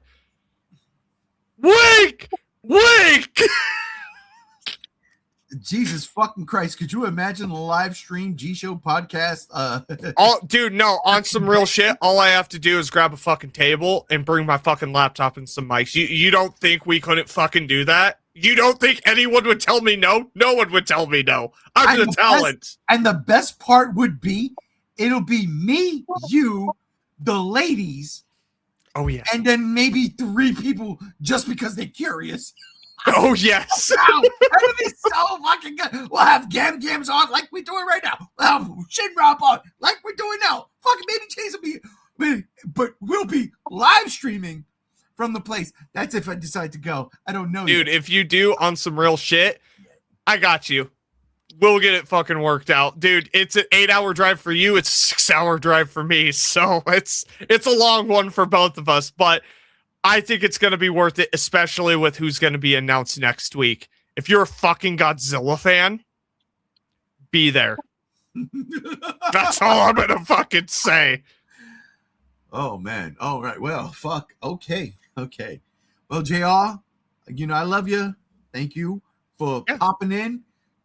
Wake! Jesus fucking Christ. Could you imagine the live stream G-Show podcast? Dude, no, on some real shit, all I have to do is grab a fucking table and bring my fucking laptop and some mics. You don't think we couldn't fucking do that? You don't think anyone would tell me no? No one would tell me no. I'm the talent. And the best part would be, it'll be me, you, the ladies. Oh, yeah. And then maybe 3 people just because they're curious. Oh, yes. Wow, that'd be so fucking good. We'll have Gams on like we're doing right now. We'll have Shinrop on like we're doing now. Fucking maybe Chase will be, but we'll be live streaming from the place. That's if I decide to go. I don't know. Dude, if you do on some real shit, I got you. We'll get it fucking worked out. Dude, it's an 8-hour drive for you. It's a 6-hour drive for me. So it's a long one for both of us, but I think it's going to be worth it, especially with who's going to be announced next week. If you're a fucking Godzilla fan, be there. That's all I'm going to fucking say. Oh, man. All right. Well, fuck. Okay. Well, JR, I love you. Thank you for popping in.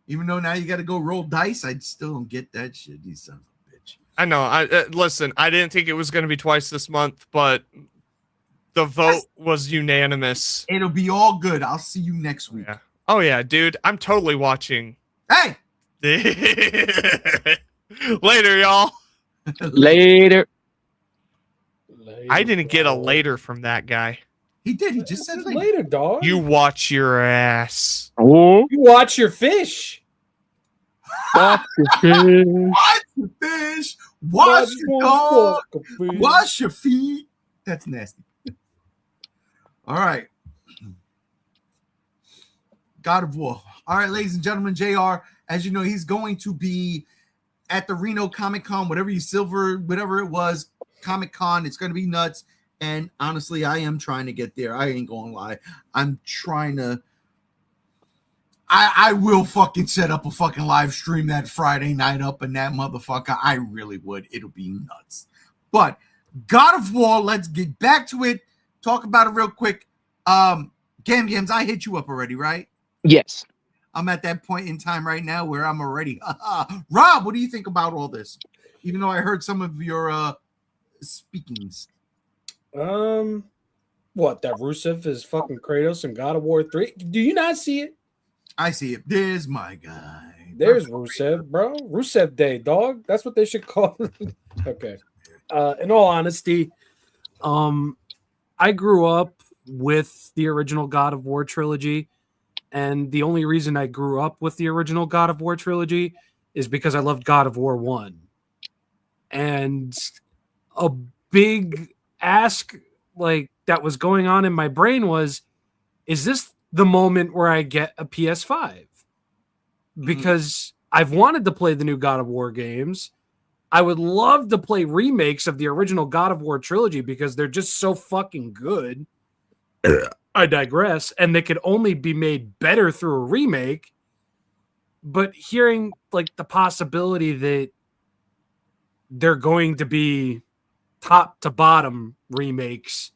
Even though now you got to go roll dice, I still don't get that shit. You son of a bitch. I know. Listen, I didn't think it was going to be twice this month, but The vote was unanimous. It'll be all good. I'll see you next week. Yeah. Oh yeah, dude. I'm totally watching. Hey. Later, y'all. Later. I didn't get a later from that guy. He did. He just said later. Later, dog. You watch your ass. Oh, You watch your fish. watch your fish. Watch your fish. Wash your dog. Wash your feet. That's nasty. All right. God of War. All right, ladies and gentlemen, JR, as you know, he's going to be at the Reno Comic Con, whatever it was, Comic Con. It's going to be nuts. And honestly, I am trying to get there. I ain't going to lie. I'm trying to. I will fucking set up a fucking live stream that Friday night up in that motherfucker. I really would. It'll be nuts. But God of War, let's get back to it. Talk about it real quick. Games, I hit you up already, right? Yes. I'm at that point in time right now where I'm already. Rob, what do you think about all this? Even though I heard some of your speakings. What, that Rusev is fucking Kratos in God of War 3? Do you not see it? I see it. There's my guy. There's Rusev, bro. Rusev Day, dog. That's what they should call it. Okay. In all honesty, I grew up with the original God of War trilogy, and the only reason I grew up with the original God of War trilogy is because I loved God of War 1. And a big ask like that was going on in my brain was, is this the moment where I get a PS5? Because I've wanted to play the new God of War games. I would love to play remakes of the original God of War trilogy because they're just so fucking good. I digress. And they could only be made better through a remake. But hearing like the possibility that they're going to be top to bottom remakes,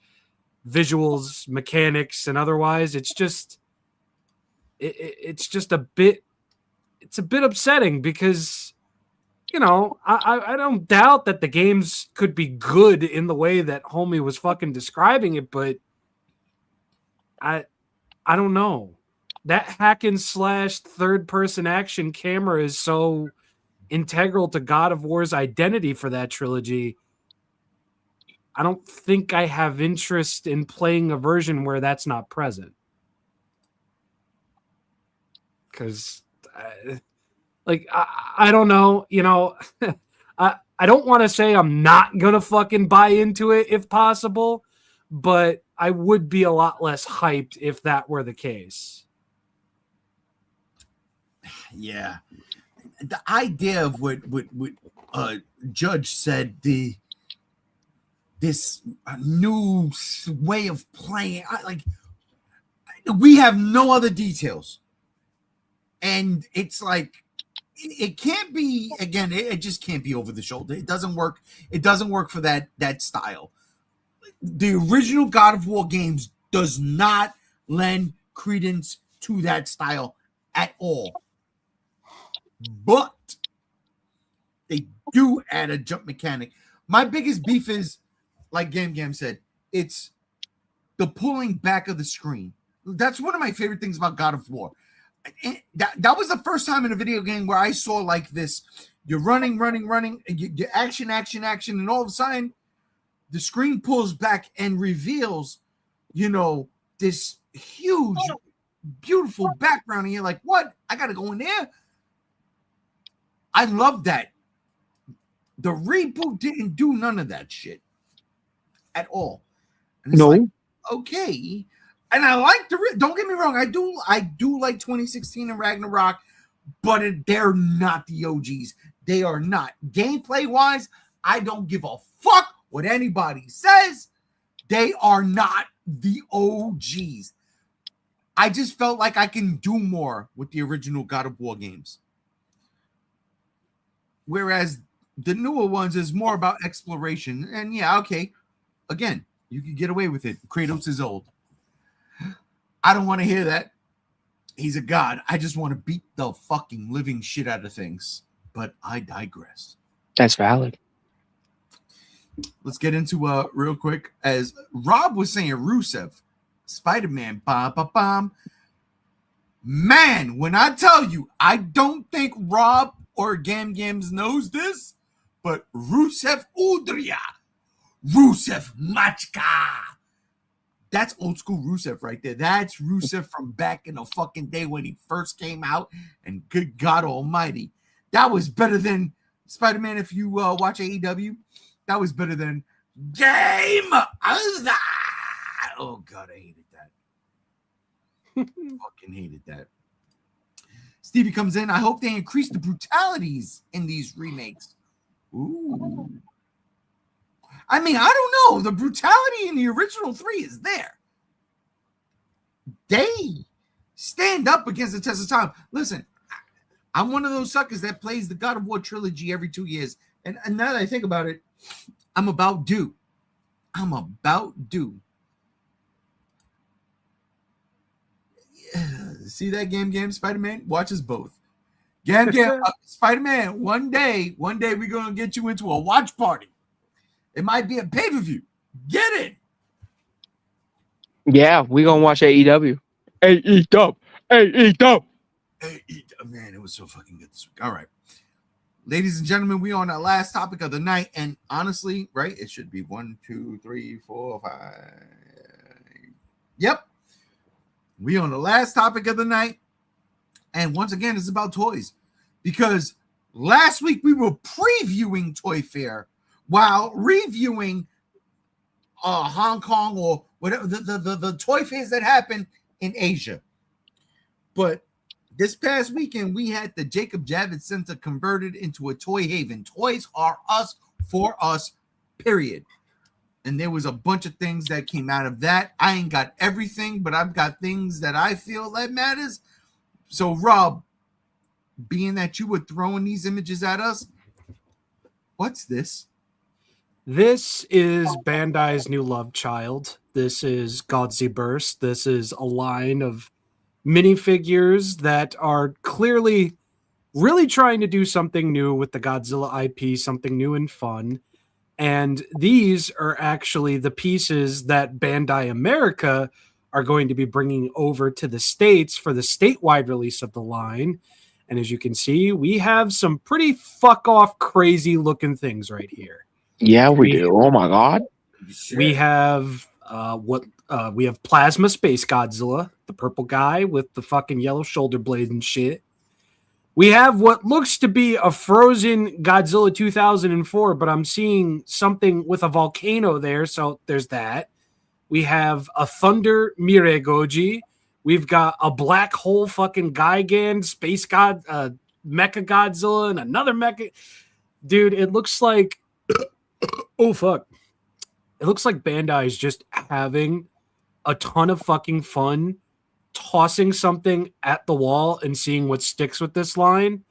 visuals, mechanics, and otherwise, it's just a bit upsetting because, you know, I don't doubt that the games could be good in the way that homie was fucking describing it, but I don't know. That hack and slash third person action camera is so integral to God of War's identity for that trilogy. I don't think I have interest in playing a version where that's not present. Because, I don't know, you know, I don't want to say I'm not going to fucking buy into it if possible, but I would be a lot less hyped if that were the case. Yeah. The idea of what Judge said, this new way of playing, we have no other details. And it's like, it can't be, again, it just can't be over the shoulder. It doesn't work. It doesn't work for that style. The original God of War games does not lend credence to that style at all. But they do add a jump mechanic. My biggest beef is, like Gam said, it's the pulling back of the screen. That's one of my favorite things about God of War. That was the first time in a video game where I saw like this. You're running, you action, and all of a sudden the screen pulls back and reveals, you know, this huge, beautiful background. And you're like, what? I got to go in there? I love that. The reboot didn't do none of that shit at all. And it's like, okay. And I like don't get me wrong, I do like 2016 and Ragnarok, but they're not the OGs. They are not. Gameplay wise, I don't give a fuck what anybody says. They are not the OGs. I just felt like I can do more with the original God of War games. Whereas the newer ones is more about exploration. And yeah, okay. Again, you can get away with it. Kratos is old. I don't want to hear that. He's a god. I just want to beat the fucking living shit out of things. But I digress. That's valid. let's get into real quick. As Rob was saying, Rusev, Spider-Man, bam, bam, bam. Man, when I tell you, I don't think Rob or Gam Gams knows this, but Rusev Udria, Rusev Machka. That's old school Rusev right there. That's Rusev from back in the fucking day when he first came out. And good God Almighty, that was better than Spider-Man. If you watch AEW, that was better than Game Over. Oh God, I hated that. Fucking hated that. Stevie comes in. I hope they increase the brutalities in these remakes. Ooh. I mean, I don't know. The brutality in the original 3 is there. They stand up against the test of time. Listen, I'm one of those suckers that plays the God of War trilogy every 2 years. And now that I think about it, I'm about due. I'm about due. See that game Spider-Man watches both. Game Spider-Man. One day we're gonna get you into a watch party. It might be a pay-per-view. Get it? Yeah, we gonna watch AEW. AEW. Man, it was so fucking good this week. All right, ladies and gentlemen, we on our last topic of the night, and honestly, right, it should be 1, 2, 3, 4, 5. Yep. We on the last topic of the night, and once again, it's about toys, because last week we were previewing Toy Fair while reviewing Hong Kong or whatever the toy fairs that happened in Asia. But this past weekend, we had the Jacob Javits Center converted into a toy haven. Toys are us for us, period. And there was a bunch of things that came out of that. I ain't got everything, but I've got things that I feel that matters. So, Rob, being that you were throwing these images at us, what's this? This is Bandai's new love child. This is Godzilla Burst. This is a line of minifigures that are clearly really trying to do something new with the Godzilla IP, something new and fun. And these are actually the pieces that Bandai America are going to be bringing over to the States for the statewide release of the line. And as you can see, we have some pretty fuck off crazy looking things right here. Yeah, we do. Oh my God. We have we have Plasma Space Godzilla, the purple guy with the fucking yellow shoulder blade and shit. We have what looks to be a frozen Godzilla 2004, but I'm seeing something with a volcano there, so there's that. We have a Thunder Miregoji. We've got a black hole fucking Gigan, Space God, Mecha Godzilla, and another Mecha. Dude, it looks like... oh, fuck. It looks like Bandai is just having a ton of fucking fun tossing something at the wall and seeing what sticks with this line.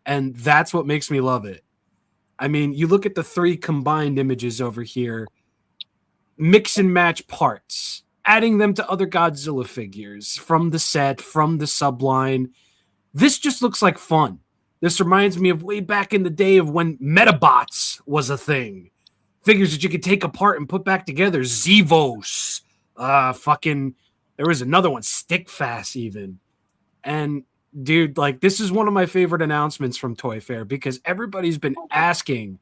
And that's what makes me love it. I mean, you look at the 3 combined images over here, mix and match parts, adding them to other Godzilla figures from the set, from the subline. This just looks like fun. This reminds me of way back in the day of when Metabots was a thing. Figures that you could take apart and put back together. Zevos. There was another one, Stickfast even. And dude, like, this is one of my favorite announcements from Toy Fair because everybody's been asking,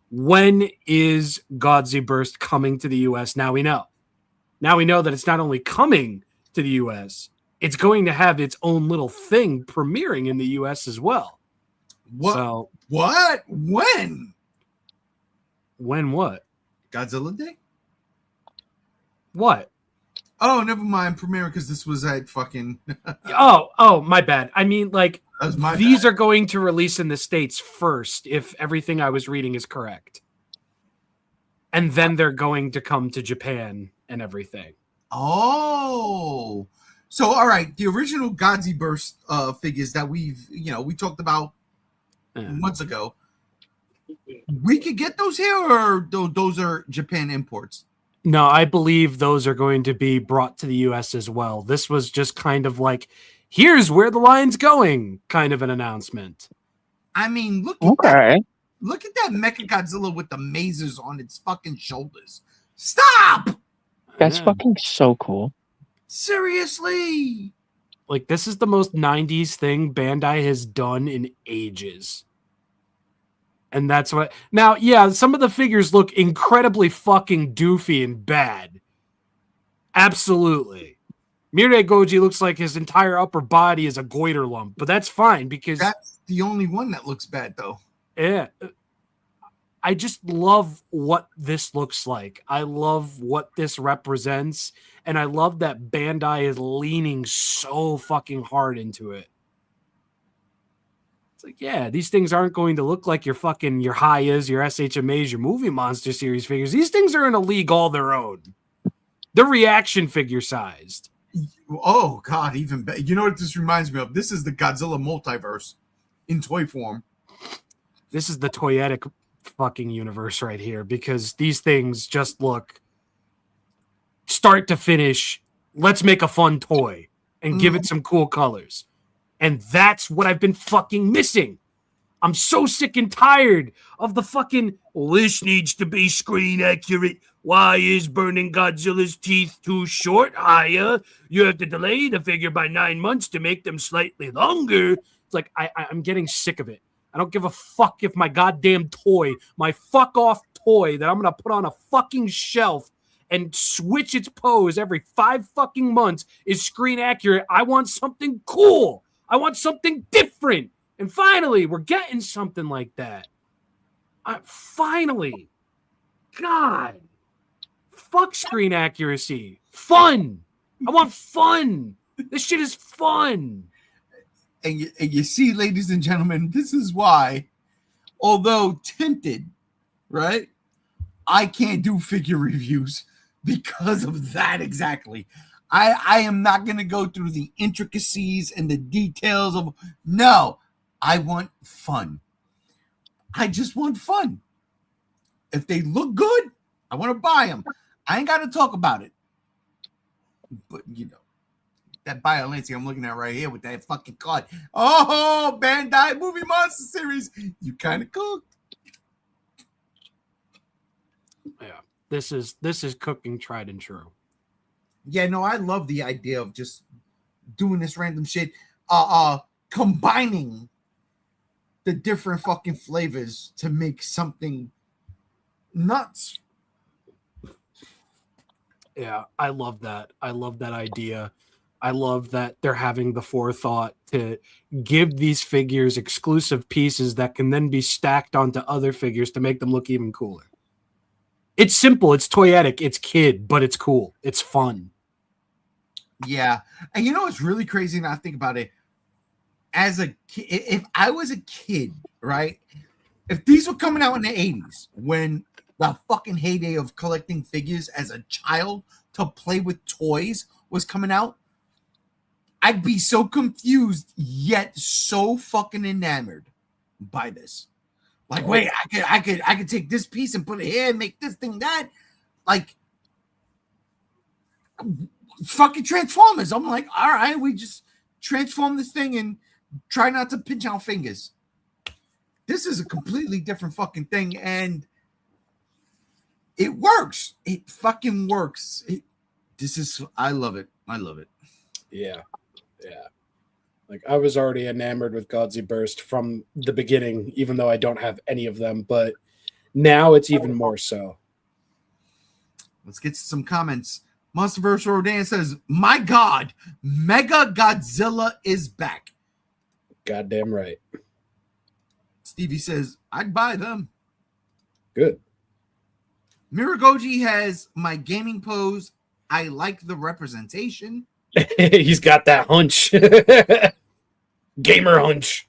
when is Godzilla Burst coming to the US? Now we know. Now we know that it's not only coming to the US, it's going to have its own little thing premiering in the US as well. What? So, what? When? When what? Godzilla Day? What? Oh, never mind. Premiere, because this was at fucking. oh, my bad. I mean, like, these bad. are going to release in the States first, if everything I was reading is correct. And then they're going to come to Japan and everything. Oh. So, all right. The original Godzilla Burst figures that we talked about months ago. We could get those here, or those are Japan imports? No, I believe those are going to be brought to the US as well. This was just kind of like, here's where the line's going, kind of an announcement. I mean, look at that. Look at that Mecha Godzilla with the mazes on its fucking shoulders. Stop! That's fucking so cool. Seriously. Like, this is the most 90s thing Bandai has done in ages. And that's what... Now, yeah, some of the figures look incredibly fucking doofy and bad. Absolutely. Mirai Goji looks like his entire upper body is a goiter lump, but that's fine because... That's the only one that looks bad, though. Yeah. I just love what this looks like. I love what this represents. And I love that Bandai is leaning so fucking hard into it. It's like, yeah, these things aren't going to look like your Hayas, your SHMAs, your Movie Monster series figures. These things are in a league all their own. They're reaction figure sized. Oh, God, even better. You know what this reminds me of? This is the Godzilla multiverse in toy form. This is the toyetic fucking universe right here because these things just look start to finish. Let's make a fun toy and give it some cool colors. And that's what I've been fucking missing. I'm so sick and tired of the fucking, well, this needs to be screen accurate. Why is burning Godzilla's teeth too short, Haya? You have to delay the figure by 9 months to make them slightly longer. It's like, I'm getting sick of it. I don't give a fuck if my goddamn toy, my fuck off toy that I'm going to put on a fucking shelf and switch its pose every 5 fucking months is screen accurate. I want something cool. I want something different. And finally, we're getting something like that. Finally. God. Fuck screen accuracy. Fun. I want fun. This shit is fun. And you see, ladies and gentlemen, this is why, although tempted, right, I can't do figure reviews because of that exactly. I am not going to go through the intricacies and the details of, no, I want fun. I just want fun. If they look good, I want to buy them. I ain't got to talk about it. But, you know, that Biolancy I'm looking at right here with that fucking card. Oh, Bandai Movie Monster Series. You kind of cooked. Yeah. This is cooking tried and true. Yeah, no, I love the idea of just doing this random shit. Combining the different fucking flavors to make something nuts. Yeah, I love that. I love that idea. I love that they're having the forethought to give these figures exclusive pieces that can then be stacked onto other figures to make them look even cooler. It's simple, it's toyetic, it's kid, but it's cool. It's fun. Yeah. And you know what's really crazy now I think about it? As a kid, if I was a kid, right? If these were coming out in the 80s, when the fucking heyday of collecting figures as a child to play with toys was coming out, I'd be so confused yet so fucking enamored by this. Like, wait, I could take this piece and put it here and make this thing that. Like, fucking Transformers. I'm like, all right, we just transform this thing and try not to pinch our fingers. This is a completely different fucking thing, and it works. It fucking works. I love it. I love it. Yeah. Yeah. Like, I was already enamored with Godzilla Burst from the beginning, even though I don't have any of them, but now it's even more so. Let's get to some comments. Monsterverse Rodan says, my God, Mega Godzilla is back. Goddamn right. Stevie says, I'd buy them. Good. Miragoji has my gaming pose. I like the representation. He's got that hunch. Gamer hunch.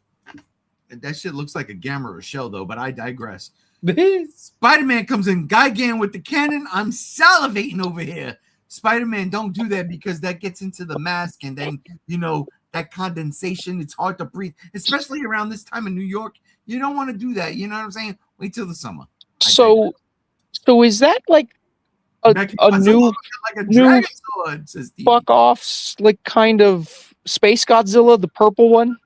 That shit looks like a gamma or a shell, though, but I digress. Spider-Man comes in, Gigan with the cannon. I'm salivating over here. Spider-Man, don't do that because that gets into the mask, and then, you know, that condensation, it's hard to breathe, especially around this time in New York. You don't want to do that. You know what I'm saying? Wait till the summer. So is that like a new like a dragon sword, says Steve. fuck off, like kind of Space Godzilla, the purple one?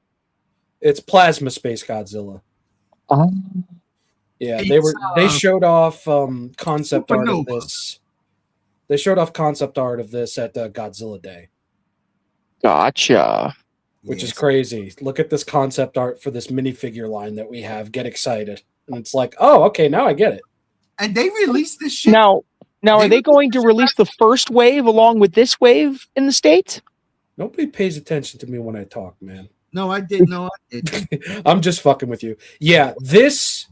It's Plasma Space Godzilla. Yeah, It's, they showed off concept art of Supernova. this. They showed off concept art of this at Godzilla Day, Gotcha. which is yes. crazy. Look at this concept art for this minifigure line that we have. Get excited. And it's like, oh, okay, now I get it. And they released this shit. Now, are They they going to release the first wave along with this wave in the States? Nobody pays attention to me when I talk, man. No, I did. No, I did. I'm just fucking with you. Yeah, this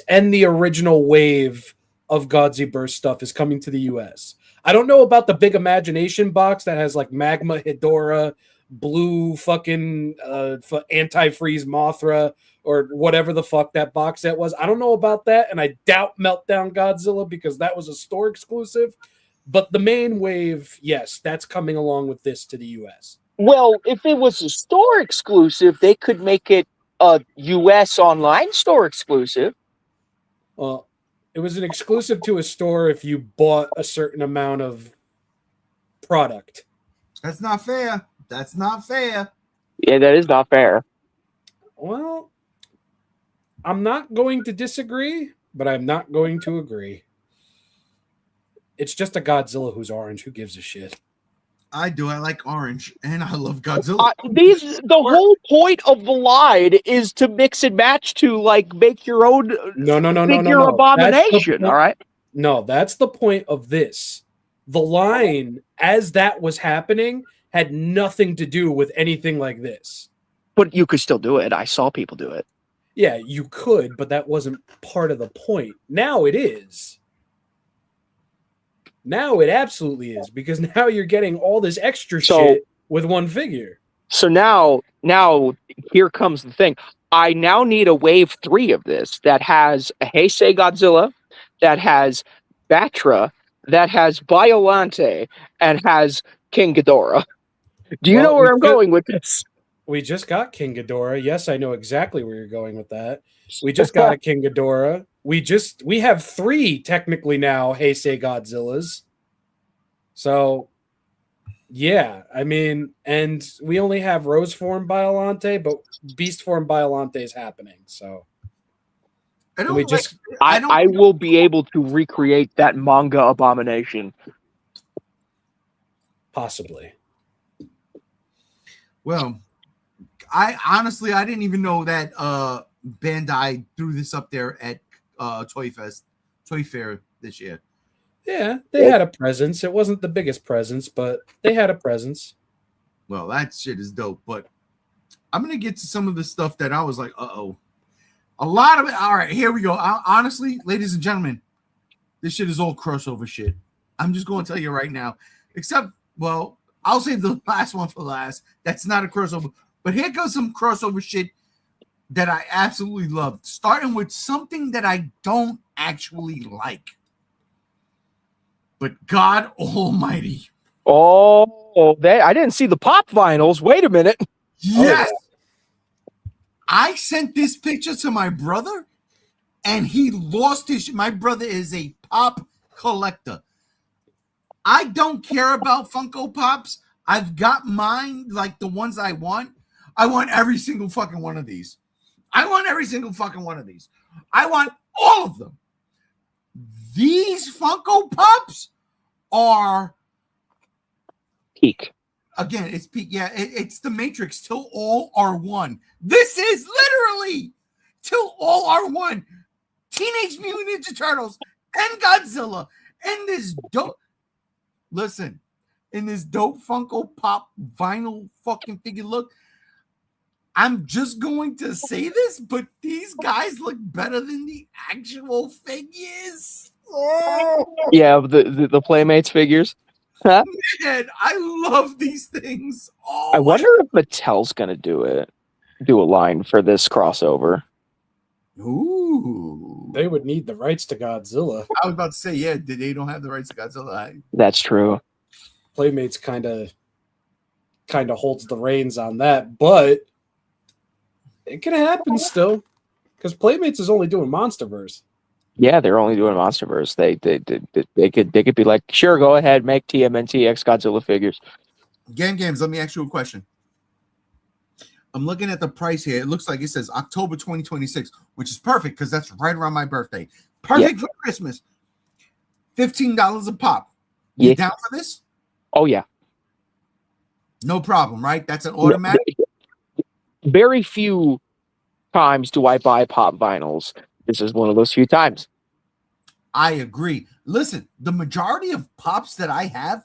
and the original wave of Godzilla Burst stuff is coming to the US. I don't know about the big imagination box that has like Magma Hedorah, blue fucking anti-freeze Mothra, or whatever the fuck that box set was. I don't know about that, and I doubt Meltdown Godzilla because that was a store exclusive. But the main wave, yes, that's coming along with this to the US. Well, if it was a store exclusive, they could make it a US online store exclusive. Well, it was an exclusive to a store if you bought a certain amount of product. That's not fair. That's not fair. Yeah, that is not fair. Well, I'm not going to disagree, but I'm not going to agree. It's just a Godzilla who's orange. Who gives a shit? I do. I like orange, and I love Godzilla. The whole point of the line is to mix and match to like make your own figure abomination. All right. No, that's the point of this. The line, as that was happening, had nothing to do with anything like this. But you could still do it. I saw people do it. Yeah, you could, but that wasn't part of the point. Now it is. Now it absolutely is, because now you're getting all this extra shit with one figure. So now here comes the thing. I now need a wave 3 of this that has a Heisei Godzilla, that has Batra, that has Biollante, and has King Ghidorah. Do you know where I'm going with this? We just got King Ghidorah. Yes, I know exactly where you're going with that. We just got a King Ghidorah. We have 3 technically now Heisei Godzillas. So yeah, I mean, and we only have Rose form Biollante, but Beast form Biollante is happening. So I will be able to recreate that manga abomination. Possibly. Well, I honestly didn't even know that Bandai threw this up there at Toy Fair this year. Yeah, they had a presence. It wasn't the biggest presence, but they had a presence. Well, that shit is dope. But I'm gonna get to some of the stuff that I was like, uh-oh. A lot of it. All right, here we go. Honestly, ladies and gentlemen, this shit is all crossover shit. I'm just going to tell you right now. Except, well, I'll save the last one for last. That's not a crossover. But here goes some crossover shit that I absolutely love. Starting with something that I don't actually like. But God Almighty. Oh, I didn't see the pop vinyls. Wait a minute. Yes. I sent this picture to my brother, and he lost his. My brother is a pop collector. I don't care about Funko Pops. I've got mine, like the ones I want. I want every single fucking one of these. I want all of them. These Funko Pops are peak. Again, it's peak. Yeah, it's the Matrix till all are one. This is literally till all are one. Teenage Mutant Ninja Turtles and Godzilla and this dope. Listen, in this dope Funko Pop vinyl fucking figure look. I'm just going to say this, but these guys look better than the actual figures. Oh. Yeah, the Playmates figures. Huh? Man, I love these things. Oh, I wonder if Mattel's gonna do a line for this crossover. Ooh, they would need the rights to Godzilla. I was about to say, yeah, they don't have the rights to Godzilla. That's true. Playmates kind of holds the reins on that, but it can happen still, because Playmates is only doing MonsterVerse. Yeah, they're only doing MonsterVerse. They could be like, sure, go ahead, make TMNT X Godzilla figures. Games, let me ask you a question. I'm looking at the price here. It looks like it says October 2026, which is perfect because that's right around my birthday. Perfect for Christmas. $15 a pop. You down for this? Oh yeah. No problem, right? That's an automatic. Very few times do I buy pop vinyls. This is one of those few times. I agree. Listen, the majority of pops that I have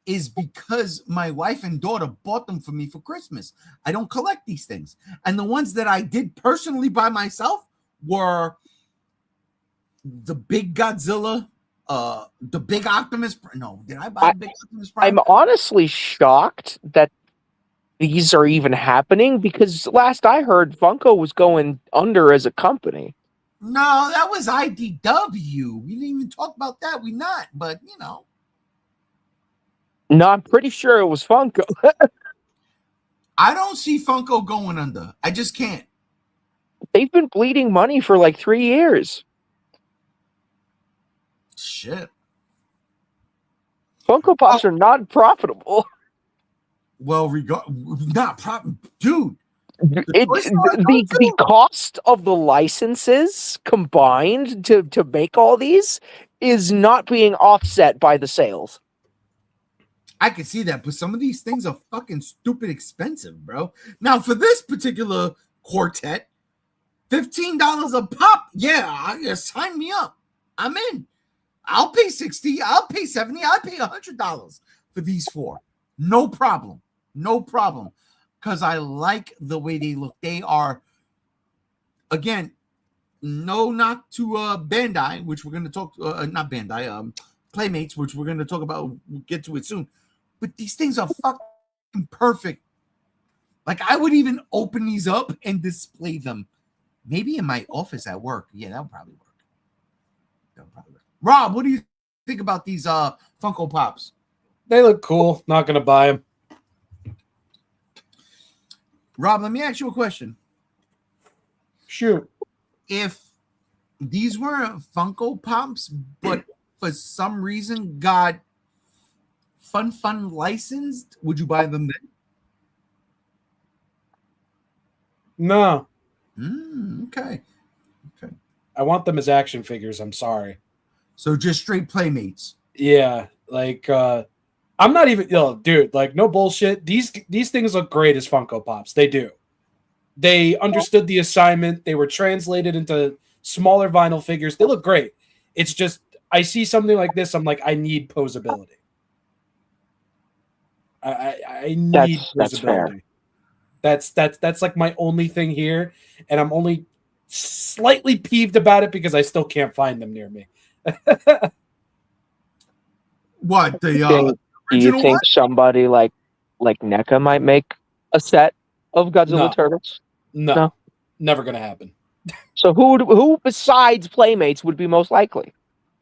is because my wife and daughter bought them for me for Christmas. I don't collect these things. And the ones that I did personally by myself were the big Godzilla, the big Optimus. No, did I buy the big Optimus Prime? I'm honestly shocked that these are even happening because last I heard Funko was going under as a company. No, that was IDW. We didn't even talk about that. We not, but you know. No, I'm pretty sure it was Funko. I don't see Funko going under. I just can't. They've been bleeding money for like 3 years. Shit. Funko Pops are not profitable. Well, not profitable, dude. The cost of the licenses combined to make all these is not being offset by the sales. I can see that, but some of these things are fucking stupid expensive, bro. Now, for this particular quartet, $15 a pop. Yeah, sign me up. I'm in. I'll pay $60. I'll pay $70. I'll pay $100 for these four. No problem. No problem. Because I like the way they look. They are, again, no knock to Bandai, which we're going to talk, not Bandai, Playmates, which we're going to talk about. We'll get to it soon. But these things are fucking perfect. Like, I would even open these up and display them. Maybe in my office at work. Yeah, that would probably work. Rob, what do you think about these Funko Pops? They look cool. Not going to buy them. Rob, let me ask you a question. Shoot. If these were Funko Pops, but for some reason got Fun licensed, would you buy them then? No. Okay. I want them as action figures. I'm sorry. So just straight Playmates. Yeah. Like, I'm not even, dude, like, no bullshit. These things look great as Funko Pops. They do. They understood the assignment. They were translated into smaller vinyl figures. They look great. It's just, I see something like this. I'm like, I need posability. I need posability. That's like my only thing here. And I'm only slightly peeved about it because I still can't find them near me. What? Do you think somebody like NECA might make a set of Godzilla Turtles? No. Never gonna happen. So who besides Playmates would be most likely?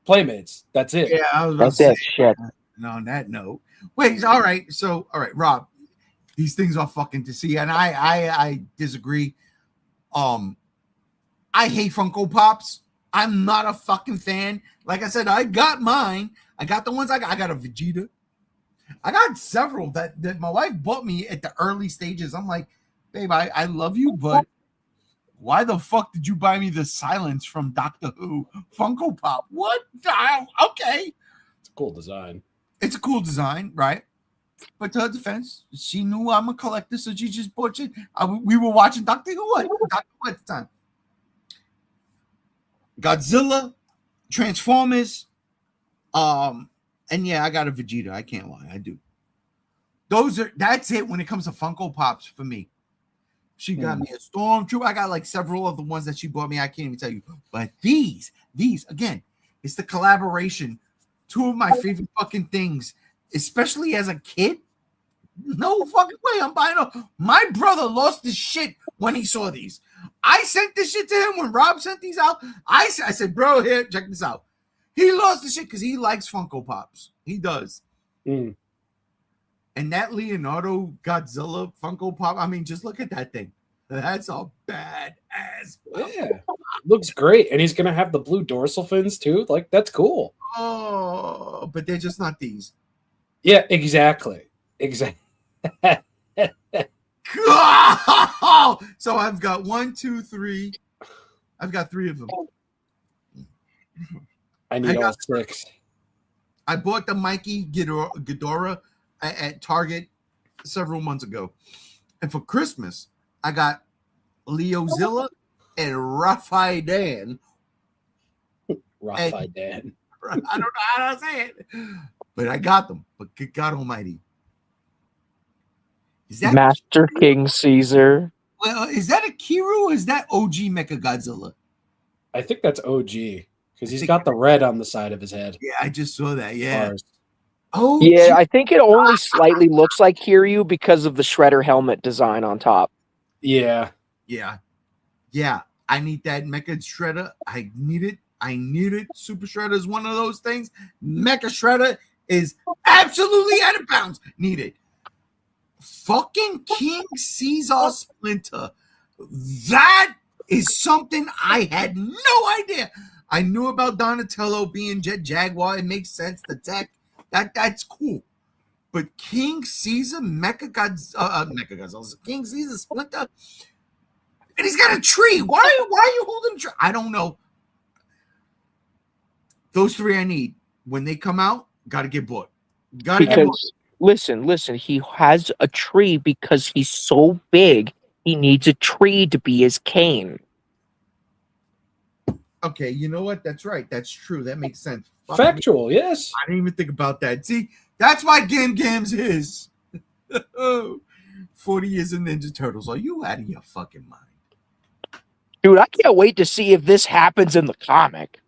Playmates. That's it. Yeah, I was about That's to say, it. Shit. And on that note, wait. All right. So, all right, Rob. These things are fucking to see, and I disagree. I hate Funko Pops. I'm not a fucking fan. Like I said, I got mine. I got the ones I got. I got a Vegeta. I got several that my wife bought me at the early stages. I'm like, babe, I love you, but why the fuck did you buy me the Silence from Doctor Who Funko Pop? What? Okay. It's a cool design. It's a cool design, right? But to her defense, she knew I'm a collector, so she just bought it. We were watching Doctor Who at the time. Godzilla, Transformers, and yeah, I got a Vegeta. I can't lie, I do. That's it when it comes to Funko Pops for me. She got me a Stormtrooper. I got like several of the ones that she bought me. I can't even tell you. But these again, it's the collaboration. Two of my favorite fucking things, especially as a kid. No fucking way I'm buying them. My brother lost his shit when he saw these. I sent this shit to him when Rob sent these out. I said, bro, here, check this out. He lost the shit because he likes Funko Pops. He does. Mm. And that Leonardo Godzilla Funko Pop, I mean, just look at that thing. That's a badass. Yeah, looks great. And he's going to have the blue dorsal fins too. Like, that's cool. Oh, but they're just not these. Yeah, exactly. God! So I've got 1, 2, 3. I've got 3 of them. I need I all got- 6. I bought the Mikey Ghidorah at Target several months ago. And for Christmas, I got Leozilla and Raphaedan. Raphaedan. I don't know how to say it, but I got them. But good God Almighty, is that Master King Caesar. is that a Kiru or is that OG Mechagodzilla? I think that's OG because he's got the red on the side of his head. Yeah, I just saw that. Yeah. Ours. Oh Yeah, I think it only slightly looks like Kiryu because of the Shredder helmet design on top. Yeah. yeah. I need that Mecha Shredder. I need it. Super Shredder is one of those things. Mecha Shredder is absolutely out of bounds. Need it. Fucking King Caesar Splinter. That is something I had no idea. I knew about Donatello being Jet Jaguar. It makes sense. The tech. That's cool. But King Caesar Mechagodzilla. King Caesar Splinter. And he's got a tree. Why are you holding a tree? I don't know. Those 3 I need. When they come out, gotta get bought. Because listen, he has a tree because he's so big, he needs a tree to be his cane. Okay, you know what? That's right. That's true. That makes sense. Fuck me. Factual, yes. I didn't even think about that. See, that's why Gam's his. 40 years of Ninja Turtles. Are you out of your fucking mind? Dude, I can't wait to see if this happens in the comic.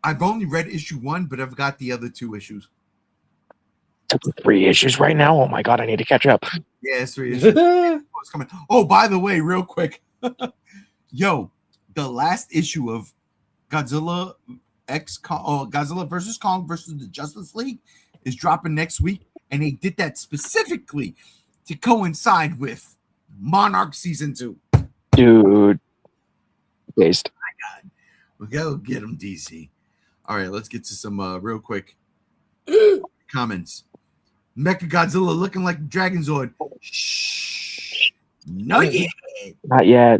I've only read issue 1, but I've got the other 2 issues. 3 issues right now. Oh my god, I need to catch up. Yeah, it's 3 issues. What's coming? Oh, by the way, real quick. Yo, the last issue of Godzilla Godzilla versus Kong versus the Justice League is dropping next week, and they did that specifically to coincide with Monarch season 2. Dude. Based. We gotta get them, DC. All right, let's get to some real quick comments. Mechagodzilla looking like Dragonzord. Shh. No, yeah. Not yet.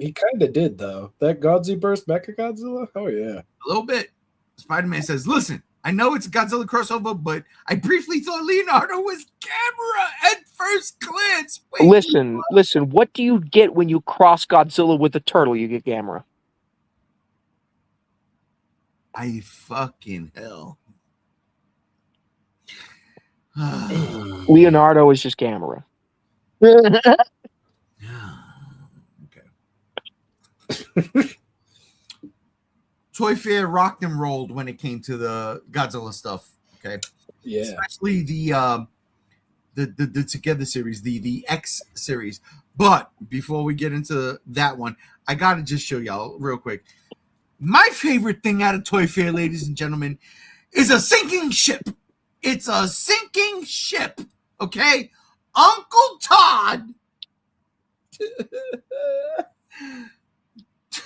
He kind of did, though. That Godzilla burst Mechagodzilla? Oh, yeah. A little bit. Spider-Man says, listen, I know it's a Godzilla crossover, but I briefly thought Leonardo was camera at first glance. Wait, Listen, what do you get when you cross Godzilla with a turtle? You get Gamera. I fucking hell. Leonardo is just Gamera. Okay. Toy Fair rocked and rolled when it came to the Godzilla stuff. Okay. Yeah. Especially the Together series, the X series. But before we get into that one, I gotta just show y'all real quick. My favorite thing out of Toy Fair, ladies and gentlemen, is a sinking ship. It's a sinking ship. Okay? Uncle Todd.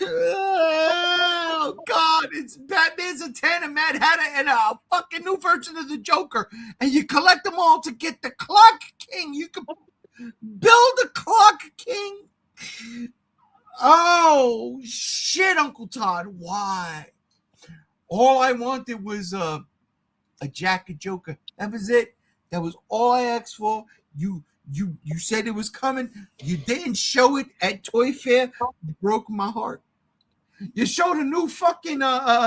Oh, God. It's Batman, Zatanna, Mad Hatter, and a fucking new version of the Joker. And you collect them all to get the Clock King. You can build a Clock King. Oh, shit, Uncle Todd. Why? All I wanted was a jacket Joker. That was it. That was all I asked for. You said it was coming. You didn't show it at Toy Fair. You broke my heart. You showed a new fucking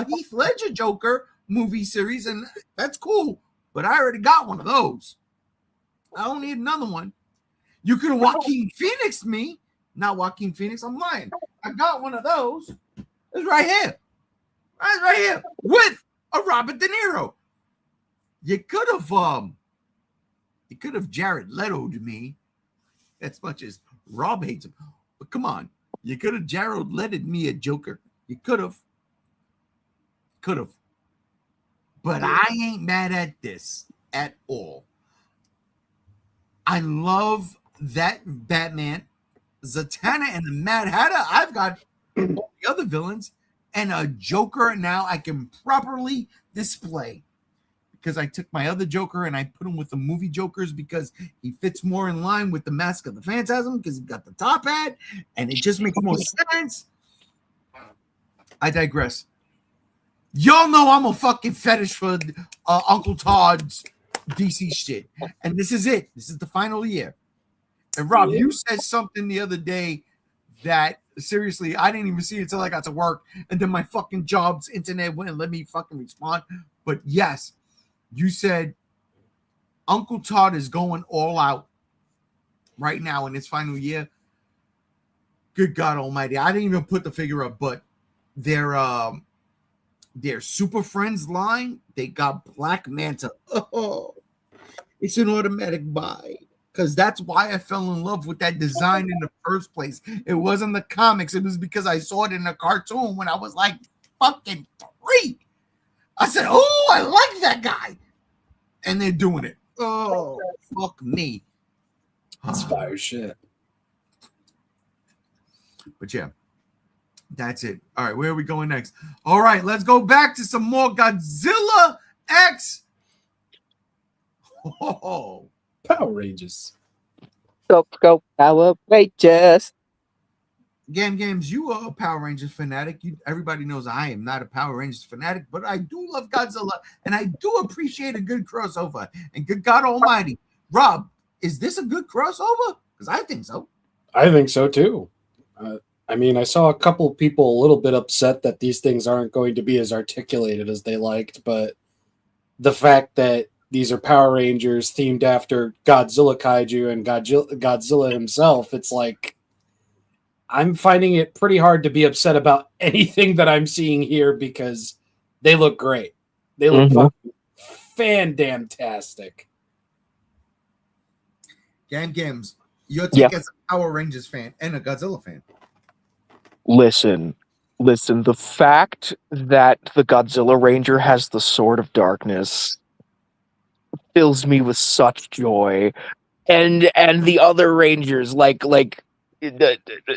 Heath Ledger Joker movie series, and that's cool. But I already got one of those. I don't need another one. You could have Joaquin Phoenix me. Not Joaquin Phoenix. I'm lying. I got one of those. It's right here. Right here. With a Robert De Niro. You could have Jared Leto'd me as much as Rob hates him. But come on. You could have Jared Leto'd me a Joker. You could have. But I ain't mad at this at all. I love that Batman, Zatanna, and the Mad Hatter. I've got all the other villains and a Joker now I can properly display. because I took my other Joker and I put him with the movie Jokers because he fits more in line with the Mask of the Phantasm because he got the top hat and it just makes more sense. I digress. Y'all know I'm a fucking fetish for Uncle Todd's DC shit. And this is it. This is the final year. And Rob, you said something the other day that seriously, I didn't even see it until I got to work. And then my fucking job's internet wouldn't let me fucking respond. But yes, you said Uncle Todd is going all out right now in his final year. Good God Almighty. I didn't even put the figure up, but their Super Friends line, they got Black Manta. Oh, it's an automatic buy. Because that's why I fell in love with that design in the first place. It wasn't the comics. It was because I saw it in a cartoon when I was like fucking 3. I said, oh, I like that guy. And they're doing it. Oh, fuck me. That's fire shit. But yeah, that's it. All right, where are we going next? All right, let's go back to some more Godzilla X. Oh. Power Rangers. Go Power Rangers. Games, you are a Power Rangers fanatic. Everybody knows I am not a Power Rangers fanatic, but I do love Godzilla, and I do appreciate a good crossover. And good God Almighty, Rob, is this a good crossover? Because I think so. I think so too. I mean, I saw a couple people a little bit upset that these things aren't going to be as articulated as they liked, but the fact that these are Power Rangers themed after Godzilla Kaiju and Godzilla himself, it's like I'm finding it pretty hard to be upset about anything that I'm seeing here because they look great. They look fucking fan-damn-tastic. Games, your take as a Power Rangers fan and a Godzilla fan. Listen, the fact that the Godzilla Ranger has the Sword of Darkness fills me with such joy, and the other Rangers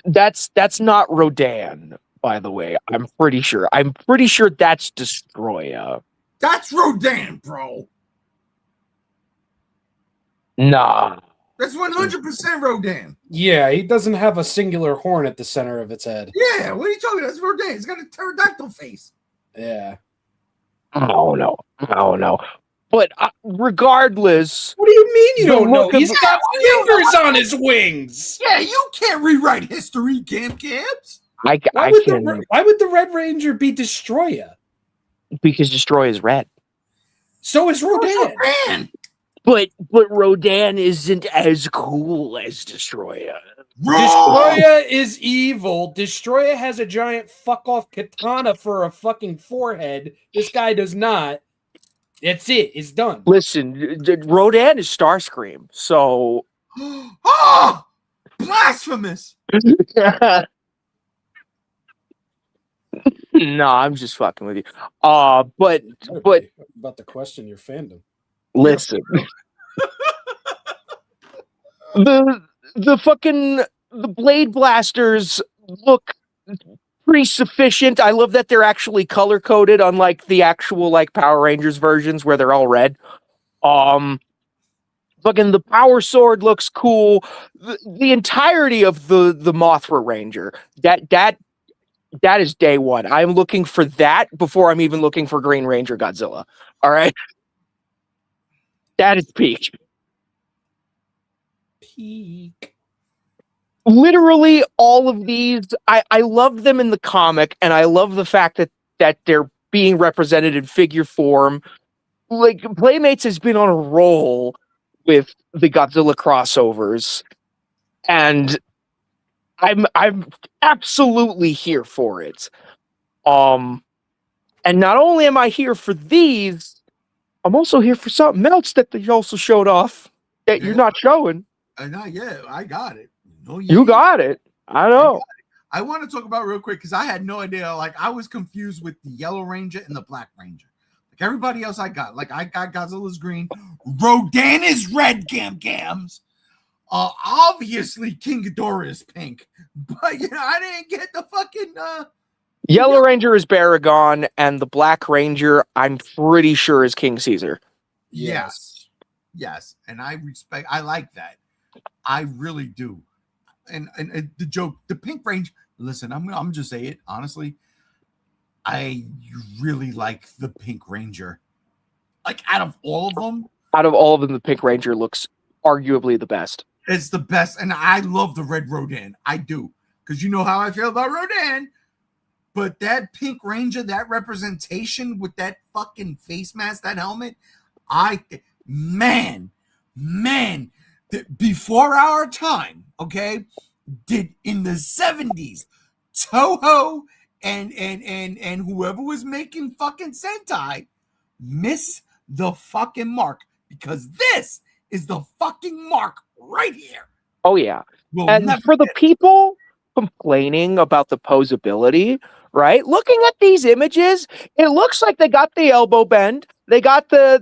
that's not Rodan, by the way. I'm pretty sure that's Destroyer. That's Rodan, bro. Nah, that's 100% Rodan. Yeah, he doesn't have a singular horn at the center of its head. Yeah, what are you talking about? That's Rodan. He's got a pterodactyl face. Yeah. I don't know. But regardless, what do you mean you don't know? He's He's got fingers on his wings. Yeah, you can't rewrite history, Camps. Why would the Red Ranger be Destroyer? Because Destroyer is red. So is Rodan. But Rodan isn't as cool as Destroyer. Destroyer is evil. Destroyer has a giant fuck off katana for a fucking forehead. This guy does not. That's it. It's done. Listen, Rodan is Starscream, so. Oh, blasphemous! No, I'm just fucking with you. But about to question your fandom. Listen, the Blade Blasters look pretty sufficient. I love that they're actually color coded, unlike the actual Power Rangers versions where they're all red. Fucking the Power Sword looks cool. The entirety of the Mothra Ranger, that is day one. I'm looking for that before I'm even looking for Green Ranger Godzilla. All right, that is peak. Literally all of these, I love them in the comic, and I love the fact that they're being represented in figure form. Playmates has been on a roll with the Godzilla crossovers, and I'm absolutely here for it. And not only am I here for these, I'm also here for something else that they also showed off that you're not showing. Not yet. I got it. No, you got it. I know. I want to talk about real quick because I had no idea. I was confused with the Yellow Ranger and the Black Ranger. Everybody else I got. I got Godzilla's green. Rodan is red, Gams. Obviously King Ghidorah is pink. But I didn't get the fucking Yellow Ranger is Baragon, and the Black Ranger, I'm pretty sure, is King Caesar. Yes, and I like that. I really do. And the joke, the Pink Range. Listen, I'm just say it honestly. I really like the Pink Ranger. Like out of all of them, the Pink Ranger looks arguably the best. it's the best, and I love the Red Rodan. I do, because you know how I feel about Rodan. But that Pink Ranger, that representation with that fucking face mask, that helmet, man, before our time, okay, did in the 70s, Toho and whoever was making fucking Sentai miss the fucking mark, because this is the fucking mark right here. Oh yeah. We'll And never for the get it. people complaining about the posability, right? Looking at these images, it looks like they got the elbow bend, they got the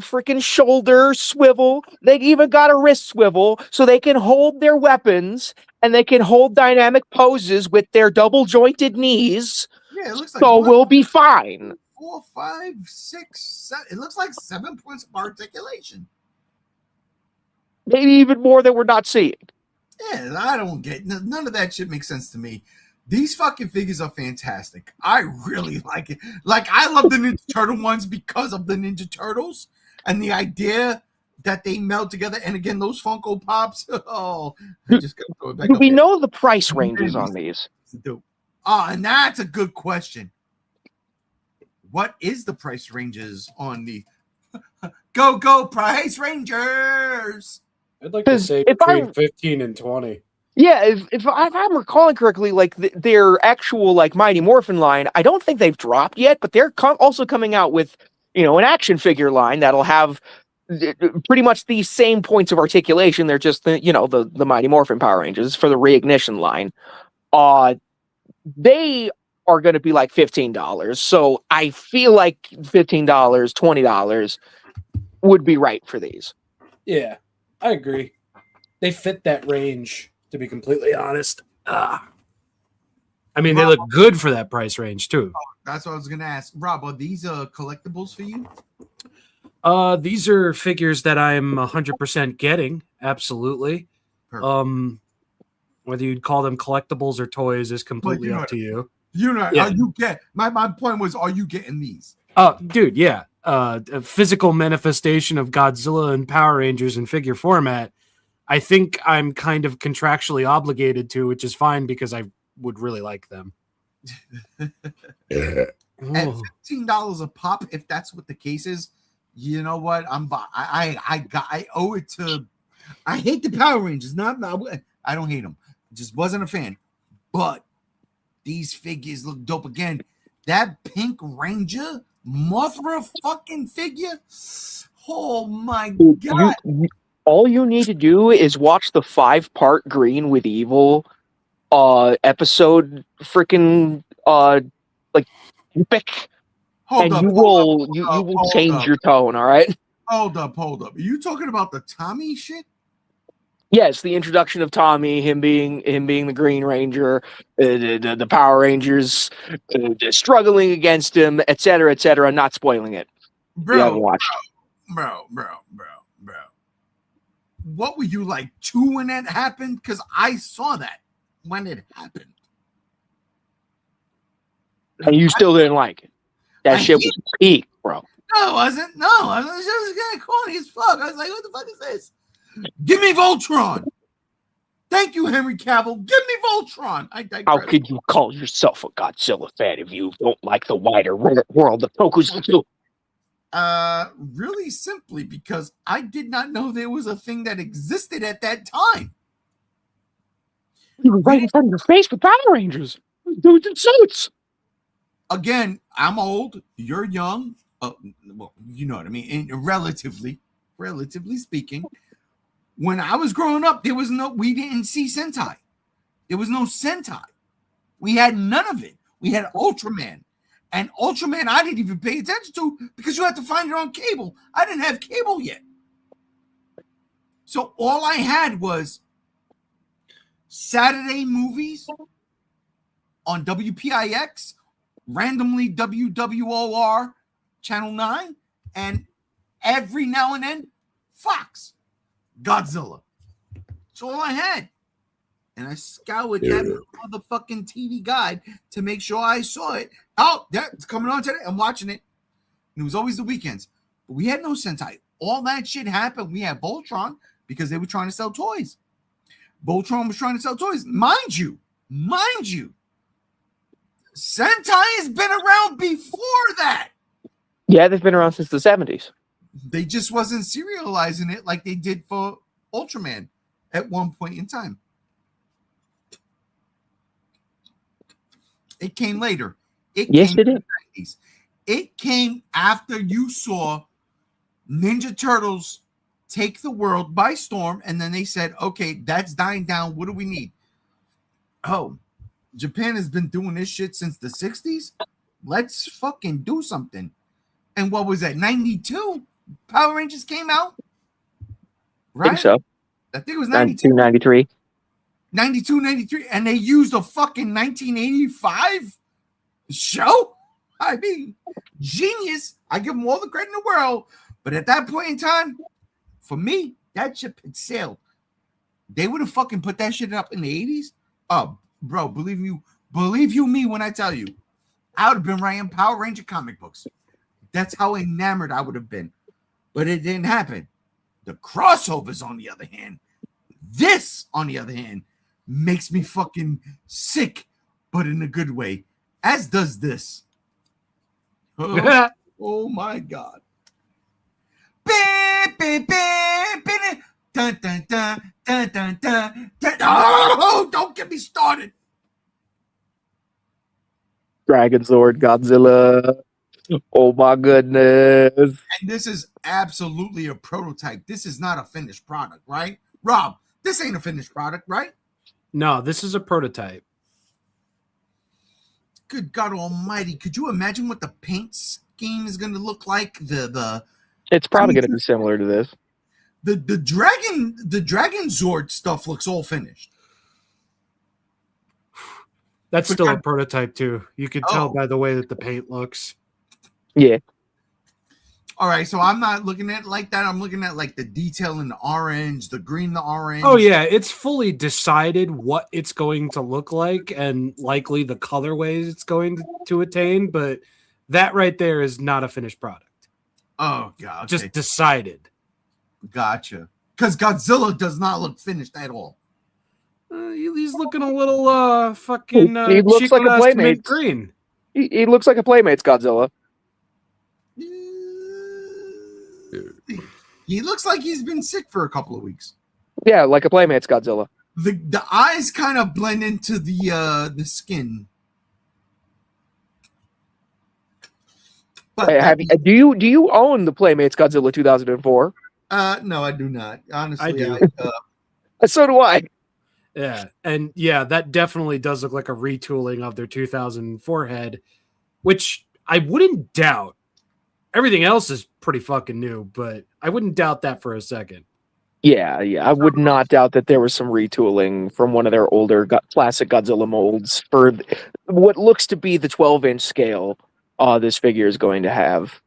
freaking shoulder swivel, they even got a wrist swivel, so they can hold their weapons and they can hold dynamic poses with their double jointed knees. Yeah, it looks like So we'll be fine. 4, 5, 6, 7. It looks like 7 points of articulation. Maybe even more that we're not seeing. Yeah, I don't get none of that shit makes sense to me. These fucking figures are fantastic. I really like it. Like, I love the Ninja Turtle ones because of the Ninja Turtles and the idea that they meld together. And again, those Funko Pops. Oh, I just gotta throw it back Do up we there. know the price ranges on these? And that's a good question. What is the price ranges on the Go Price Rangers? I'd like to 'Cause say if between 15 and 20. Yeah, if I'm recalling correctly, like their actual like Mighty Morphin line, I don't think they've dropped yet, but they're also coming out with, an action figure line that'll have pretty much the same points of articulation. They're just the Mighty Morphin Power Rangers for the Reignition line. They are going to be like $15. So I feel like $15, $20 would be right for these. Yeah, I agree. They fit that range, to be completely honest. I mean, they look good for that price range, too. That's what I was going to ask. Rob, are these collectibles for you? These are figures that I'm 100% getting. Absolutely. Perfect. Whether you'd call them collectibles or toys is completely up to you. Are you get my point was, are you getting these? Oh, dude, yeah. A physical manifestation of Godzilla and Power Rangers in figure format. I think I'm kind of contractually obligated to, which is fine because I would really like them. At $15 a pop, if that's what the case is, you know what? I owe it to. I hate the Power Rangers. I don't hate them. Just wasn't a fan. But these figures look dope. Again, that Pink Ranger Mothra fucking figure. Oh my god! All you need to do is watch the 5-part Green with Evil episode, freaking like epic, and you will change your tone. All right. Hold up. Are you talking about the Tommy shit? Yes, the introduction of Tommy, him being the Green Ranger, the Power Rangers struggling against him, etc., etc. Not spoiling it. Bro, you haven't watched. Bro. What were you like 2 when that happened? Because I saw that when it happened. And you still didn't like it. That shit was peak, bro. No, it wasn't. No, I was just kind of corny as fuck. I was like, what the fuck is this? Give me Voltron. Thank you, Henry Cavill. Give me Voltron. How could you call yourself a Godzilla fan if you don't like the wider world of Tokusatsu? Really simply because I did not know there was a thing that existed at that time. You were right in front of your face with Power Rangers. Dudes in suits. Again, I'm old. You're young. Well, you know what I mean. And relatively speaking, when I was growing up, we didn't see Sentai. There was no Sentai. We had none of it. We had Ultraman. And Ultraman, I didn't even pay attention to because you had to find it on cable. I didn't have cable yet. So all I had was Saturday movies on WPIX, randomly WWOR Channel 9, and every now and then, Fox, Godzilla. That's all I had. And I scoured that motherfucking TV guide to make sure I saw it. Oh, yeah, it's coming on today. I'm watching it. And it was always the weekends. But we had no Sentai. All that shit happened. We had Voltron because they were trying to sell toys. Voltron was trying to sell toys. Mind you, Sentai has been around before that. Yeah, they've been around since the 70s. They just wasn't serializing it like they did for Ultraman at one point in time. It came later. Yes, it did. It came after you saw Ninja Turtles take the world by storm, and then they said, okay, that's dying down. What do we need? Oh, Japan has been doing this shit since the 60s. Let's fucking do something. And what was that, 92? Power Rangers came out? Right? I think so. I think it was 92, 92. 93. 92, 93, and they used a fucking 1985 show? I mean, genius. I give them all the credit in the world. But at that point in time, for me, that ship had sailed. They would have fucking put that shit up in the 80s. Oh, bro, believe you me when I tell you, I would have been writing Power Ranger comic books. That's how enamored I would have been. But it didn't happen. The crossovers, on the other hand, makes me fucking sick, but in a good way. As does this. Oh my God. Dun, dun, dun, dun, dun, dun, dun. Oh, don't get me started. Dragon Zord, Godzilla. Oh my goodness. And this is absolutely a prototype. This is not a finished product, right? Rob, this ain't a finished product, right? No, this is a prototype. Good God Almighty! Could you imagine what the paint scheme is going to look like? It's probably going to be similar to this. The dragon Zord stuff looks all finished. That's still a prototype too. You could tell by the way that the paint looks. Yeah. All right, so I'm not looking at it like that. I'm looking at like the detail in the orange, the green, the orange. Oh yeah, it's fully decided what it's going to look like and likely the colorways it's going to attain, but that right there is not a finished product. Oh God. Okay. Just decided. Gotcha. Because Godzilla does not look finished at all. He's looking a little fucking he looks like a Playmates. Green. He looks like a Playmates Godzilla. He looks like he's been sick for a couple of weeks. Yeah, like a Playmates Godzilla. The eyes kind of blend into the skin. But Hey, do you own the Playmates Godzilla 2004? No, I do not. Honestly, I do. So do I. Yeah, and yeah, that definitely does look like a retooling of their 2004 head, which I wouldn't doubt. Everything else is pretty fucking new, but I wouldn't doubt that for a second. Yeah, I would not doubt that there was some retooling from one of their older classic Godzilla molds for what looks to be the 12-inch scale this figure is going to have,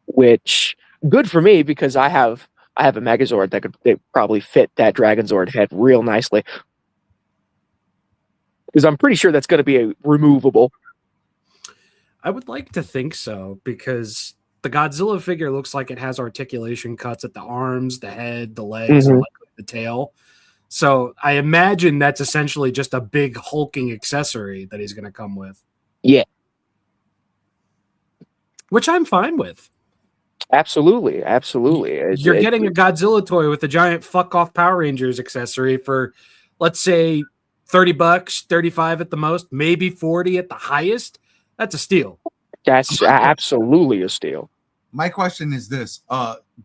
which good for me because I have a Megazord that could probably fit that Dragon Zord head real nicely. Because I'm pretty sure that's going to be removable. I would like to think so, because the Godzilla figure looks like it has articulation cuts at the arms, the head, the legs, and likely the tail. So I imagine that's essentially just a big hulking accessory that he's going to come with. Yeah. Which I'm fine with. Absolutely. You're getting a Godzilla toy with a giant fuck off Power Rangers accessory for, let's say, $30, 35 at the most, maybe 40 at the highest. That's a steal. That's absolutely a steal. My question is this: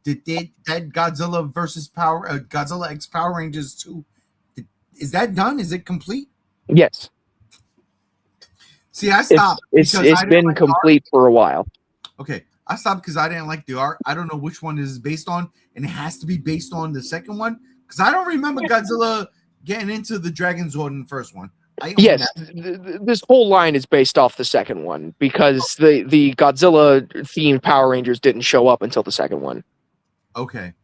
did that Godzilla versus Godzilla X Power Rangers 2? Is that done? Is it complete? Yes. See, I stopped. It's been complete for a while. Okay, I stopped because I didn't like the art. I don't know which one is based on, and it has to be based on the second one because I don't remember Godzilla getting into the Dragon Zord in the first one. Yes, this whole line is based off the second one because the Godzilla themed Power Rangers didn't show up until the second one. Okay.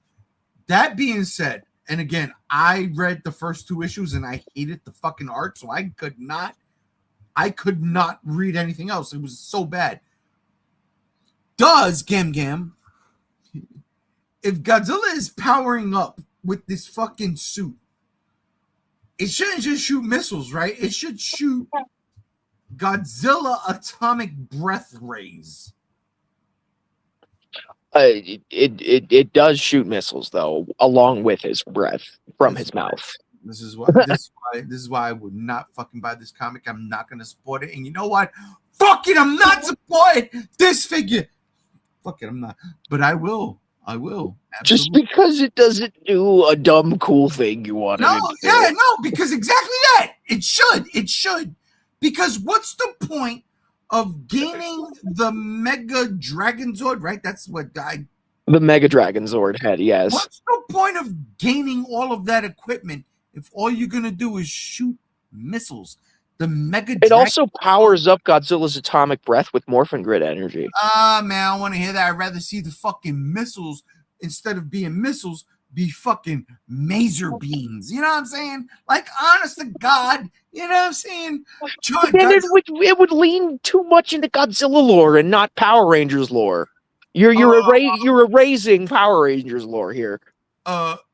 That being said, and again, I read the first 2 issues and I hated the fucking art, so I could not read anything else. It was so bad. Does Gam Gam, if Godzilla is powering up with this fucking suit, it shouldn't just shoot missiles, right? It should shoot Godzilla atomic breath rays. It does shoot missiles though, along with his breath from his mouth. This is why I would not fucking buy this comic. I'm not gonna support it. And you know what? Fuck it, I'm not supporting this figure. Fuck it, I'm not. But I will. Absolutely. Just because it doesn't do a dumb cool thing you want. No, because exactly that. It should. Because what's the point of gaining the Mega Dragon Zord, right? That's what the Mega Dragon Zord head, yes. What's the point of gaining all of that equipment if all you're gonna do is shoot missiles? The Mega It also powers up Godzilla's atomic breath with Morphin Grid energy. Man, I want to hear that. I'd rather see the fucking missiles, instead of being missiles, be fucking maser beams. You know what I'm saying? Like, honest to God, you know what I'm saying? Then it would lean too much into Godzilla lore and not Power Rangers lore. You're erasing Power Rangers lore here.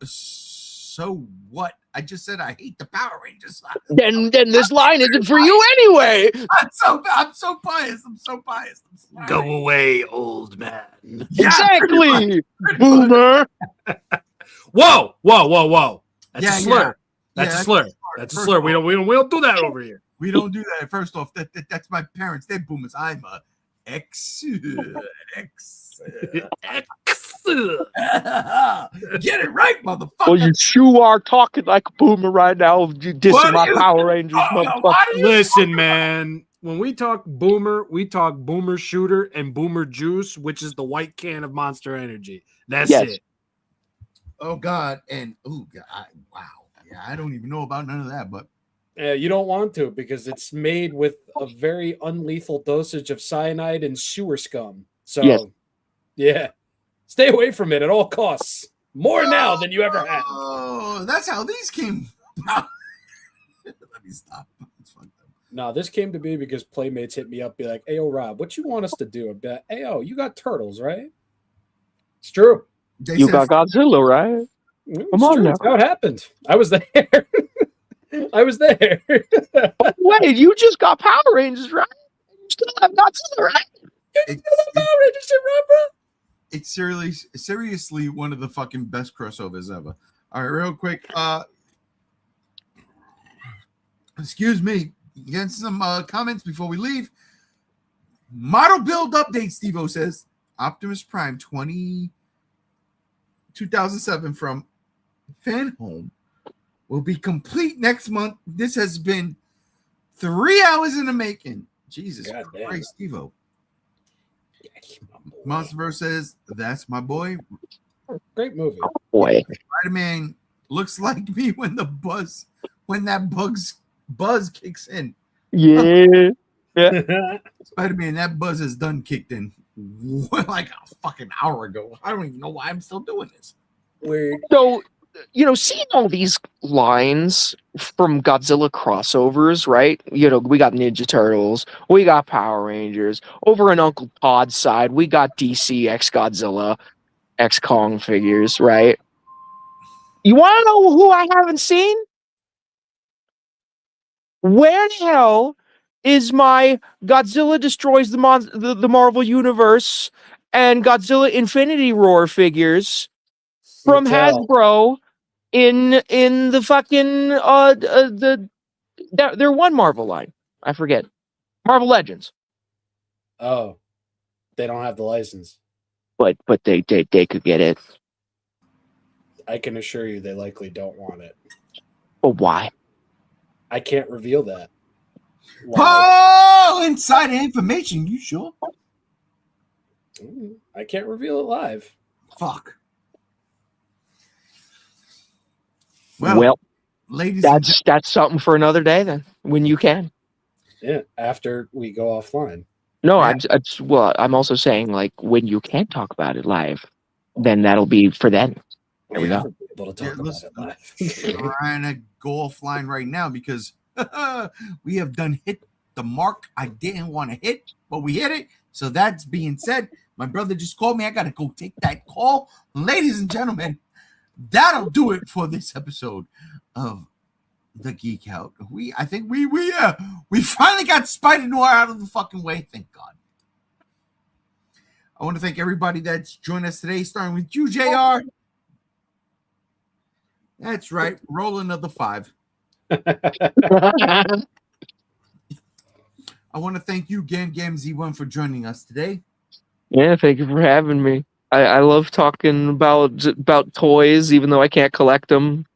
So what? I just said I hate the Power Rangers. Then this line isn't for you anyway. I'm so biased. I'm so Go away, old man. Yeah, exactly, boomer. Whoa. That's a slur. Yeah. That's a slur. That's a slur. We don't do that over here. We don't do that. First off, that's my parents. They're boomers. I'm a X. Get it right, motherfucker. Well, you sure are talking like a boomer right now. You dissing my Power Rangers, motherfucker. Listen, man. When we talk boomer shooter and boomer juice, which is the white can of Monster Energy. That's it. Oh God, and wow. Yeah, I don't even know about none of that, but you don't want to, because it's made with a very unlethal dosage of cyanide and sewer scum. So, yeah, stay away from it at all costs. More now than you ever had. Oh, that's how these came. Let me stop. No, this came to be because Playmates hit me up, be like, "Hey, yo, Rob, what you want us to do?" I'd be like, "Hey, yo, you got turtles, right?" It's true. You got Godzilla, right? Come on now. That's how it happened. I was there. I was there. Wait, you just got Power Rangers, right? You still have Godzilla, right? It's seriously one of the fucking best crossovers ever. All right, real quick. Excuse me. Get some comments before we leave. Model build update, Steve-O says. Optimus Prime 2007 from Fan Home will be complete next month. This has been 3 hours in the making. Jesus Christ, Steve-O. Monsterverse says, that's my boy. Great movie. Boy. Spider-Man looks like me when that buzz kicks in. Yeah. Spider-Man, that buzz is done kicked in like a fucking hour ago. I don't even know why I'm still doing this. Weird. So, seeing all these lines from Godzilla crossovers, right? We got Ninja Turtles, we got Power Rangers. Over on Uncle Todd's side, we got DC X Godzilla, X Kong figures, right? You want to know who I haven't seen? Where the hell is my Godzilla Destroys the Marvel Universe and Godzilla Infinity Roar figures from Hasbro in the fucking their one Marvel line? I forget. Marvel Legends. Oh, they don't have the license. But they could get it. I can assure you they likely don't want it. But why? I can't reveal that. Oh, insider information. You sure? I can't reveal it live. Fuck. Well, ladies, that's something for another day then, when you can. Yeah, after we go offline. No, I'm also saying, like, when you can talk about it live. then that'll be for then. There we go. Able to talk about listen, it live. trying to go offline right now because we have done hit the mark I didn't want to hit, but we hit it. So that's being said, my brother just called me. I got to go take that call. Ladies and gentlemen, that'll do it for this episode of the Geek Out. I think we finally got Spider Noir out of the fucking way. Thank God. I want to thank everybody that's joined us today, starting with you, JR. That's right. Roll another 5. I want to thank you, GamZ1, for joining us today. Yeah, thank you for having me. I love talking about toys, even though I can't collect them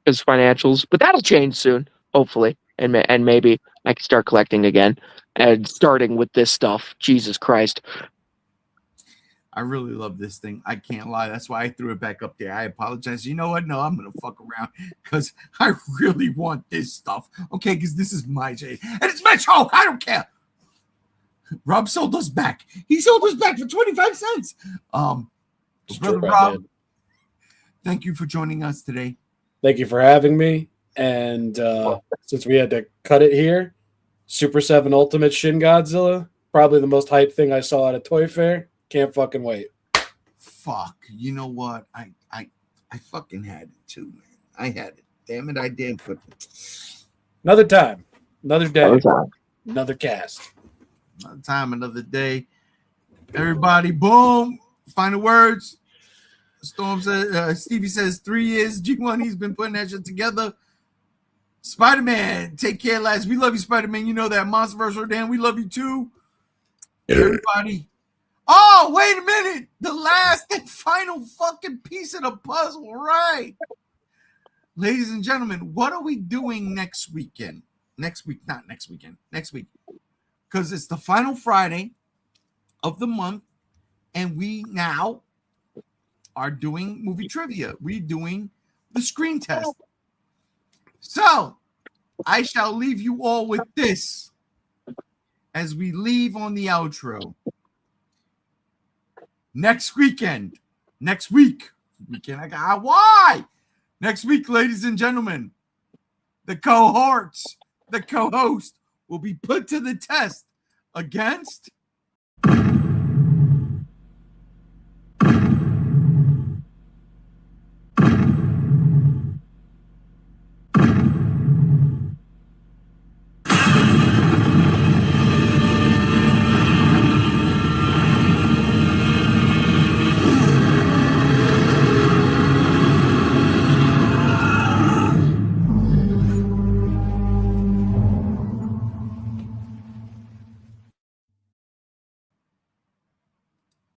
as financials, but that'll change soon, hopefully, and maybe I can start collecting again, and starting with this stuff. Jesus Christ. I really love this thing. I can't lie. That's why I threw it back up there. I apologize. You know what? No, I'm going to fuck around because I really want this stuff. Okay, because this is my shade. And it's my show. I don't care. Rob sold us back. He sold us back for 25 cents. Brother Rob, thank you for joining us today. Thank you for having me. And since we had to cut it here, Super 7 Ultimate Shin Godzilla, probably the most hype thing I saw at a toy fair. Can't fucking wait. Fuck. You know what? I fucking had it too, man. I had it. Damn it, I did put it. Another time. Another day. Another cast. Another time, another day. Everybody, boom. Final words. Storm says, Stevie says 3 years. G1, he's been putting that shit together. Spider-Man, take care, lads. We love you, Spider-Man. You know that. Monsterverse Rodan, we love you too. Everybody. Oh, wait a minute. The last and final fucking piece of the puzzle, right? Ladies and gentlemen, what are we doing next weekend? Next week, not next weekend. Next week. Because it's the final Friday of the month, and we now are doing movie trivia. We're doing the screen test. So, I shall leave you all with this as we leave on the outro. Next week, why? Next week, ladies and gentlemen, the co-host will be put to the test against